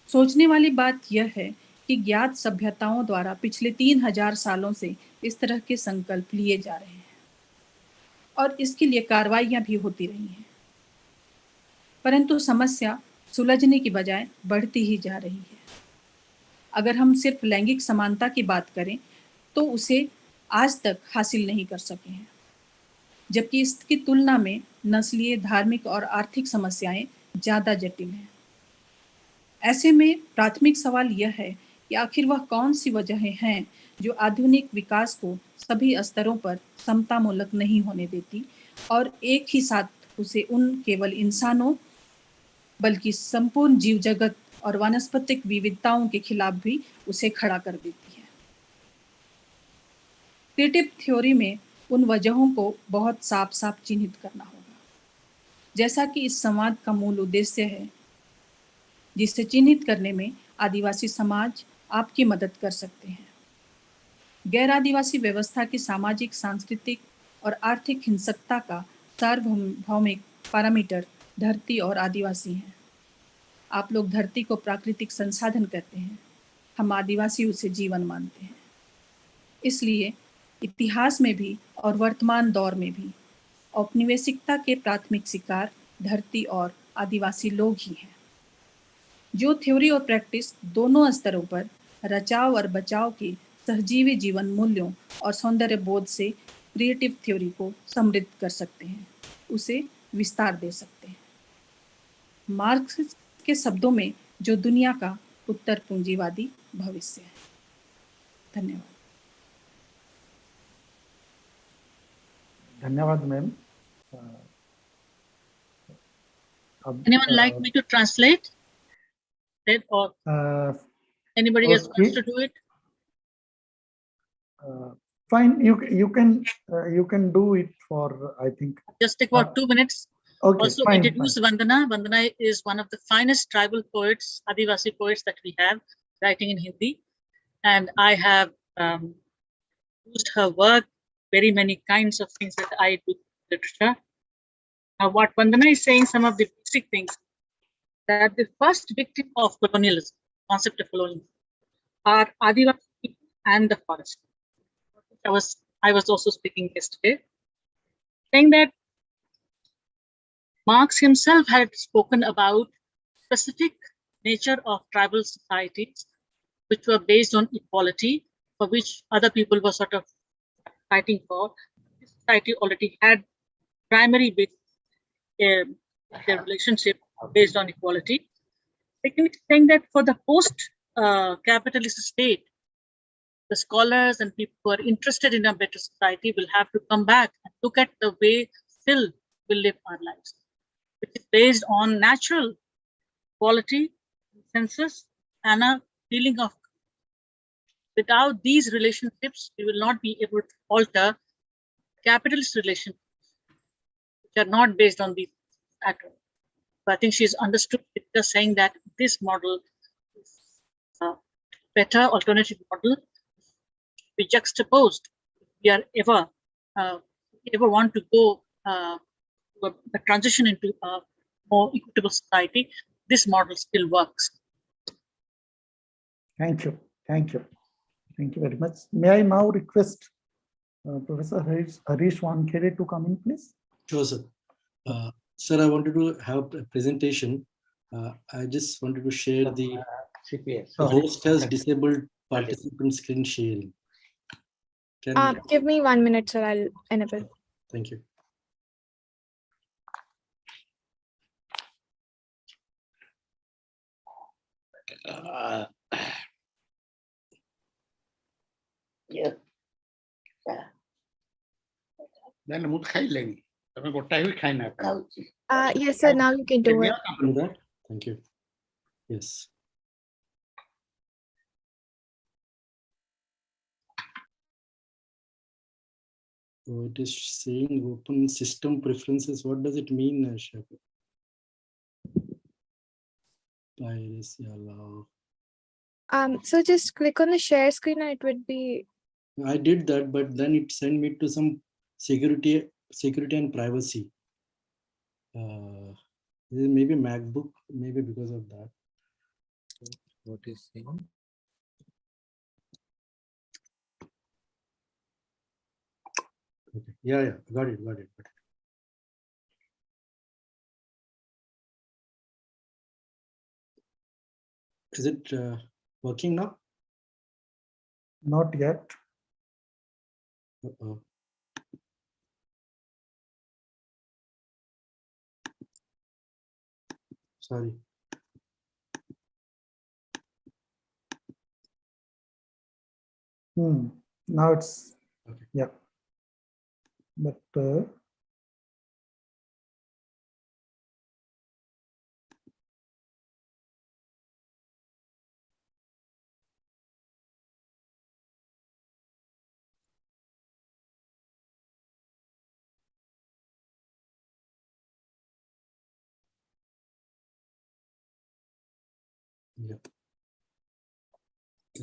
सोचने वाली बात यह है कि ज्ञात सभ्यताओं द्वारा पिछले 3000 सालों से इस तरह के संकल्प लिए जा रहे हैं और इसके लिए कार्रवाइयां भी होती रही हैं, परंतु समस्या सुलझने की बजाय बढ़ती ही जा रही है। अगर हम सिर्फ लैंगिक समानता की बात करें तो उसे आज तक हासिल नहीं कर सके हैं, जबकि इसकी तुलना में नस्लीय, धार्मिक और आर्थिक समस्याएं ज़्यादा जटिल हैं। ऐसे में प्राथमिक सवाल यह है कि आखिर वह कौन सी वजहें हैं जो आधुनिक विकास को सभी स्तरों पर समतामूलक नहीं होने देती और एक ही साथ उसे उन केवल इंसानों बल्कि संपूर्ण जीव जगत और वानस्पतिक विविधताओं के खिलाफ भी उसे खड़ा कर देती है। क्रिएटिव थ्योरी में उन वजहों को बहुत साफ साफ चिन्हित करना होगा, जैसा कि इस संवाद का मूल उद्देश्य है, जिसे चिन्हित करने में आदिवासी समाज आपकी मदद कर सकते हैं। गैर आदिवासी व्यवस्था की सामाजिक, सांस्कृतिक और आर्थिक हिंसकता का सार्वभौमिक पैरामीटर धरती और आदिवासी हैं। आप लोग धरती को प्राकृतिक संसाधन कहते हैं, हम आदिवासी उसे जीवन मानते हैं। इसलिए इतिहास में भी और वर्तमान दौर में भी औपनिवेशिकता के प्राथमिक शिकार धरती और आदिवासी लोग ही हैं। जो थ्योरी और प्रैक्टिस दोनों स्तरों पर रचाव और बचाव के सहजीवी जीवन मूल्यों और सौंदर्य बोध से क्रिएटिव थ्योरी को समृद्ध कर सकते हैं, उसे विस्तार दे सकते हैं। मार्क्स के शब्दों में जो दुनिया का उत्तर पूंजीवादी भविष्य है। धन्यवाद। धन्यवाद ma'am. Anyone like me to translate it, or anybody else wants to do it? Fine, you can do it for, I think. Just take about 2 minutes. Okay, also fine, introduce fine. Vandana. Vandana is one of the finest tribal poets, Adivasi poets that we have, writing in Hindi. And I have used her work, very many kinds of things that I do literature. What Vandana is saying, some of the basic things, that the first victim of colonialism, concept of colonialism, are Adivasi people and the forest. I was also speaking yesterday, saying that Marx himself had spoken about specific nature of tribal societies, which were based on equality, for which other people were sort of fighting for. This society already had primary basis, their relationship based on equality. Second, saying that for the post-capitalist state, the scholars and people who are interested in a better society will have to come back and look at the way still we live our lives, which is based on natural quality, consensus, and a feeling of. Without these relationships, we will not be able to alter capitalist relationships, which are not based on these at all, I think she's understood it, just saying that this model is a better alternative model be juxtaposed. If we are ever want to go the transition into a more equitable society, this model still works. Thank you. Thank you. Thank you very much. May I now request Professor Harish Wankhede to come in, please? Sure, sir. Sir, I wanted to have a presentation. I just wanted to share the host has disabled participant screen sharing. Give me 1 minute, sir. I'll enable. Thank you. Yeah. Then mood khai legi. Tame gotai hui khai na. Yes, sir. Now you can do it. Thank you. Yes. So it is saying open system preferences. What does it mean, Shaka? Piracy allow. So just click on the share screen and it would be. I did that, but then it sent me to some security and privacy. Maybe MacBook, maybe because of that. What is saying? Okay. Yeah, got it. Is it working now? Not yet. Uh-oh. Sorry. Now it's okay. Yeah. But yeah.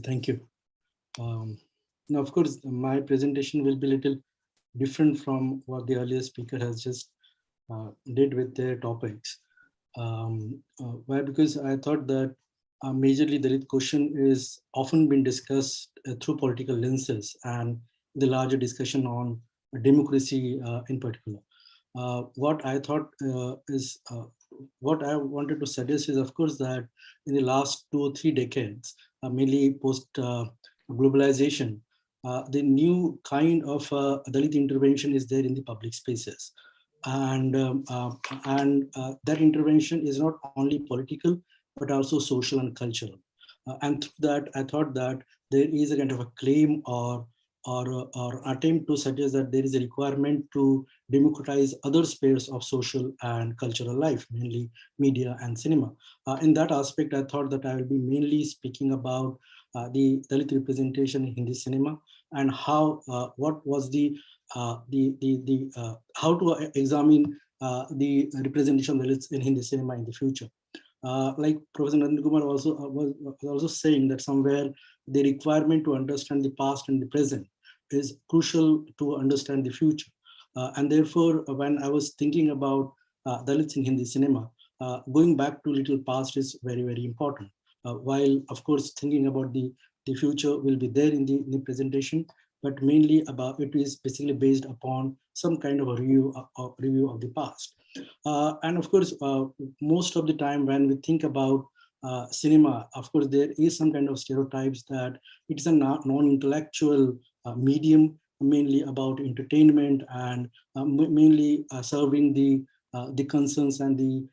Thank you. Now, of course, my presentation will be a little different from what the earlier speaker has just did with their topics. Why? Because I thought that majorly the Dalit question is often been discussed through political lenses and the larger discussion on democracy in particular. What I thought is what I wanted to suggest is, of course, that in the last 2 or 3 decades, mainly post globalization, the new kind of Dalit intervention is there in the public spaces. And that intervention is not only political, but also social and cultural. And through that, I thought that there is a kind of a claim or attempt to suggest that there is a requirement to democratize other spheres of social and cultural life, mainly media and cinema. In that aspect, I thought that I will be mainly speaking about the Dalit representation in Hindi cinema and how what was how to examine the representation of Dalits in Hindi cinema in the future. Like Professor Narendra Kumar also was also saying that somewhere the requirement to understand the past and the present is crucial to understand the future. And therefore, when I was thinking about Dalits in Hindi cinema, going back to little past is very, very important. While, of course, thinking about the future will be there in the presentation, but mainly about it is basically based upon some kind of a review of the past. And of course, most of the time when we think about cinema, of course, there is some kind of stereotypes that it's a non-intellectual medium, mainly about entertainment and mainly serving the concerns and the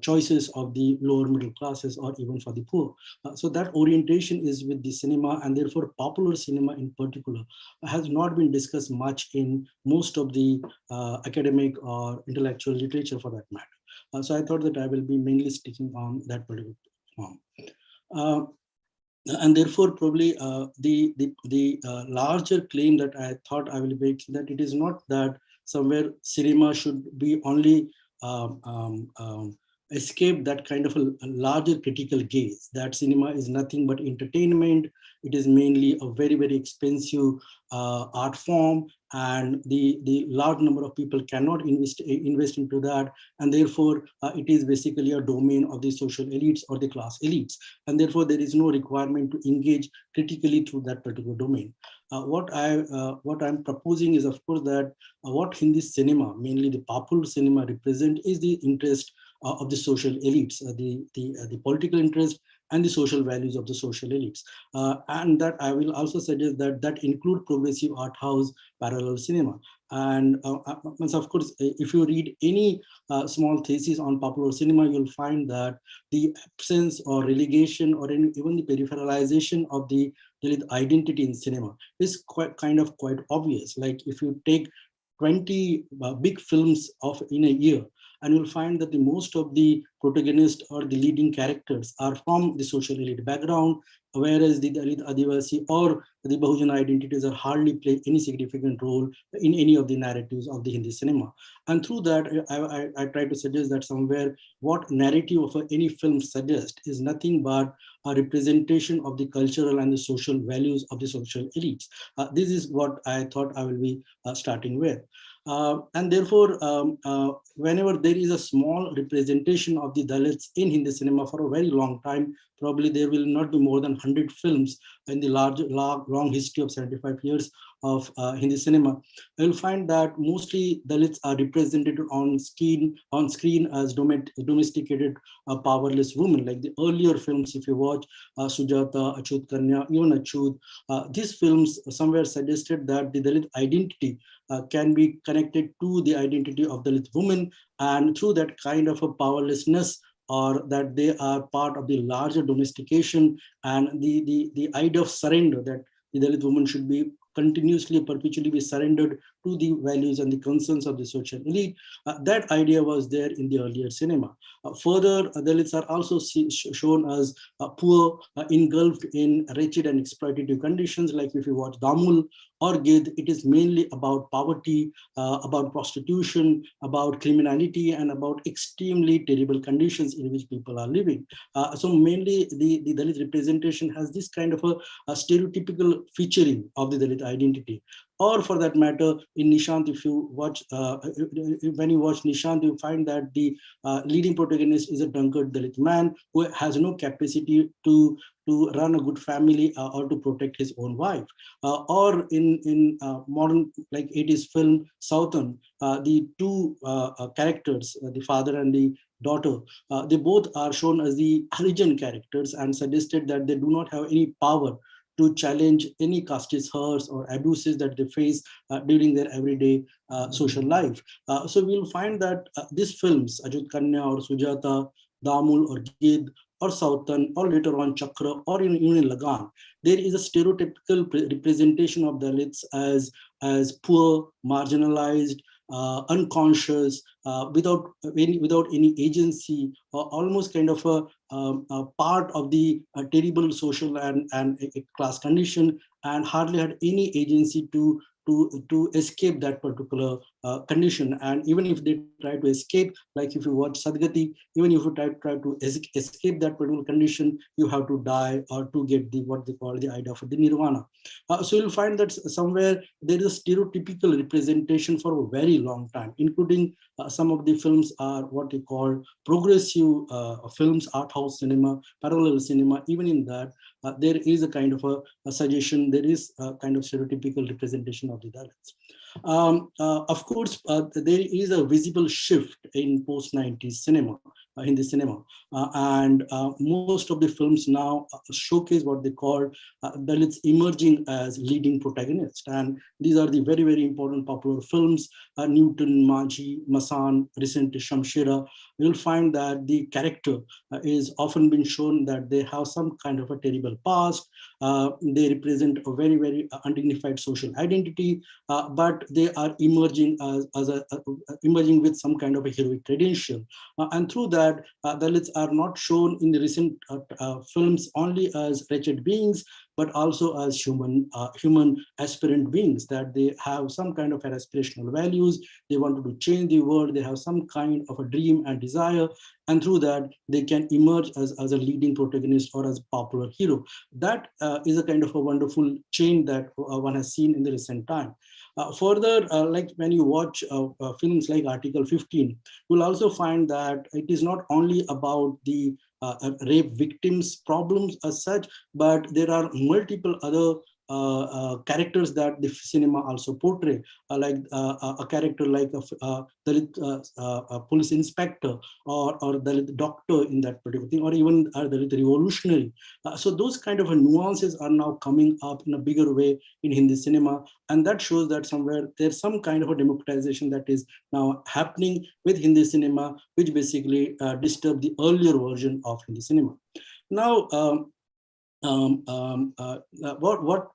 choices of the lower middle classes or even for the poor. So that orientation is with the cinema, and therefore popular cinema in particular has not been discussed much in most of the academic or intellectual literature for that matter. So I thought that I will be mainly sticking on that particular form. And therefore, probably the larger claim that I thought I will make, that it is not that somewhere cinema should be only escape that kind of a larger critical gaze, that cinema is nothing but entertainment. It is mainly a very, very expensive art form, and the large number of people cannot invest into that, and therefore it is basically a domain of the social elites or the class elites, and therefore there is no requirement to engage critically through that particular domain. What I'm proposing is, of course, that what Hindi cinema, mainly the popular cinema, represent is the interest of the social elites, the political interest and the social values of the social elites. And that I will also suggest that include progressive art house, parallel cinema. And of course, if you read any small thesis on popular cinema, you'll find that the absence or relegation or even the peripheralization of the Dalit identity in cinema is quite obvious. Like if you take 20 big films in a year, and you'll find that the most of the protagonists or the leading characters are from the social elite background, whereas the Dalit, Adivasi or the Bahujan identities are hardly play any significant role in any of the narratives of the Hindi cinema. And through that, I try to suggest that somewhere what narrative of any film suggests is nothing but a representation of the cultural and the social values of the social elites. This is what I thought I will be starting with. And therefore, whenever there is a small representation of the Dalits in Hindi cinema for a very long time, probably there will not be more than 100 films in the long history of 75 years of Hindi cinema. You'll find that mostly Dalits are represented on screen as domesticated, powerless women. Like the earlier films, if you watch Sujata, Achut Kanya, even Achut, these films somewhere suggested that the Dalit identity can be connected to the identity of Dalit women, and through that kind of a powerlessness, or that they are part of the larger domestication, and the idea of surrender, that the Dalit woman should be continuously, perpetually be surrendered to the values and the concerns of the social elite. That idea was there in the earlier cinema. Further, Dalits are also shown as poor, engulfed in wretched and exploitative conditions. Like if you watch Damul or Gid, it is mainly about poverty, about prostitution, about criminality, and about extremely terrible conditions in which people are living. So mainly the Dalit representation has this kind of a stereotypical featuring of the Dalit identity. Or for that matter, in Nishant, if you watch, when you watch Nishant, you find that the leading protagonist is a drunkard Dalit man who has no capacity to run a good family or to protect his own wife. Or in modern, like 80s film Southern, the two characters, the father and the daughter, they both are shown as the Harijan characters, and suggested that they do not have any power to challenge any casteist hurts or abuses that they face during their everyday social life. So we'll find that these films, Ajut Kanya or Sujata, Damul or Gid or Sautan, or later on Chakra, or even in Lagan, there is a stereotypical representation of Dalits as poor, marginalized, unconscious, without any agency, or almost kind of a part of the terrible social and class condition, and hardly had any agency to escape that particular condition. And even if they try to escape, like if you watch Sadgati, even if you try to escape that particular condition, you have to die or to get what they call the idea of the nirvana. So you'll find that somewhere there is a stereotypical representation for a very long time, including some of the films are what they call progressive films, art house cinema, parallel cinema. Even in that, there is a kind of a suggestion, there is a kind of stereotypical representation of the Dalits. Of course, there is a visible shift in post-90s cinema, Hindi cinema, and most of the films now showcase what they call Dalits emerging as leading protagonists, and these are the very, very important popular films, Newton, Maji, Masan, recently Shamshira. You'll find that the character is often been shown that they have some kind of a terrible past, they represent a very, very undignified social identity, but they are emerging emerging with some kind of a heroic credential, and through that, Dalits are not shown in the recent films only as wretched beings, but also as human aspirant beings, that they have some kind of aspirational values. They wanted to change the world. They have some kind of a dream and desire, and through that they can emerge as a leading protagonist or as a popular hero. That is a kind of a wonderful change that one has seen in the recent time. Further, like when you watch films like Article 15, you'll also find that it is not only about the rape victims' problems as such, but there are multiple other characters that the cinema also portray, like a character like a Dalit police inspector, or Dalit doctor in that particular thing, or even a Dalit revolutionary. So those kind of nuances are now coming up in a bigger way in Hindi cinema, and that shows that somewhere there's some kind of a democratization that is now happening with Hindi cinema, which basically disturbed the earlier version of Hindi cinema. Now,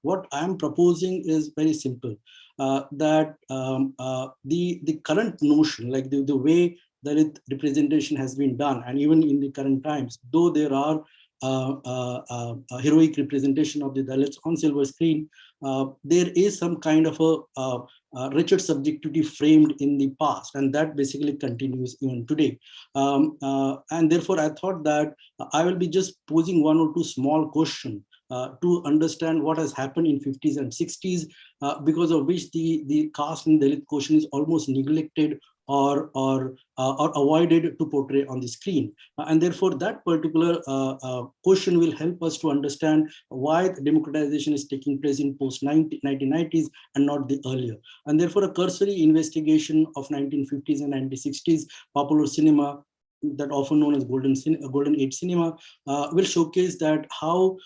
what I'm proposing is very simple. That the current notion, like the way Dalit representation has been done, and even in the current times, though there are heroic representation of the Dalits on silver screen, there is some kind of a wretched subjectivity framed in the past, and that basically continues even today. And therefore, I thought that I will be just posing one or two small questions to understand what has happened in 50s and 60s, because of which the caste and Dalit question is almost neglected or avoided to portray on the screen. And therefore, that particular question will help us to understand why democratization is taking place in post-1990s and not the earlier. And therefore, a cursory investigation of 1950s and 1960s popular cinema, that often known as golden age cinema, will showcase that how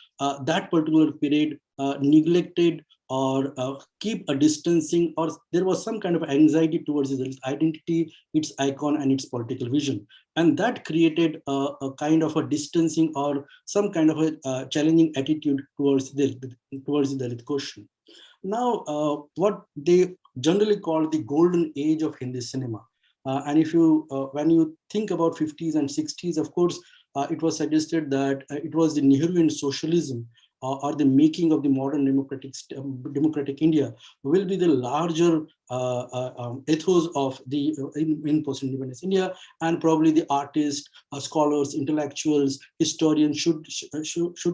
that particular period neglected or keep a distancing, or there was some kind of anxiety towards its identity, its icon, and its political vision. And that created a kind of a distancing or some kind of a challenging attitude towards the Dalit question. Now, what they generally call the golden age of Hindi cinema. And if you, when you think about 50s and 60s, of course, it was suggested that it was the Nehruvian socialism or the making of the modern democratic India will be the larger ethos of the in post-independence India, and probably the artists, scholars, intellectuals, historians should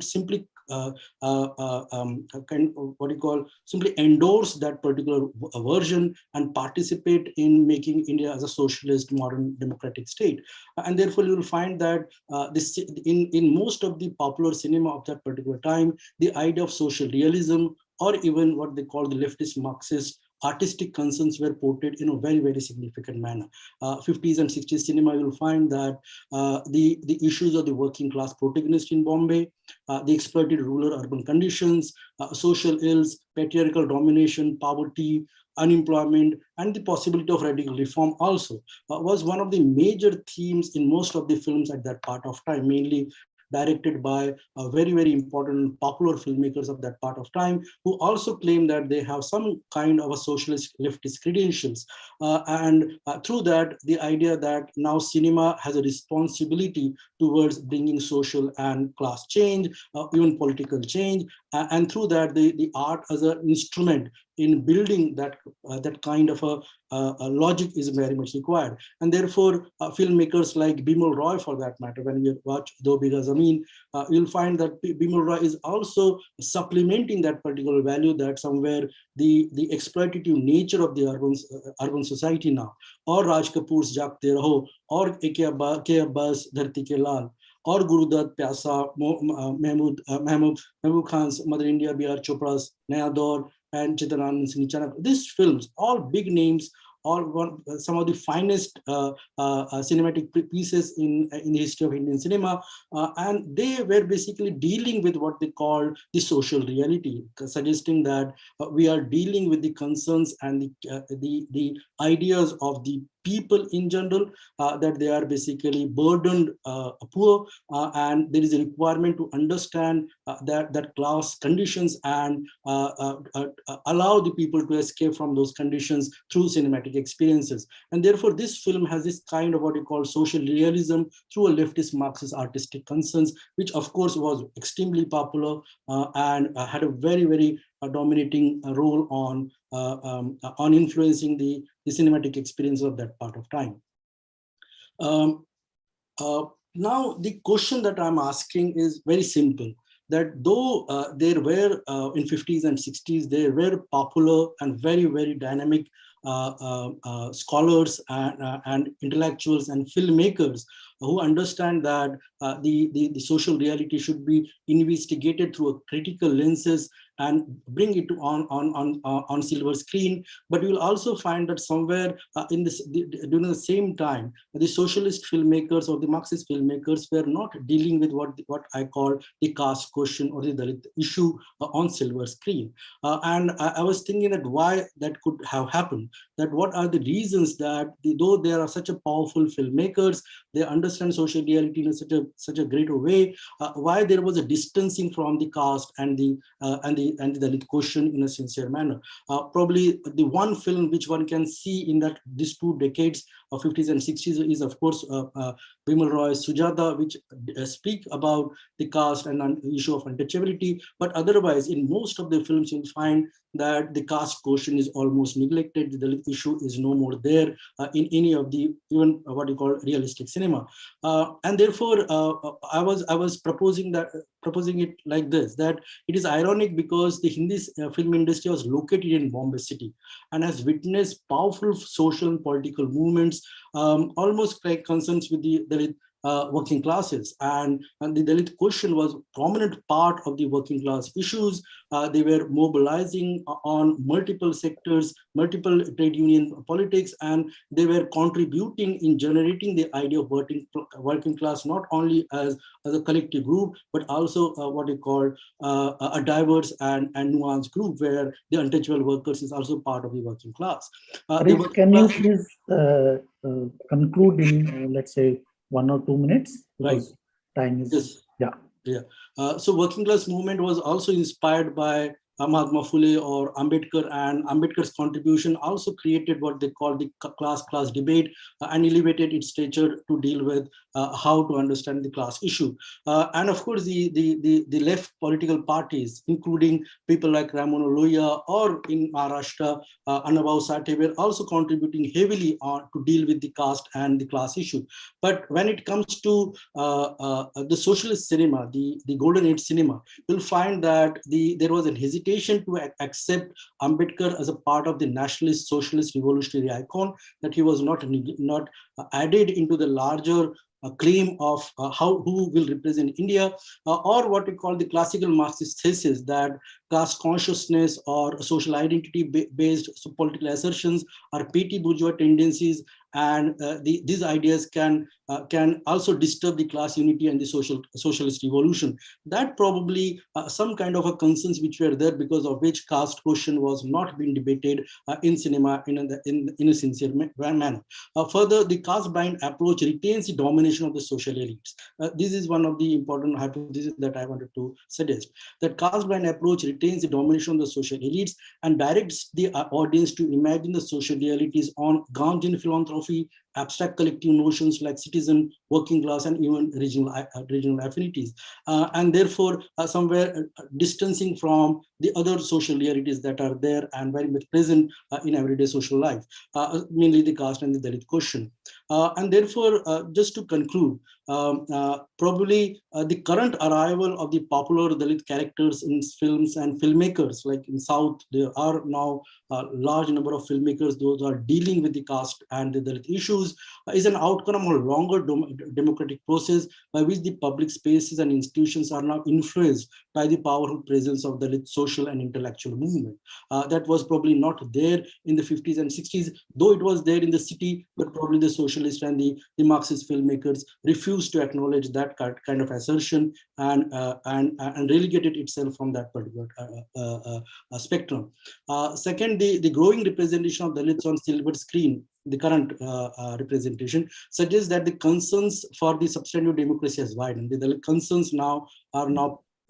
simply simply endorse that particular version and participate in making India as a socialist modern democratic state. And therefore you will find that this in most of the popular cinema of that particular time, the idea of social realism, or even what they call the leftist Marxist artistic concerns, were portrayed in a very, very significant manner. 50s and 60s cinema, you'll find that the issues of the working class protagonist in Bombay, the exploited rural urban conditions, social ills, patriarchal domination, poverty, unemployment, and the possibility of radical reform also was one of the major themes in most of the films at that part of time, mainly directed by very, very important popular filmmakers of that part of time, who also claim that they have some kind of a socialist leftist credentials. And through that, the idea that now cinema has a responsibility towards bringing social and class change, even political change. And through that, the art as an instrument in building that that kind of a logic is very much required. And therefore, filmmakers like Bimal Roy, for that matter, when you watch Do Bigha Zameen, you'll find that Bimal Roy is also supplementing that particular value, that somewhere the exploitative nature of the urban society now, or Raj Kapoor's Jaagte Raho, or K. Abbas Dharti Ke Lal, or Gurudat Pyasa, Mehboob Khan's Mother India, B.R. Chopra's Naya Daur, and Chittaranand Singh Chanak. These films, all big names, all some of the finest cinematic pieces in the history of Indian cinema, and they were basically dealing with what they called the social reality, suggesting that we are dealing with the concerns and the ideas of the people in general, that they are basically burdened, poor, and there is a requirement to understand that class conditions and allow the people to escape from those conditions through cinematic experiences. And therefore, this film has this kind of what you call social realism through a leftist Marxist artistic concerns, which of course was extremely popular and had a very, very dominating role on influencing the cinematic experience of that part of time. Now, the question that I'm asking is very simple, that though there were in 50s and 60s, there were popular and very, very dynamic scholars and intellectuals and filmmakers who understand that the social reality should be investigated through a critical lenses and bring it on silver screen. But you will also find that somewhere during the same time, the socialist filmmakers or the Marxist filmmakers were not dealing with what I call the caste question or the Dalit issue on silver screen. And I was thinking that why that could have happened, that what are the reasons that though there are such a powerful filmmakers, they understand social reality in such a greater way, why there was a distancing from the caste and the Dalit question in a sincere manner. Probably the one film which one can see in these 2 decades of 50s and 60s is of course Bimal Roy's Sujata, which speak about the caste and an issue of untouchability. But otherwise, in most of the films, you'll find that the caste question is almost neglected. The Dalit issue is no more there in any of the even what you call realistic cinema. And therefore, I was proposing it like this, that it is ironic because the Hindi film industry was located in Bombay city and has witnessed powerful social and political movements, almost like concerns with the Dalit working classes, and the Dalit question was a prominent part of the working class issues. They were mobilizing on multiple sectors, multiple trade union politics, and they were contributing in generating the idea of working class not only as a collective group, but also what you call a diverse and nuanced group where the untouchable workers is also part of the working class. Can you please conclude in let's say 1 or 2 minutes? Right. Time is, yeah. So working class movement was also inspired by Mahatma Phule or Ambedkar, and Ambedkar's contribution also created what they call the class debate and elevated its stature to deal with how to understand the class issue. And of course, the left political parties, including people like Ramon Loya or in Maharashtra, Anubhav Sathe, were also contributing heavily to deal with the caste and the class issue. But when it comes to the socialist cinema, the golden age cinema, you'll find that there was a hesitation to accept Ambedkar as a part of the nationalist socialist revolutionary icon, that he was not added into the larger claim of who will represent India, or what we call the classical Marxist thesis that class consciousness or social identity based political assertions are petty bourgeois tendencies, and these ideas can also disturb the class unity and the socialist revolution. That probably some kind of a concerns which were there, because of which caste question was not being debated in cinema in a sincere manner. Further, the caste blind approach retains the domination of the social elites. This is one of the important hypotheses that I wanted to suggest, that caste blind approach retains the domination of the social elites and directs the audience to imagine the social realities on Gandhian philanthropy, abstract collective notions like citizen, working class, and even regional affinities, and therefore somewhere distancing from the other social realities that are there and very much present in everyday social life, mainly the caste and the Dalit question. And therefore, just to conclude, probably the current arrival of the popular Dalit characters in films and filmmakers, like in South, there are now a large number of filmmakers, those are dealing with the caste and the Dalit issues, is an outcome of a longer democratic process by which the public spaces and institutions are now influenced by the powerful presence of Dalit social and intellectual movement. That was probably not there in the 50s and 60s, though it was there in the city, but probably the socialist and the Marxist filmmakers refused to acknowledge that kind of assertion and relegated itself from that particular spectrum. Second, the growing representation of Dalits on silver screen the current representation, suggests that the concerns for the substantive democracy has widened. The Dalit concerns now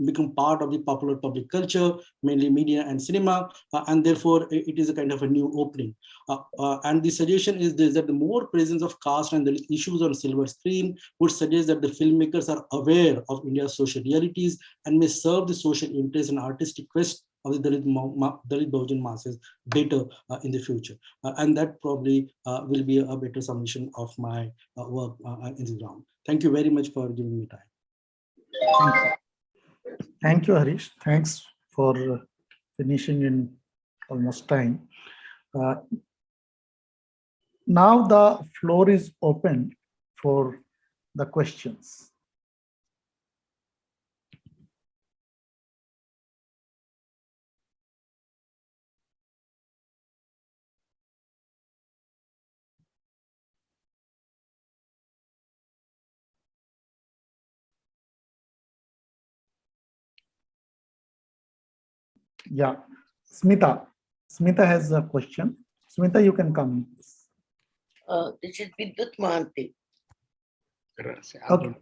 become part of the popular public culture, mainly media and cinema, and therefore it is a kind of a new opening. And the suggestion is this, that the more presence of caste and Dalit issues on silver screen would suggest that the filmmakers are aware of India's social realities and may serve the social interest and artistic quest of the Dalit Bahujan masses better in the future. And that probably will be a better summation of my work in the ground. Thank you very much for giving me time. Thank you. Thank you, Harish. Thanks for finishing in almost time. Now the floor is open for the questions. Yeah, Smita. Smita has a question. Smita, you can come. This is Vidyut Mahanti. Okay.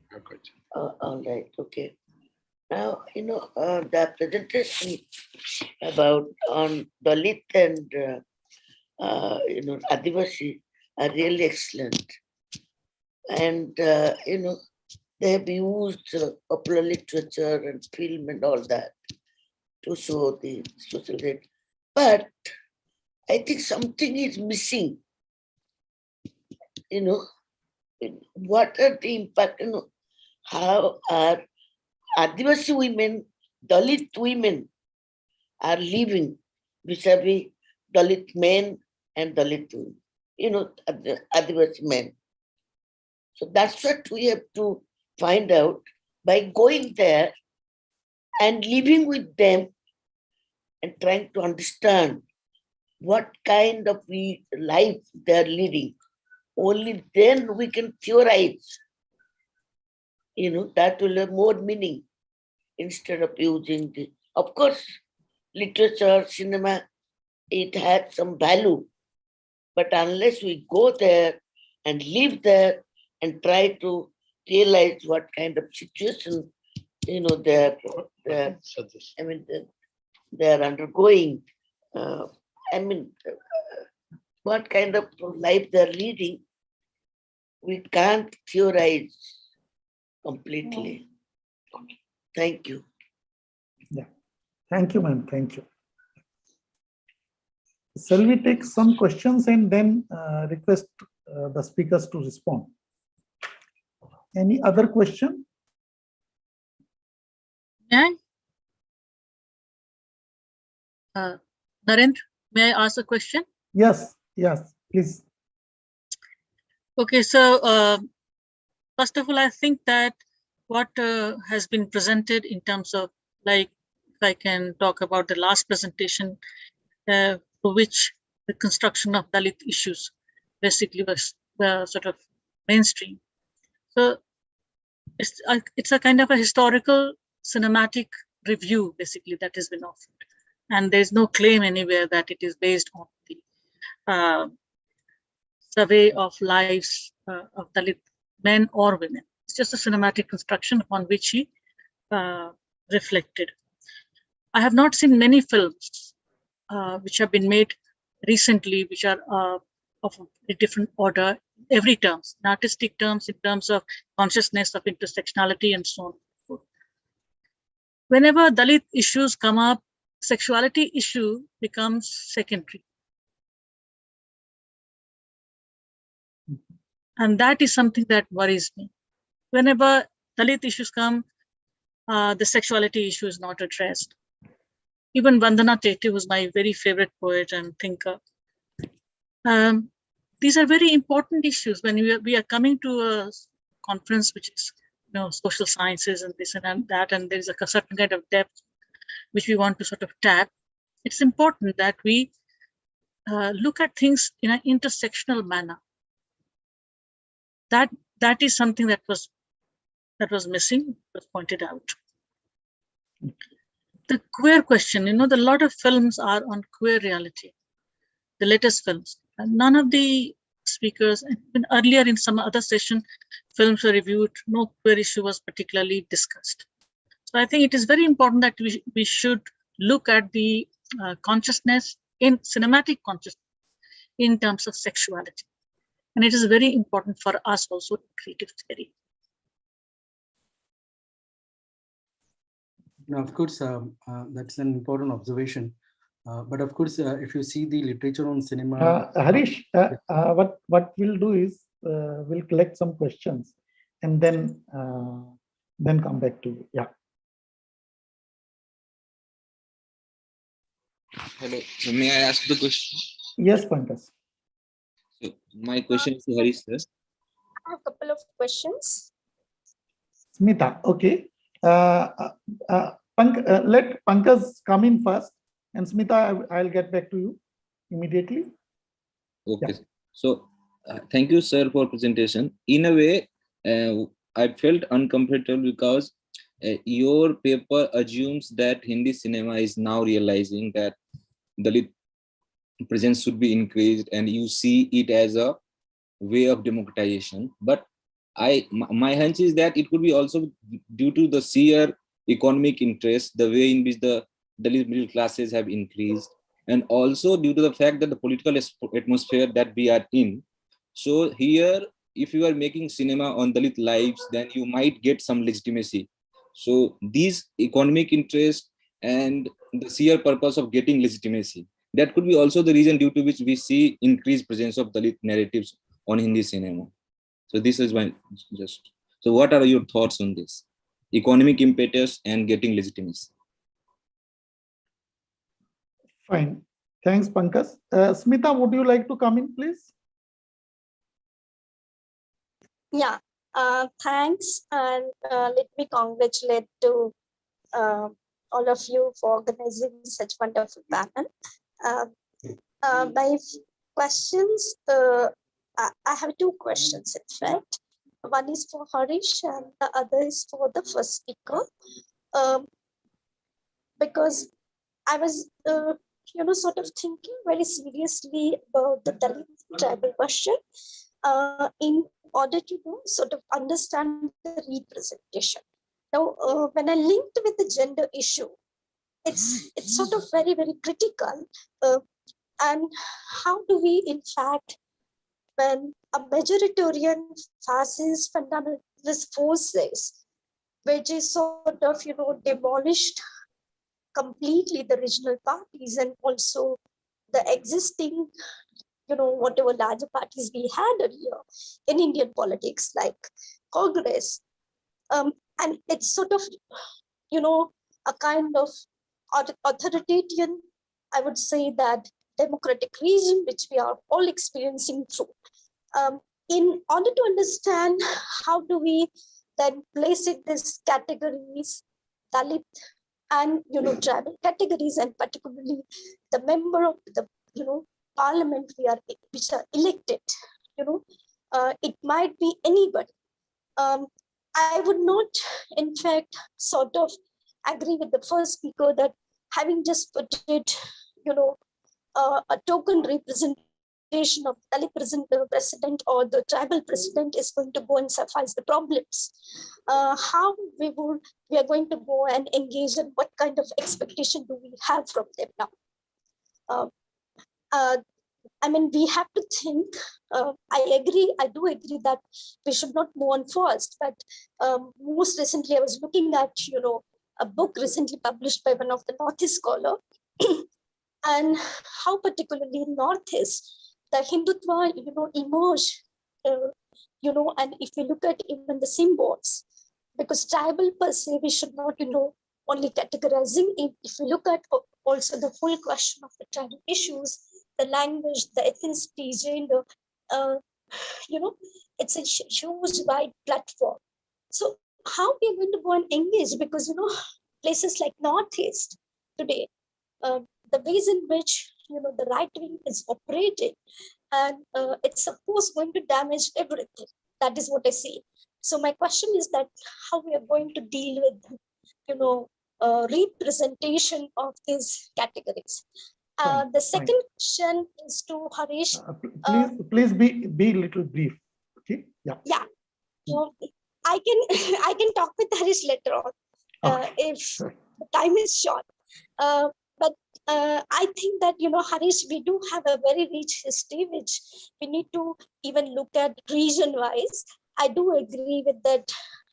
All right, okay. Now, the presentation about on Dalit and Adivasi are really excellent. And, they have used popular literature and film and all that to show the social rate. But I think something is missing. What are the impact, how are Adivasi women, Dalit women are living vis-a-vis Dalit men and Dalit women, Adivasi men. So that's what we have to find out by going there and living with them and trying to understand what kind of life they're leading. Only then we can theorize. That will have more meaning instead of using the. Of course, literature, cinema, it had some value. But unless we go there and live there and try to realize what kind of situation, they're undergoing. What kind of life they're leading, we can't theorize completely. Thank you. Yeah. Thank you, ma'am. Thank you. Shall we take some questions and then request the speakers to respond? Any other question? May I? Narendra, may I ask a question? Yes, please. Okay, so first of all, I think that what has been presented in terms of, like, if I can talk about the last presentation, for which the construction of Dalit issues basically was sort of mainstream. So it's a kind of a historical cinematic review basically that has been offered. And there's no claim anywhere that it is based on the survey of lives of Dalit men or women. It's just a cinematic construction upon which he reflected. I have not seen many films which have been made recently, which are of a different order, every terms, in artistic terms, in terms of consciousness of intersectionality and so on. Whenever Dalit issues come up, sexuality issue becomes secondary. And that is something that worries me. Whenever Dalit issues come, the sexuality issue is not addressed. Even Vandana Tete, who's my very favorite poet and thinker. These are very important issues when we are coming to a conference which is, social sciences and this and that, and there is a certain kind of depth which we want to sort of tap. It's important that we look at things in an intersectional manner. That is something that was missing, was pointed out. The queer question, a lot of films are on queer reality, the latest films. And none of the speakers, and even earlier in some other session, films were reviewed, no queer issue was particularly discussed. So I think it is very important that we should look at the consciousness in cinematic consciousness in terms of sexuality. And it is very important for us also in creative theory. Now, of course, that's an important observation. But of course, if you see the literature on cinema, Harish, what we'll do is we'll collect some questions and then come back to you. Yeah. Hello. So may I ask the question? Yes, Pankaj. So my question is to Harish, sir. I have a couple of questions. Smita, okay. Let Pankaj come in first, and Smita, I'll get back to you immediately. Okay. Yeah. So thank you, sir, for presentation. In a way, I felt uncomfortable because your paper assumes that Hindi cinema is now realizing that Dalit presence should be increased, and you see it as a way of democratization. But my hunch is that it could be also due to the sheer economic interest, the way in which the Dalit middle classes have increased, and also due to the fact that the political atmosphere that we are in. So here, if you are making cinema on Dalit lives, then you might get some legitimacy. So these economic interests and the sheer purpose of getting legitimacy, that could be also the reason due to which we see increased presence of Dalit narratives on Hindi cinema. So this is my so what are your thoughts on this? Economic impetus and getting legitimacy. Fine. Thanks, Pankaj. Smita, would you like to come in, please? Yeah, thanks. And let me congratulate to all of you for organizing such wonderful panel. My questions, I have two questions, in fact. One is for Harish and the other is for the first speaker. Because I was, sort of thinking very seriously about the Dalit tribal question in order to sort of understand the representation. Now, when I linked with the gender issue, it's sort of very, very critical. And how do we, in fact, when a majoritarian fascist fundamentalist forces, which is sort of, demolished completely the regional parties and also the existing, whatever larger parties we had earlier in Indian politics, like Congress. And it's sort of, a kind of authoritarian, I would say that democratic regime, which we are all experiencing through. In order to understand how do we then place it these categories, Dalit and tribal categories, and particularly the member of the parliament which are elected, it might be anybody. I would not, in fact, sort of agree with the first speaker that having just put it, a token representation of Dalit president or the tribal president is going to go and suffice the problems. How we are going to go and engage, and what kind of expectation do we have from them now? I mean, we have to think. I do agree that we should not move on first. But most recently, I was looking at a book recently published by one of the Northeast scholar, and how particularly in Northeast the Hindutva emerged. And if you look at even the symbols, because tribal per se, we should not only categorizing. If you look at also the full question of the tribal issues, the language, the ethnicity, gender, it's a huge wide platform. So how we are going to go and engage? Because places like Northeast today, the ways in which the right wing is operating, and it's of course going to damage everything. That is what I see. So my question is that how we are going to deal with representation of these categories. The second question is to Harish. Please be a little brief. Okay. Yeah. Yeah. I can I can talk with Harish later on if the time is short. But I think that, Harish, we do have a very rich history, which we need to even look at region-wise. I do agree with that,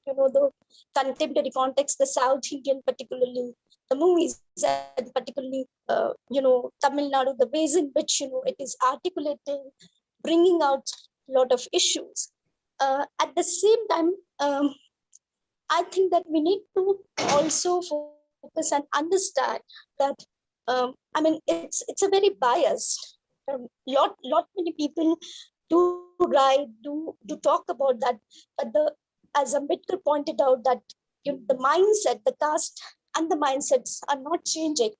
the contemporary context, the South Indian, particularly the movies, and particularly, Tamil Nadu, the ways in which, it is articulating, bringing out a lot of issues. At the same time, I think that we need to also focus and understand that, it's a very biased. Lot many people do write, do talk about that, but as Ambedkar pointed out, that the mindset, the caste and the mindsets are not changing,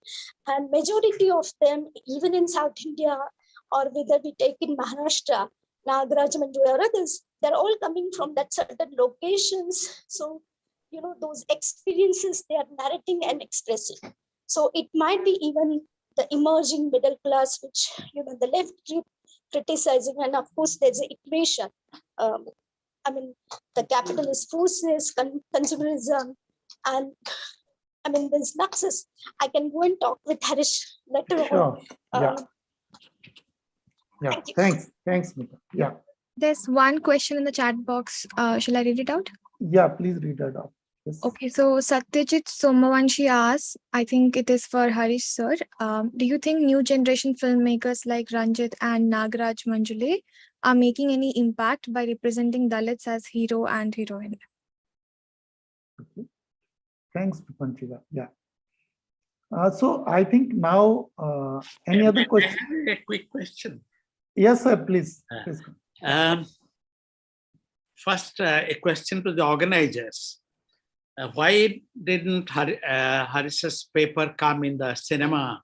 and majority of them, even in South India, or whether we take in Maharashtra, Nagaraj, Manjula, or others, they're all coming from that certain locations. So, those experiences they are narrating and expressing. So it might be even the emerging middle class, which, the left keep criticizing. And of course, there's an equation. The capitalist forces, consumerism, and there's Naxus. I can go and talk with Harish later on. Yeah. Thanks, Mita. Yeah. There's one question in the chat box. Shall I read it out? Yeah, please read it out. Yes. Okay, so Satyajit Somavanshi asks, I think it is for Harish sir. Do you think new generation filmmakers like Ranjit and Nagaraj Manjule are making any impact by representing Dalits as hero and heroine? Okay. Thanks, Panchila. Yeah. So I think now, any other question? A quick question. Yes, sir, please. First, a question to the organizers. Why didn't Harish's paper come in the cinema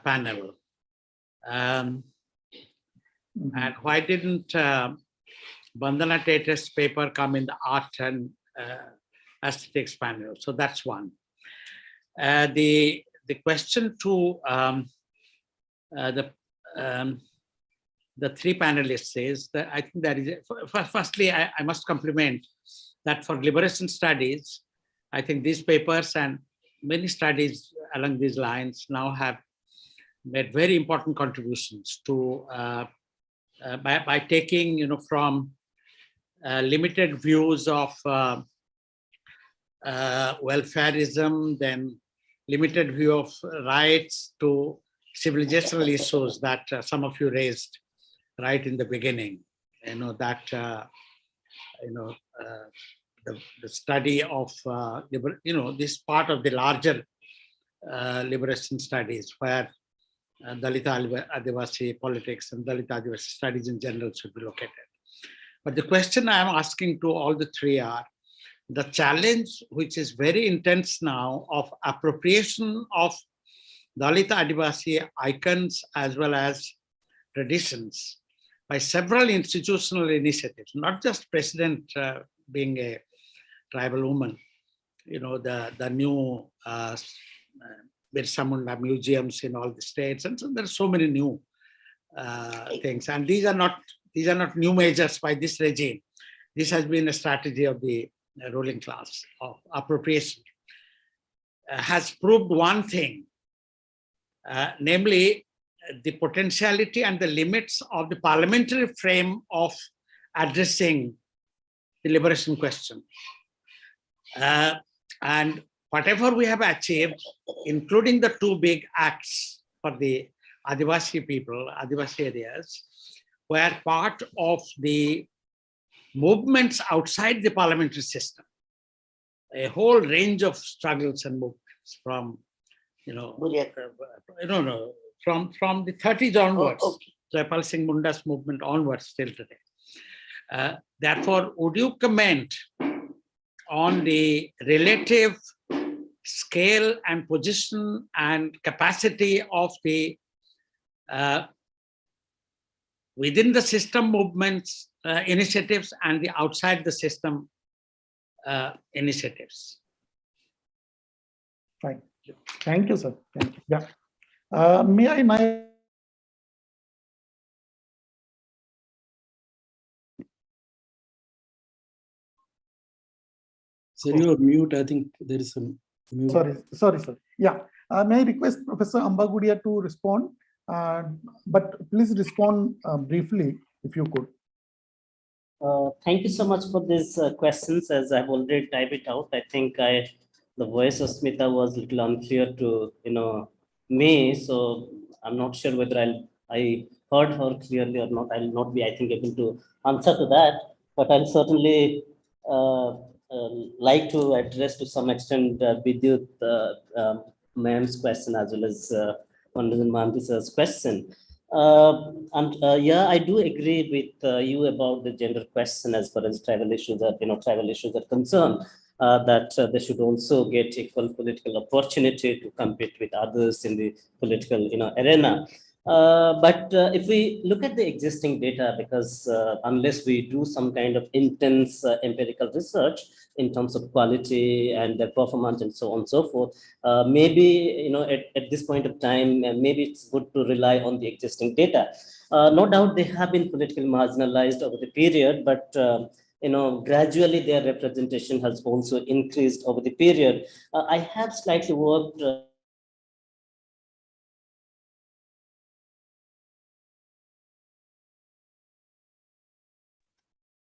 panel? And why didn't Vandana Tate's paper come in the art and aesthetics panel? So that's one. The question to the three panelists is that I think that is, firstly, I must compliment that for liberation studies, I think these papers and many studies along these lines now have made very important contributions to by taking, from limited views of welfarism, then limited view of rights, to civilizational issues that some of you raised right in the beginning. The study of this part of the larger liberation studies, where Dalita Adivasi politics and Dalita Adivasi studies in general should be located. But the question I am asking to all the three are, the challenge, which is very intense now, of appropriation of Dalita Adivasi icons as well as traditions by several institutional initiatives, not just President being a tribal woman, the new Birsa Munda museums in all the states, and so there are so many new things. And these are not new measures by this regime. This has been a strategy of the ruling class of appropriation. Has proved one thing, namely the potentiality and the limits of the parliamentary frame of addressing the liberation question. And whatever we have achieved, including the two big acts for the Adivasi people, Adivasi areas, were part of the movements outside the parliamentary system. A whole range of struggles and movements from, from the 30s onwards, Jaipal Singh Munda's movement onwards till today. Therefore, would you comment on the relative scale and position and capacity of the within the system movements initiatives and the outside the system initiatives? Fine. Thank you, sir. Thank you. Yeah. May I now? Sir, you are mute. I think there is some mute. Sorry, sir. Yeah. May I request Professor Ambagudia to respond? But please respond briefly if you could. Thank you so much for these questions. As I've already typed it out, I think the voice of Smita was a little unclear to me, so I'm not sure whether I heard her clearly or not. I'll not be, I think, able to answer to that, but I'll certainly like to address to some extent Vidyut ma'am's question as well as Honorable Mahanti's question. Yeah, I do agree with you about the gender question as far as tribal issues are concerned. That they should also get equal political opportunity to compete with others in the political arena. But if we look at the existing data, because unless we do some kind of intense empirical research in terms of quality and the performance and so on and so forth, maybe at this point of time, maybe it's good to rely on the existing data. No doubt they have been politically marginalized over the period, but gradually their representation has also increased over the period. I have slightly worked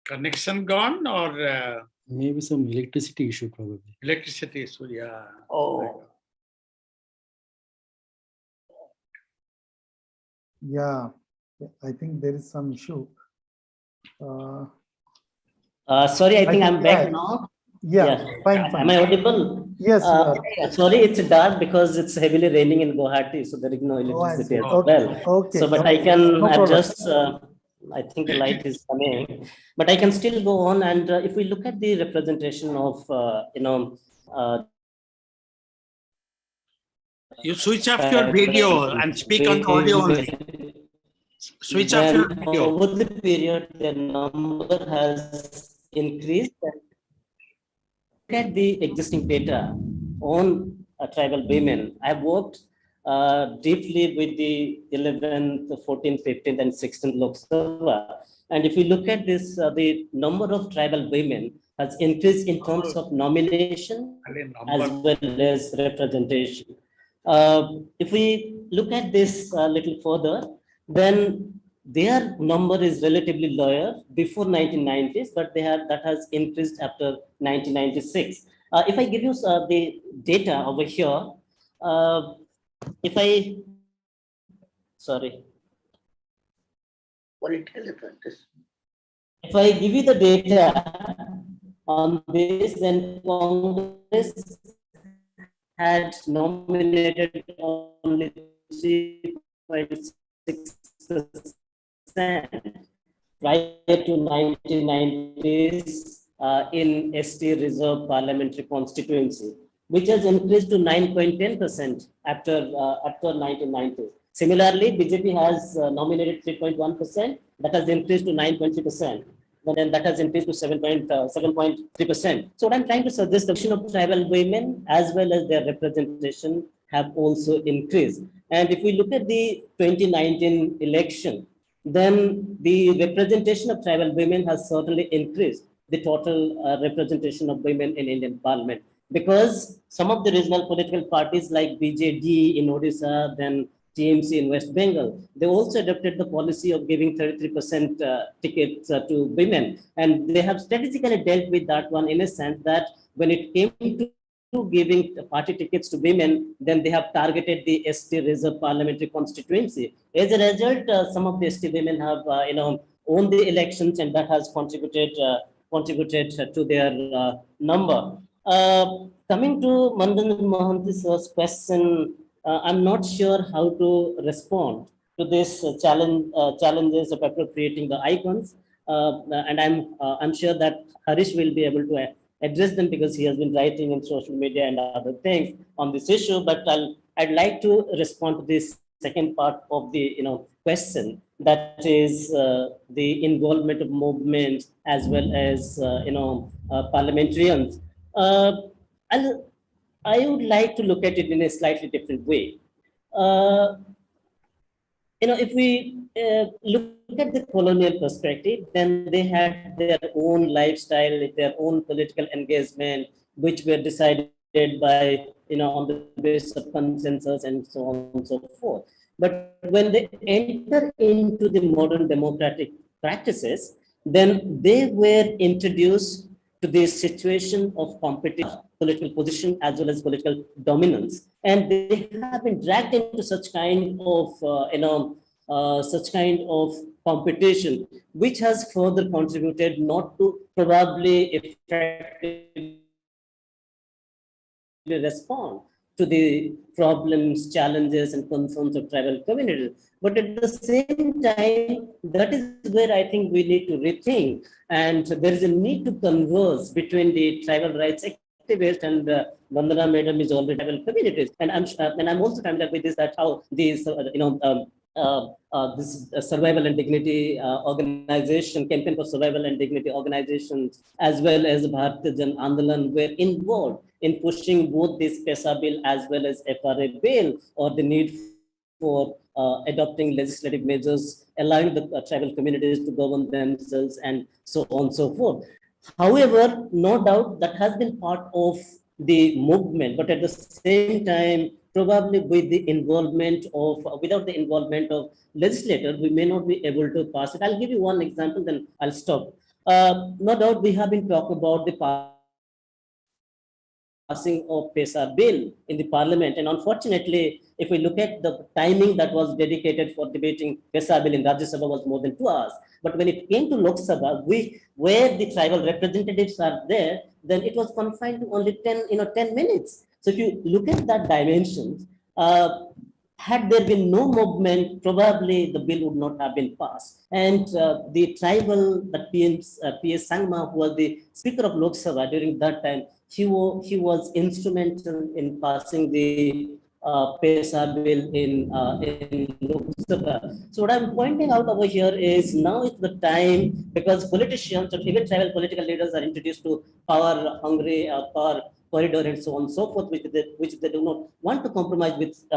Connection gone or maybe some electricity issue probably. Electricity issue, yeah. Oh. Yeah, I think there is some issue. Sorry, I think I'm back now. Yeah, fine. Am I audible? Yes, you are. Sorry, it's dark because it's heavily raining in Guwahati, so there is no electricity as well. Okay. So, but I can No adjust. I think the light is coming, but I can still go on. And if we look at the representation of, you switch off your video and speak on the audio only. Switch off your video. Over the period, the number has increased. Look at the existing data on tribal women. I've worked deeply with the 11th, 14th, 15th, and 16th Lok Sabha. And if we look at this, the number of tribal women has increased in terms of nomination as well as representation. If we look at this a little further, then their number is relatively lower before 1990s, but that has increased after 1996. If I give you the data over here, if I give you the data on this, then Congress had nominated only 3.6% prior to 1990s in ST Reserve Parliamentary Constituency, which has increased to 9.10% after 1990. Similarly, BJP has nominated 3.1%, that has increased to 9.3%. Then that has increased to 7.3%. So what I'm trying to suggest, the of tribal women as well as their representation have also increased. And if we look at the 2019 election, then the representation of tribal women has certainly increased the total representation of women in Indian Parliament, because some of the regional political parties like BJD in Odisha, then TMC in West Bengal, they also adopted the policy of giving 33% tickets to women. And they have strategically dealt with that one in a sense that when it came to giving party tickets to women, then they have targeted the ST Reserve Parliamentary Constituency. As a result, some of the ST women have won the elections, and that has contributed to their number. Coming to Mandan Mohanty's I'm not sure how to respond to this challenges of appropriating the icons, and I'm sure that Harish will be able to address them because he has been writing in social media and other things on this issue. But I'd like to respond to this second part of the question, that is the involvement of movement as well as parliamentarians. I would like to look at it in a slightly different way. if we look at the colonial perspective, then they had their own lifestyle, their own political engagement, which were decided by, on the basis of consensus and so on and so forth. But when they enter into the modern democratic practices, then they were introduced to the situation of competition, political position, as well as political dominance. And they have been dragged into such kind of, such kind of competition, which has further contributed not to probably effectively respond to the problems, challenges, and concerns of tribal communities. But at the same time, that is where I think we need to rethink, and there is a need to converse between the tribal rights activists and Vandana Madam is already tribal communities, and I'm also familiar with this, that how these this survival and dignity organization, campaign for survival and dignity organizations, as well as Bharatiya Jan Andolan were involved in pushing both this PESA bill as well as FRA bill, or the need for adopting legislative measures, allowing the tribal communities to govern themselves, and so on and so forth. However, no doubt that has been part of the movement, but at the same time, probably with the involvement of, without the involvement of legislators, we may not be able to pass it. I'll give you one example, then I'll stop. No doubt we have been talking about the passing of PESA bill in the parliament. And unfortunately, if we look at the timing that was dedicated for debating PESA bill in Rajya Sabha was more than 2 hours. But when it came to Lok Sabha, where the tribal representatives are there, then it was confined to only 10 minutes. So if you look at that dimension, had there been no movement, probably the bill would not have been passed. And the tribal, PS Sangma, who was the Speaker of Lok Sabha during that time, he was instrumental in passing the PESA bill in Lok Sabha. So what I'm pointing out over here is now is the time, because politicians or even tribal political leaders are introduced to power hungry, power corridor, and so on and so forth, which they do not want to compromise with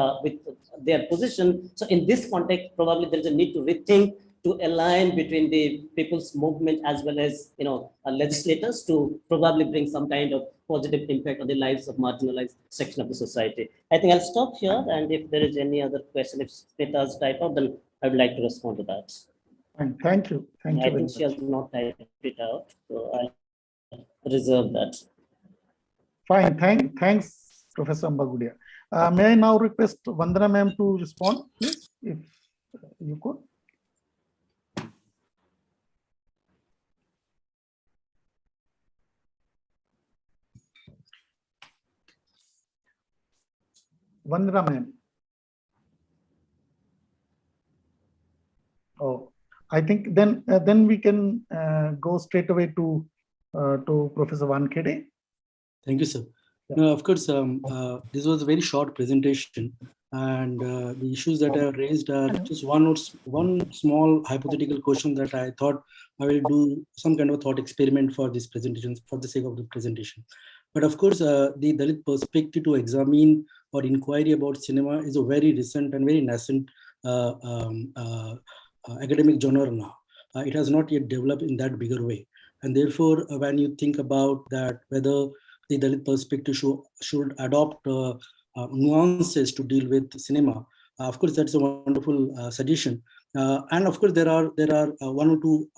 their position. So in this context, probably there is a need to rethink, to align between the people's movement as well as legislators, to probably bring some kind of positive impact on the lives of marginalized section of the society. I think I'll stop here, and if there is any other question, if Smita's type out, then I would like to respond to that. Fine. Thank you. Thank you. I think she has not typed it out, so I reserve that. Fine. Thanks, Professor Ambagudia. May I now request Vandana ma'am to respond, please, if you could. Vandana ma'am. Oh, I think then we can go straight away to Professor Wankhede. Thank you, sir. No, of course, this was a very short presentation, and the issues that I raised are just one small hypothetical question that I thought I will do some kind of thought experiment for this presentation, for the sake of the presentation. But of course, the Dalit perspective to examine or inquiry about cinema is a very recent and very nascent academic genre now. It has not yet developed in that bigger way. And therefore, when you think about that, whether the Dalit perspective should adopt nuances to deal with cinema, of course, that's a wonderful suggestion. And of course, there are one or two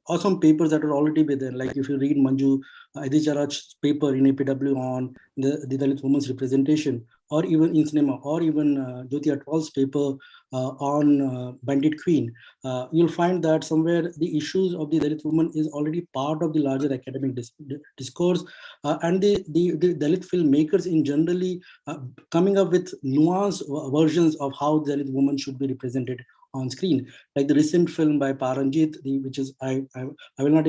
awesome papers that are already there. Like if you read Manju Adicharaj's paper in APW on the Dalit women's representation, or even in cinema, or even Jyoti Atwal's paper on Bandit Queen, you'll find that somewhere the issues of the Dalit woman is already part of the larger academic discourse, and the Dalit filmmakers in generally coming up with nuanced versions of how the Dalit woman should be represented on screen, like the recent film by Paranjit, which is I will not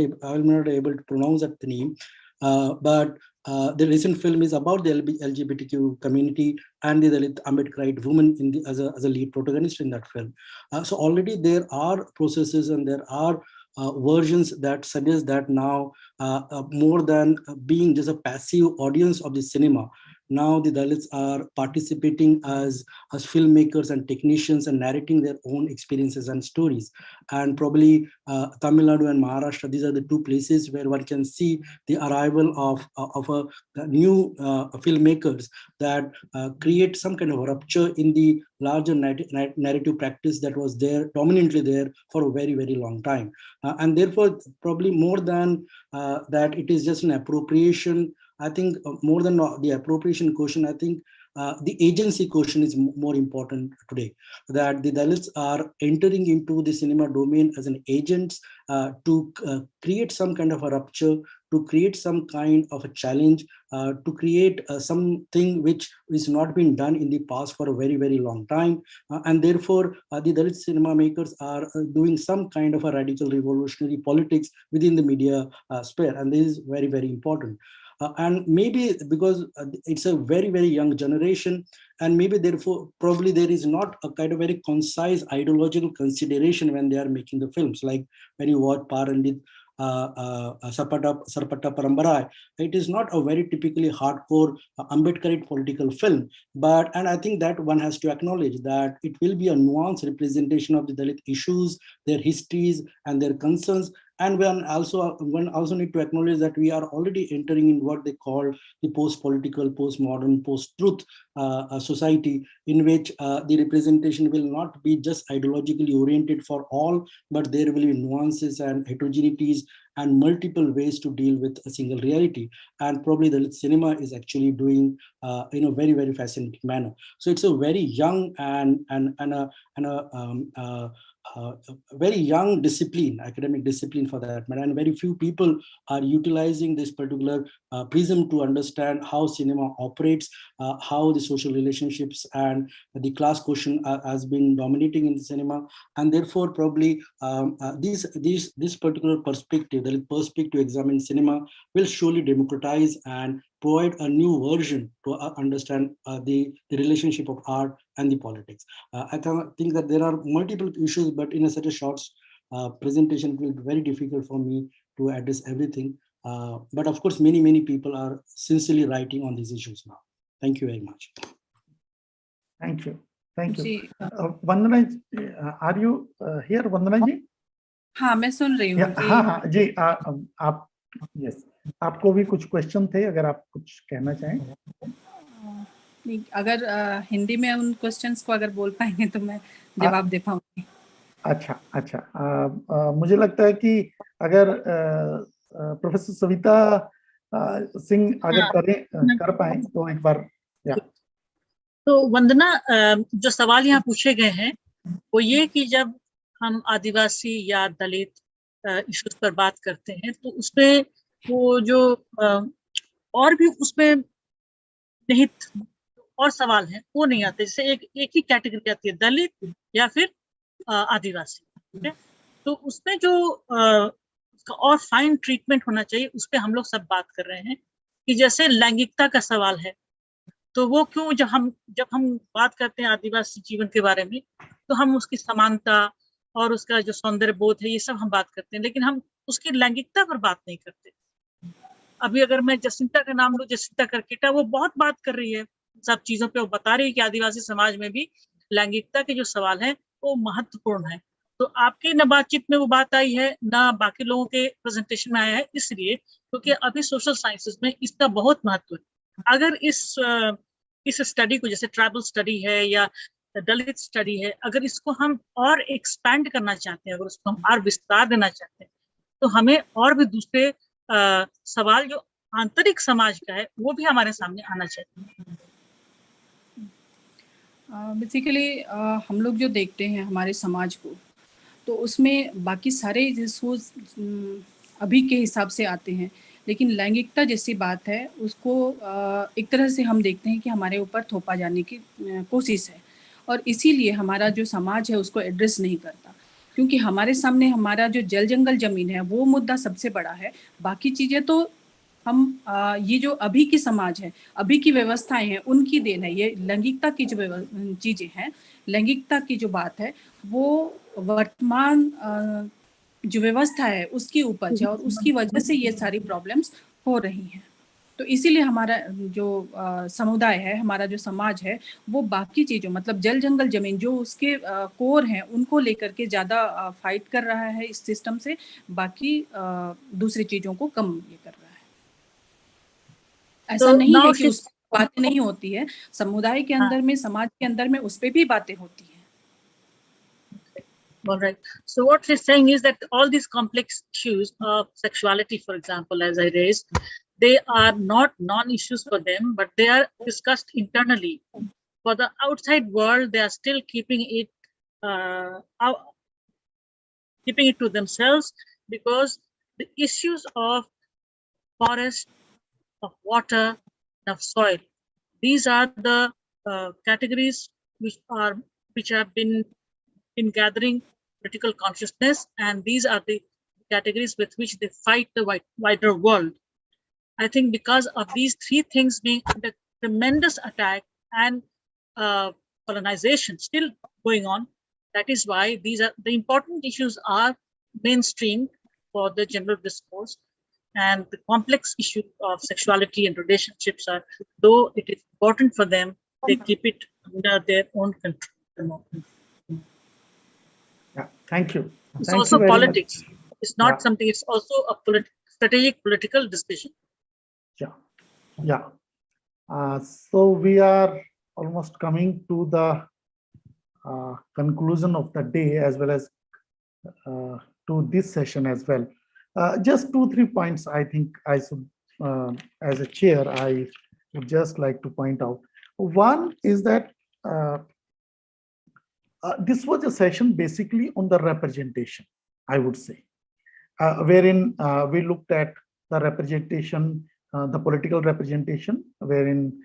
able to pronounce that name, but the recent film is about the LGBTQ community and the Dalit Ambedkarite woman as a lead protagonist in that film. So already there are processes and there are versions that suggest that now more than being just a passive audience of the cinema, now the Dalits are participating as filmmakers and technicians and narrating their own experiences and stories. And probably Tamil Nadu and Maharashtra, these are the two places where one can see the arrival of a new filmmakers that create some kind of a rupture in the larger narrative practice that was there, dominantly there for a very, very long time. And therefore, probably more than that, it is just an appropriation. I think more than the appropriation question, I think the agency question is more important today, that the Dalits are entering into the cinema domain as an agents to create some kind of a rupture, to create some kind of a challenge, to create something which is not been done in the past for a very, very long time. And therefore, the Dalit cinema makers are doing some kind of a radical revolutionary politics within the media sphere. And this is very, very important. And maybe because it's a very, very young generation, and maybe therefore probably there is not a kind of very concise ideological consideration when they are making the films. Like when you watch Parandit Sarpata Parambara, it is not a very typically hardcore Ambedkarite political film, and I think that one has to acknowledge that it will be a nuanced representation of the Dalit issues, their histories and their concerns. And one also need to acknowledge that we are already entering in what they call the post-political, post-modern, post-truth society, in which the representation will not be just ideologically oriented for all, but there will be nuances and heterogeneities and multiple ways to deal with a single reality. And probably the cinema is actually doing in a very, very fascinating manner. So it's a very young and a very young discipline, academic discipline for that matter, and very few people are utilizing this particular prism to understand how cinema operates, how the social relationships and the class question has been dominating in the cinema, and therefore probably this particular perspective, the perspective to examine cinema, will surely democratize and provide a new version to understand the relationship of art and the politics. I think that there are multiple issues, but in such a short presentation, it will be very difficult for me to address everything. But of course, many people are sincerely writing on these issues now. Thank you very much. Thank you. Thank you. Vandana, are you here, Vandana ji? हाँ, मैं सुन रही हूँ। हाँ जी, आप yes, आपको भी कुछ question थे, अगर आप कुछ कहना चाहें। नहीं, अगर हिंदी में उन क्वेश्चंस को अगर बोल पाएंगे तो मैं जवाब दे पाऊंगी। अच्छा, मुझे लगता है कि अगर प्रोफेसर सविता सिंह अगर कर पाए तो एक बार। तो वंदना, जो सवाल यहाँ पूछे गए हैं वो ये कि जब हम आदिवासी या दलित इश्यूज पर बात करते हैं तो उसमें वो जो और भी उसमें निहित और सवाल हैं वो नहीं आते। जैसे एक ही कैटेगरी आती है, दलित या फिर आदिवासी, ठीक है? तो उसमें जो उसका और फाइन ट्रीटमेंट होना चाहिए, उस पर हम लोग सब बात कर रहे हैं कि जैसे लैंगिकता का सवाल है, तो वो क्यों जब हम बात करते हैं आदिवासी जीवन के बारे में तो हम उसकी समानता और उसका जो सौंदर्य बोध है ये सब हम बात करते हैं, लेकिन हम उसकी लैंगिकता पर बात नहीं करते। अभी अगर मैं जसिंता का नाम लूं, जसिंता करकेटा, वो बहुत बात कर रही है सब चीजों पे, वो बता रही है कि आदिवासी समाज में भी लैंगिकता के जो सवाल हैं वो महत्वपूर्ण है। तो आपके न बातचीत में वो बात आई है, ना बाकी लोगों के प्रेजेंटेशन में आया है, इसलिए क्योंकि अभी सोशल साइंसेस में इसका बहुत महत्व है। अगर इस स्टडी को, जैसे ट्राइबल स्टडी है या दलित स्टडी है, अगर इसको हम और एक्सपैंड करना चाहते हैं, अगर उसको हम और विस्तार देना चाहते हैं, तो हमें और भी दूसरे सवाल जो आंतरिक समाज का है वो भी हमारे सामने आना चाहिए। बेसिकली हम लोग जो देखते हैं हमारे समाज को, तो उसमें बाकी सारे इश्यूज अभी के हिसाब से आते हैं, लेकिन लैंगिकता जैसी बात है उसको एक तरह से हम देखते हैं कि हमारे ऊपर थोपा जाने की कोशिश है, और इसीलिए हमारा जो समाज है उसको एड्रेस नहीं करता, क्योंकि हमारे सामने हमारा जो जल जंगल जमीन है वो मुद्दा सबसे बड़ा है। बाकी चीज़ें तो हम ये जो अभी की समाज है, अभी की व्यवस्थाएं हैं, उनकी देन है। ये लैंगिकता की जो चीज़ें हैं, लैंगिकता की जो बात है वो वर्तमान जो व्यवस्था है उसकी उपज है, और उसकी वजह से ये सारी प्रॉब्लम्स हो रही हैं। तो इसीलिए हमारा जो समुदाय है, हमारा जो समाज है, वो बाकी चीज़ों मतलब जल जंगल जमीन जो उसके कोर हैं उनको लेकर के ज़्यादा फाइट कर रहा है इस सिस्टम से, बाकी दूसरी चीज़ों को कम ये कर रहा है। ऐसा नहीं है कि उस पर बातें नहीं होती है, समुदाय के अंदर में, समाज के अंदर में उस पर भी बातें होती है। All right. So what she's saying is that all these complex issues of sexuality, for example, as I raised, they are not non-issues for them, but they are discussed internally. For the outside world, they are still keeping it to themselves, because the issues of forest, of water, of soil, these are the categories which have been gathering critical consciousness, and these are the categories with which they fight the wider world. I think because of these three things being under tremendous attack and colonization still going on, that is why these are the important issues are mainstream for the general discourse, and the complex issue of sexuality and relationships are, though it is important for them, they keep it under their own control. Yeah, thank you. It's Thank also you very politics. much. It's not Yeah. something, it's also a strategic political decision. Yeah, yeah. So we are almost coming to the conclusion of the day, as well as to this session as well. Just 2-3 points I think I should, as a chair, I would just like to point out. One is that this was a session basically on the representation, I would say, wherein we looked at the representation, the political representation, wherein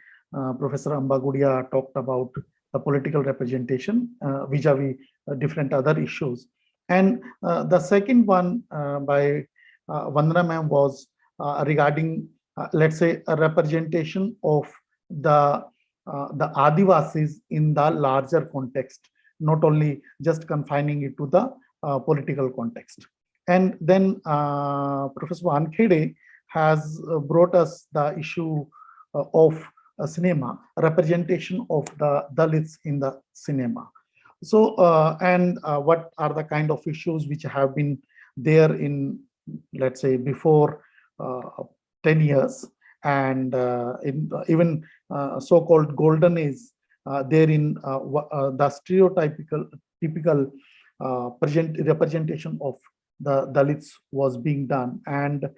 Professor Ambagudia talked about the political representation vis-a-vis different other issues. And the second one by Vandana ma'am was regarding, let's say, a representation of the Adivasis in the larger context, not only just confining it to the political context. And then Professor Wankhede has brought us the issue of cinema, representation of the Dalits in the cinema. So, and what are the kind of issues which have been there in, let's say, before 10 years, and in even so-called golden age, therein the typical representation of the Dalits was being done. And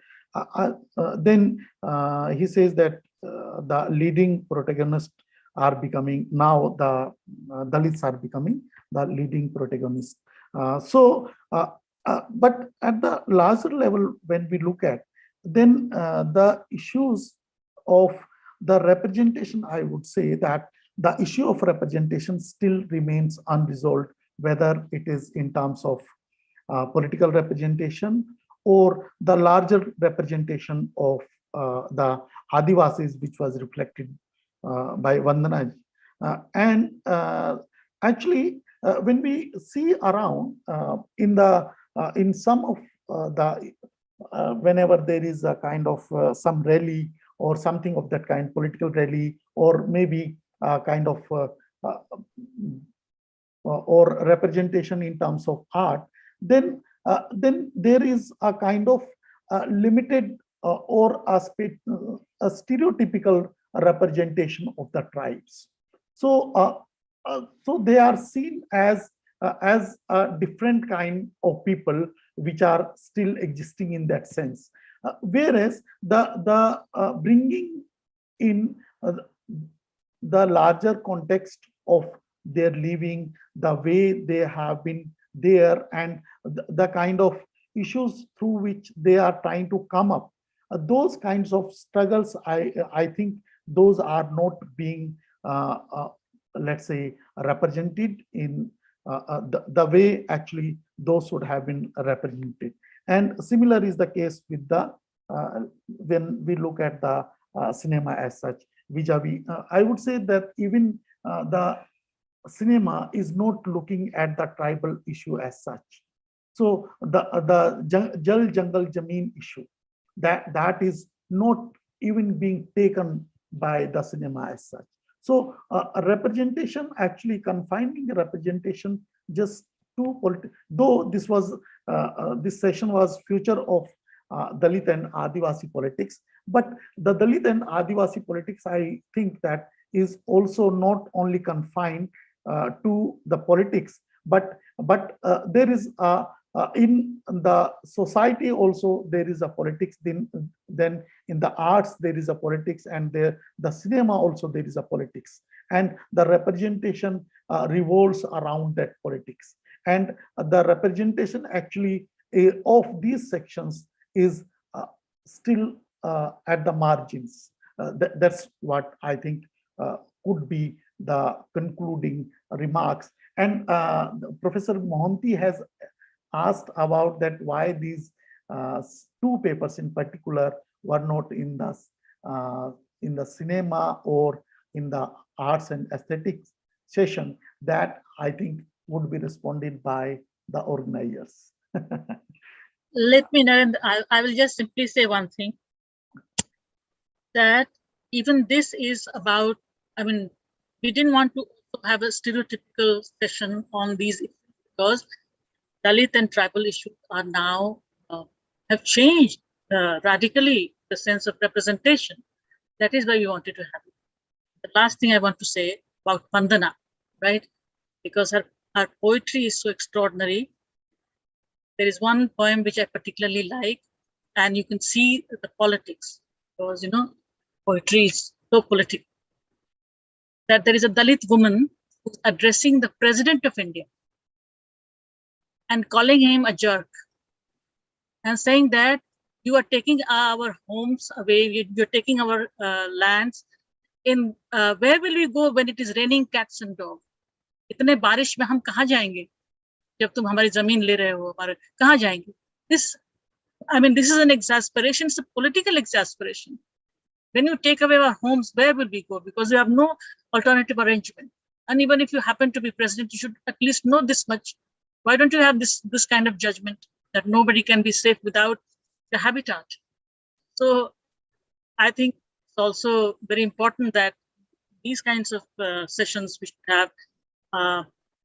then he says that the leading protagonists are becoming, now the Dalits are becoming the leading protagonists. But at the larger level, when we look at, then the issues of the representation, I would say that the issue of representation still remains unresolved, whether it is in terms of political representation or the larger representation of the Adivasis, which was reflected by Vandana. And actually, when we see around in some of the whenever there is a kind of some rally or something of that kind, political rally, or maybe kind of or representation in terms of art, then there is a kind of limited or a stereotypical representation of the tribes. So so they are seen as a different kind of people which are still existing in that sense, whereas the bringing in the larger context of their living, the way they have been there, and the kind of issues through which they are trying to come up, those kinds of struggles, I think those are not being let's say represented in the way actually those would have been represented. And similar is the case with the when we look at the cinema as such, vis-a-vis, I would say that even the cinema is not looking at the tribal issue as such. So the Jal Jangal Jameen issue, that is not even being taken by the cinema as such. So a representation, actually confining the representation just to politics, though this was this session was future of Dalit and Adivasi politics, but the Dalit and Adivasi politics, I think that is also not only confined to the politics, but there is in the society also there is a politics. Then in the arts there is a politics, and the cinema also there is a politics, and the representation revolves around that politics, and the representation actually of these sections is still at the margins. That's what I think could be the concluding remarks. And Professor Mohanty has asked about that why these two papers in particular were not in the cinema or in the arts and aesthetics session. That I think would be responded by the organizers. Let me, Narendra, I will just simply say one thing, that even this is about, I mean, we didn't want to have a stereotypical session on these issues, because Dalit and tribal issues are now, have changed radically the sense of representation. That is why we wanted to have it. The last thing I want to say about Vandana, right? Because her poetry is so extraordinary. There is one poem which I particularly like, and you can see the politics, because, you know, poetry is so political. That there is a Dalit woman who's addressing the President of India and calling him a jerk and saying that you are taking our homes away, you're taking our lands. In where will we go when it is raining cats and dogs? इतने बारिश में हम कहाँ जाएंगे? जब तुम हमारी जमीन ले रहे हो, हमारे कहाँ जाएंगे? This, I mean, this is an exasperation. It's a political exasperation. When you take away our homes, where will we go? Because we have no alternative arrangement. And even if you happen to be president, you should at least know this much. Why don't you have this kind of judgment that nobody can be safe without the habitat? So I think it's also very important that these kinds of sessions we should have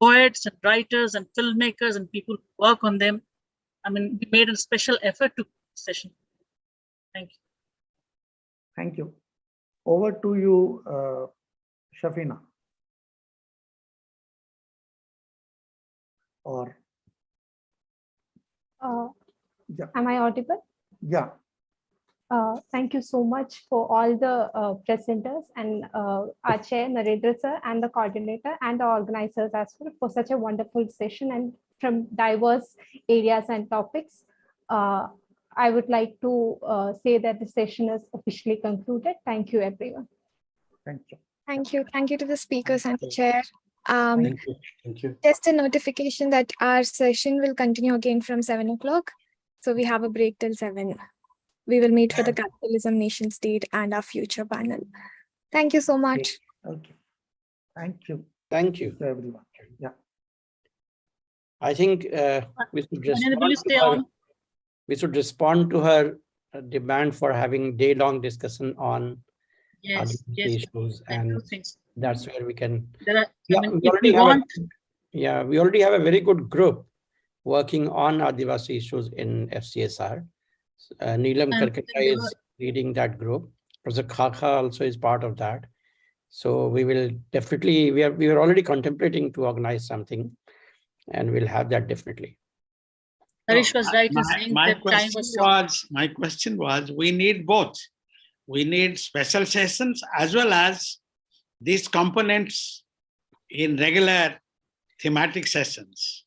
poets and writers and filmmakers and people who work on them. I mean, we made a special effort to session. Thank you. Thank you. Over to you, Shafina. Or yeah. Am I audible? Yeah. Thank you so much for all the presenters and our chair, Narendra sir, and the coordinator and the organizers as well for such a wonderful session and from diverse areas and topics. I would like to say that the session is officially concluded. Thank you, everyone. Thank you. Thank you. Thank you to the speakers and the chair. Thank you. Thank you. Just a notification that our session will continue again from 7 o'clock. So we have a break till 7. We will meet for the capitalism, nation state, and our future panel. Thank you so much. Okay. Thank you. Thank you to everyone. Yeah. I think we should respond to her demand for having day-long discussion on yes, issues, and that's where we can. There are, Yeah, I mean, we already have a very good group working on Adivasi issues in FCSR. Neelam Karkata is leading that group. Professor Khaka also is part of that. So we will definitely, we are already contemplating to organize something, and we'll have that definitely. Harish was right in saying that time was short. My question was, we need both. We need special sessions as well as these components in regular thematic sessions.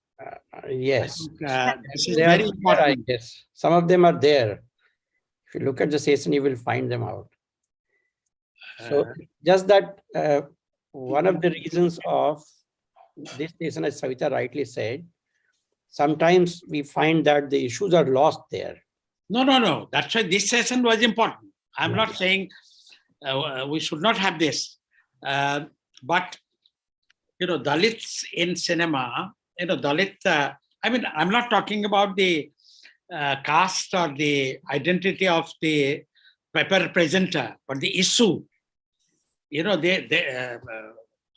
Yes, this is very important. Yes, some of them are there. If you look at the session, you will find them out. So just that one of the reasons of this session, as Savita rightly said, sometimes we find that the issues are lost there. No. That's why this session was important. I'm not saying we should not have this. But, you know, Dalits in cinema, you know, Dalit, I mean, I'm not talking about the caste or the identity of the paper presenter, but the issue,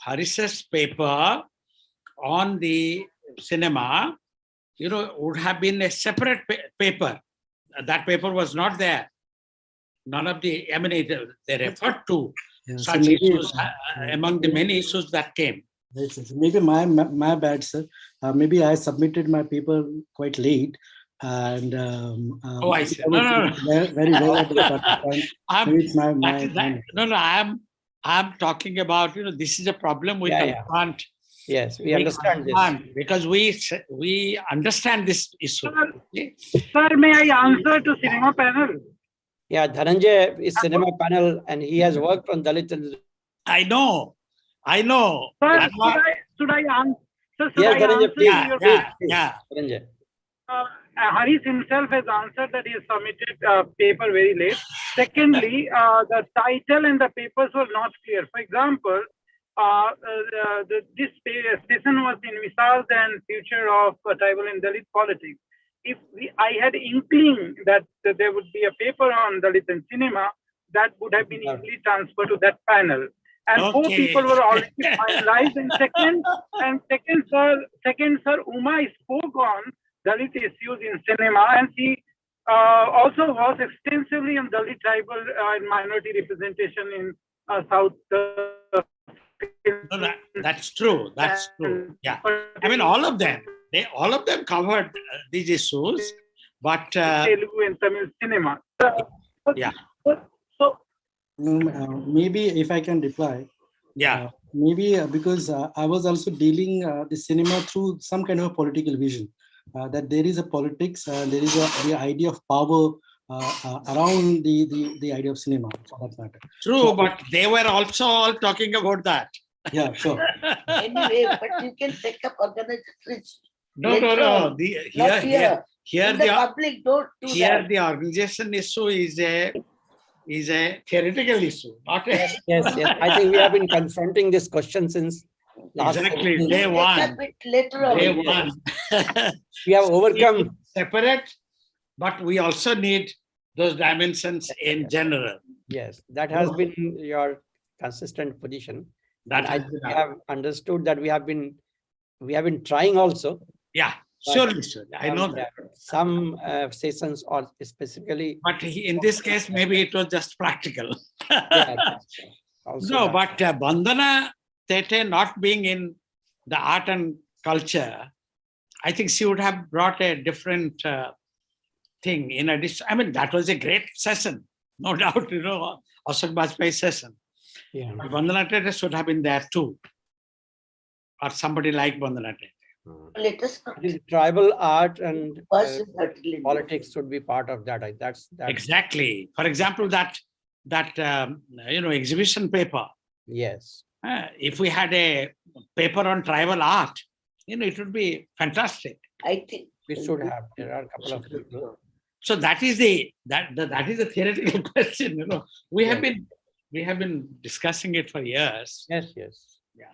Harris's paper on the cinema, would have been a separate paper. That paper was not there. None of the, they referred to such issues among the many issues that came. Right, sir. Maybe my bad, sir. Maybe I submitted my paper quite late, and Oh, I see. No. Very well at the point. Maybe it's my I'm talking about, this is a problem we confront. Yes, we understand this. Because we understand this issue. Sir, may I answer to cinema panel? Yeah, Dhananjay is cinema panel and he has worked on Dalit and... I know. Sir, should I answer? Sir, should yes, I Dhananjay, answer please. Yeah. Dhananjay. Harris himself has answered that he has submitted paper very late. Secondly, the title and the papers were not clear. For example, this session was envisaged and future of tribal and Dalit politics. If I had inkling that there would be a paper on Dalit and cinema, that would have been easily transferred to that panel. And 4 people were already finalized. And second, sir, Uma spoke on Dalit issues in cinema, and she also was extensively on Dalit tribal and minority representation in South. That's true. Yeah, all of them. All of them covered these issues, but Telugu and Tamil cinema. Yeah. So maybe if I can reply. Yeah. Maybe because I was also dealing the cinema through some kind of a political vision. That there is a politics, there is the idea of power around the idea of cinema, for that matter. True, but they were also all talking about that. Yeah, sure. Anyway, but you can take up organizations. No. Here the public don't do here that. The organization issue is a theoretical issue, not a... Yes. I think we have been confronting this question since last Day one. Later on. Day one. We have overcome. Separate, but we also need those dimensions in general. Yes, that has been your consistent position. I have understood that we have been trying also. Yeah, surely. I know that. Some sessions or specifically. But in this case, maybe it was just practical. No, but Bandana Tete not being in the art and culture, I think she would have brought a different thing in addition. That was a great session, no doubt, Ashok Bajpayee's session. Yeah. Bandana Tete should have been there too. Or somebody like Bandana Tete. Tribal art and politics should be part of that. That's exactly. For example, that exhibition paper. Yes. If we had a paper on tribal art, it would be fantastic. I think we should have. There are a couple of people. So that is the theoretical question. We have been discussing it for years. Yes. Yeah.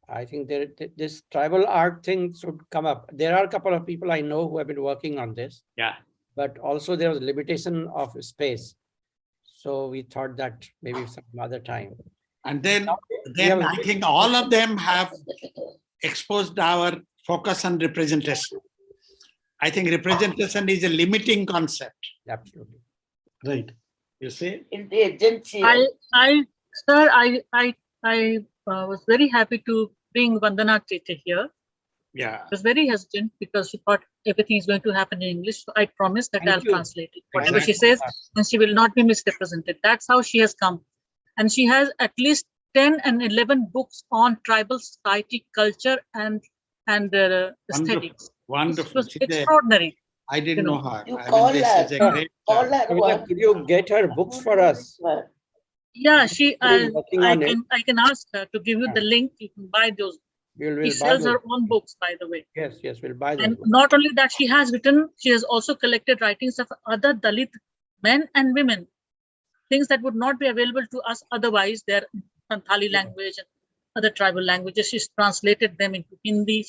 I think this tribal art thing should come up. There are a couple of people I know who have been working on this. Yeah. But also there was limitation of space. So we thought that maybe some other time. And then I think all of them have exposed our focus on representation. I think representation is a limiting concept. Absolutely. Right. You see? In the agency. I was very happy to bring Vandana Tete here. Yeah. I was very hesitant because she thought everything is going to happen in English. So I promised that I'll translate it. Whatever she says, and she will not be misrepresented. That's how she has come. And she has at least 10 and 11 books on tribal society, culture, and aesthetics. Wonderful. It was extraordinary. I didn't know her. You call her. Could you get her books for us? Yeah, I can ask her to give you the link. You can buy those. She sells her own books, by the way. Yes, we'll buy them. And not only that, she has also collected writings of other Dalit men and women, things that would not be available to us otherwise. They're Santhali language and other tribal languages. She's translated them into Hindi,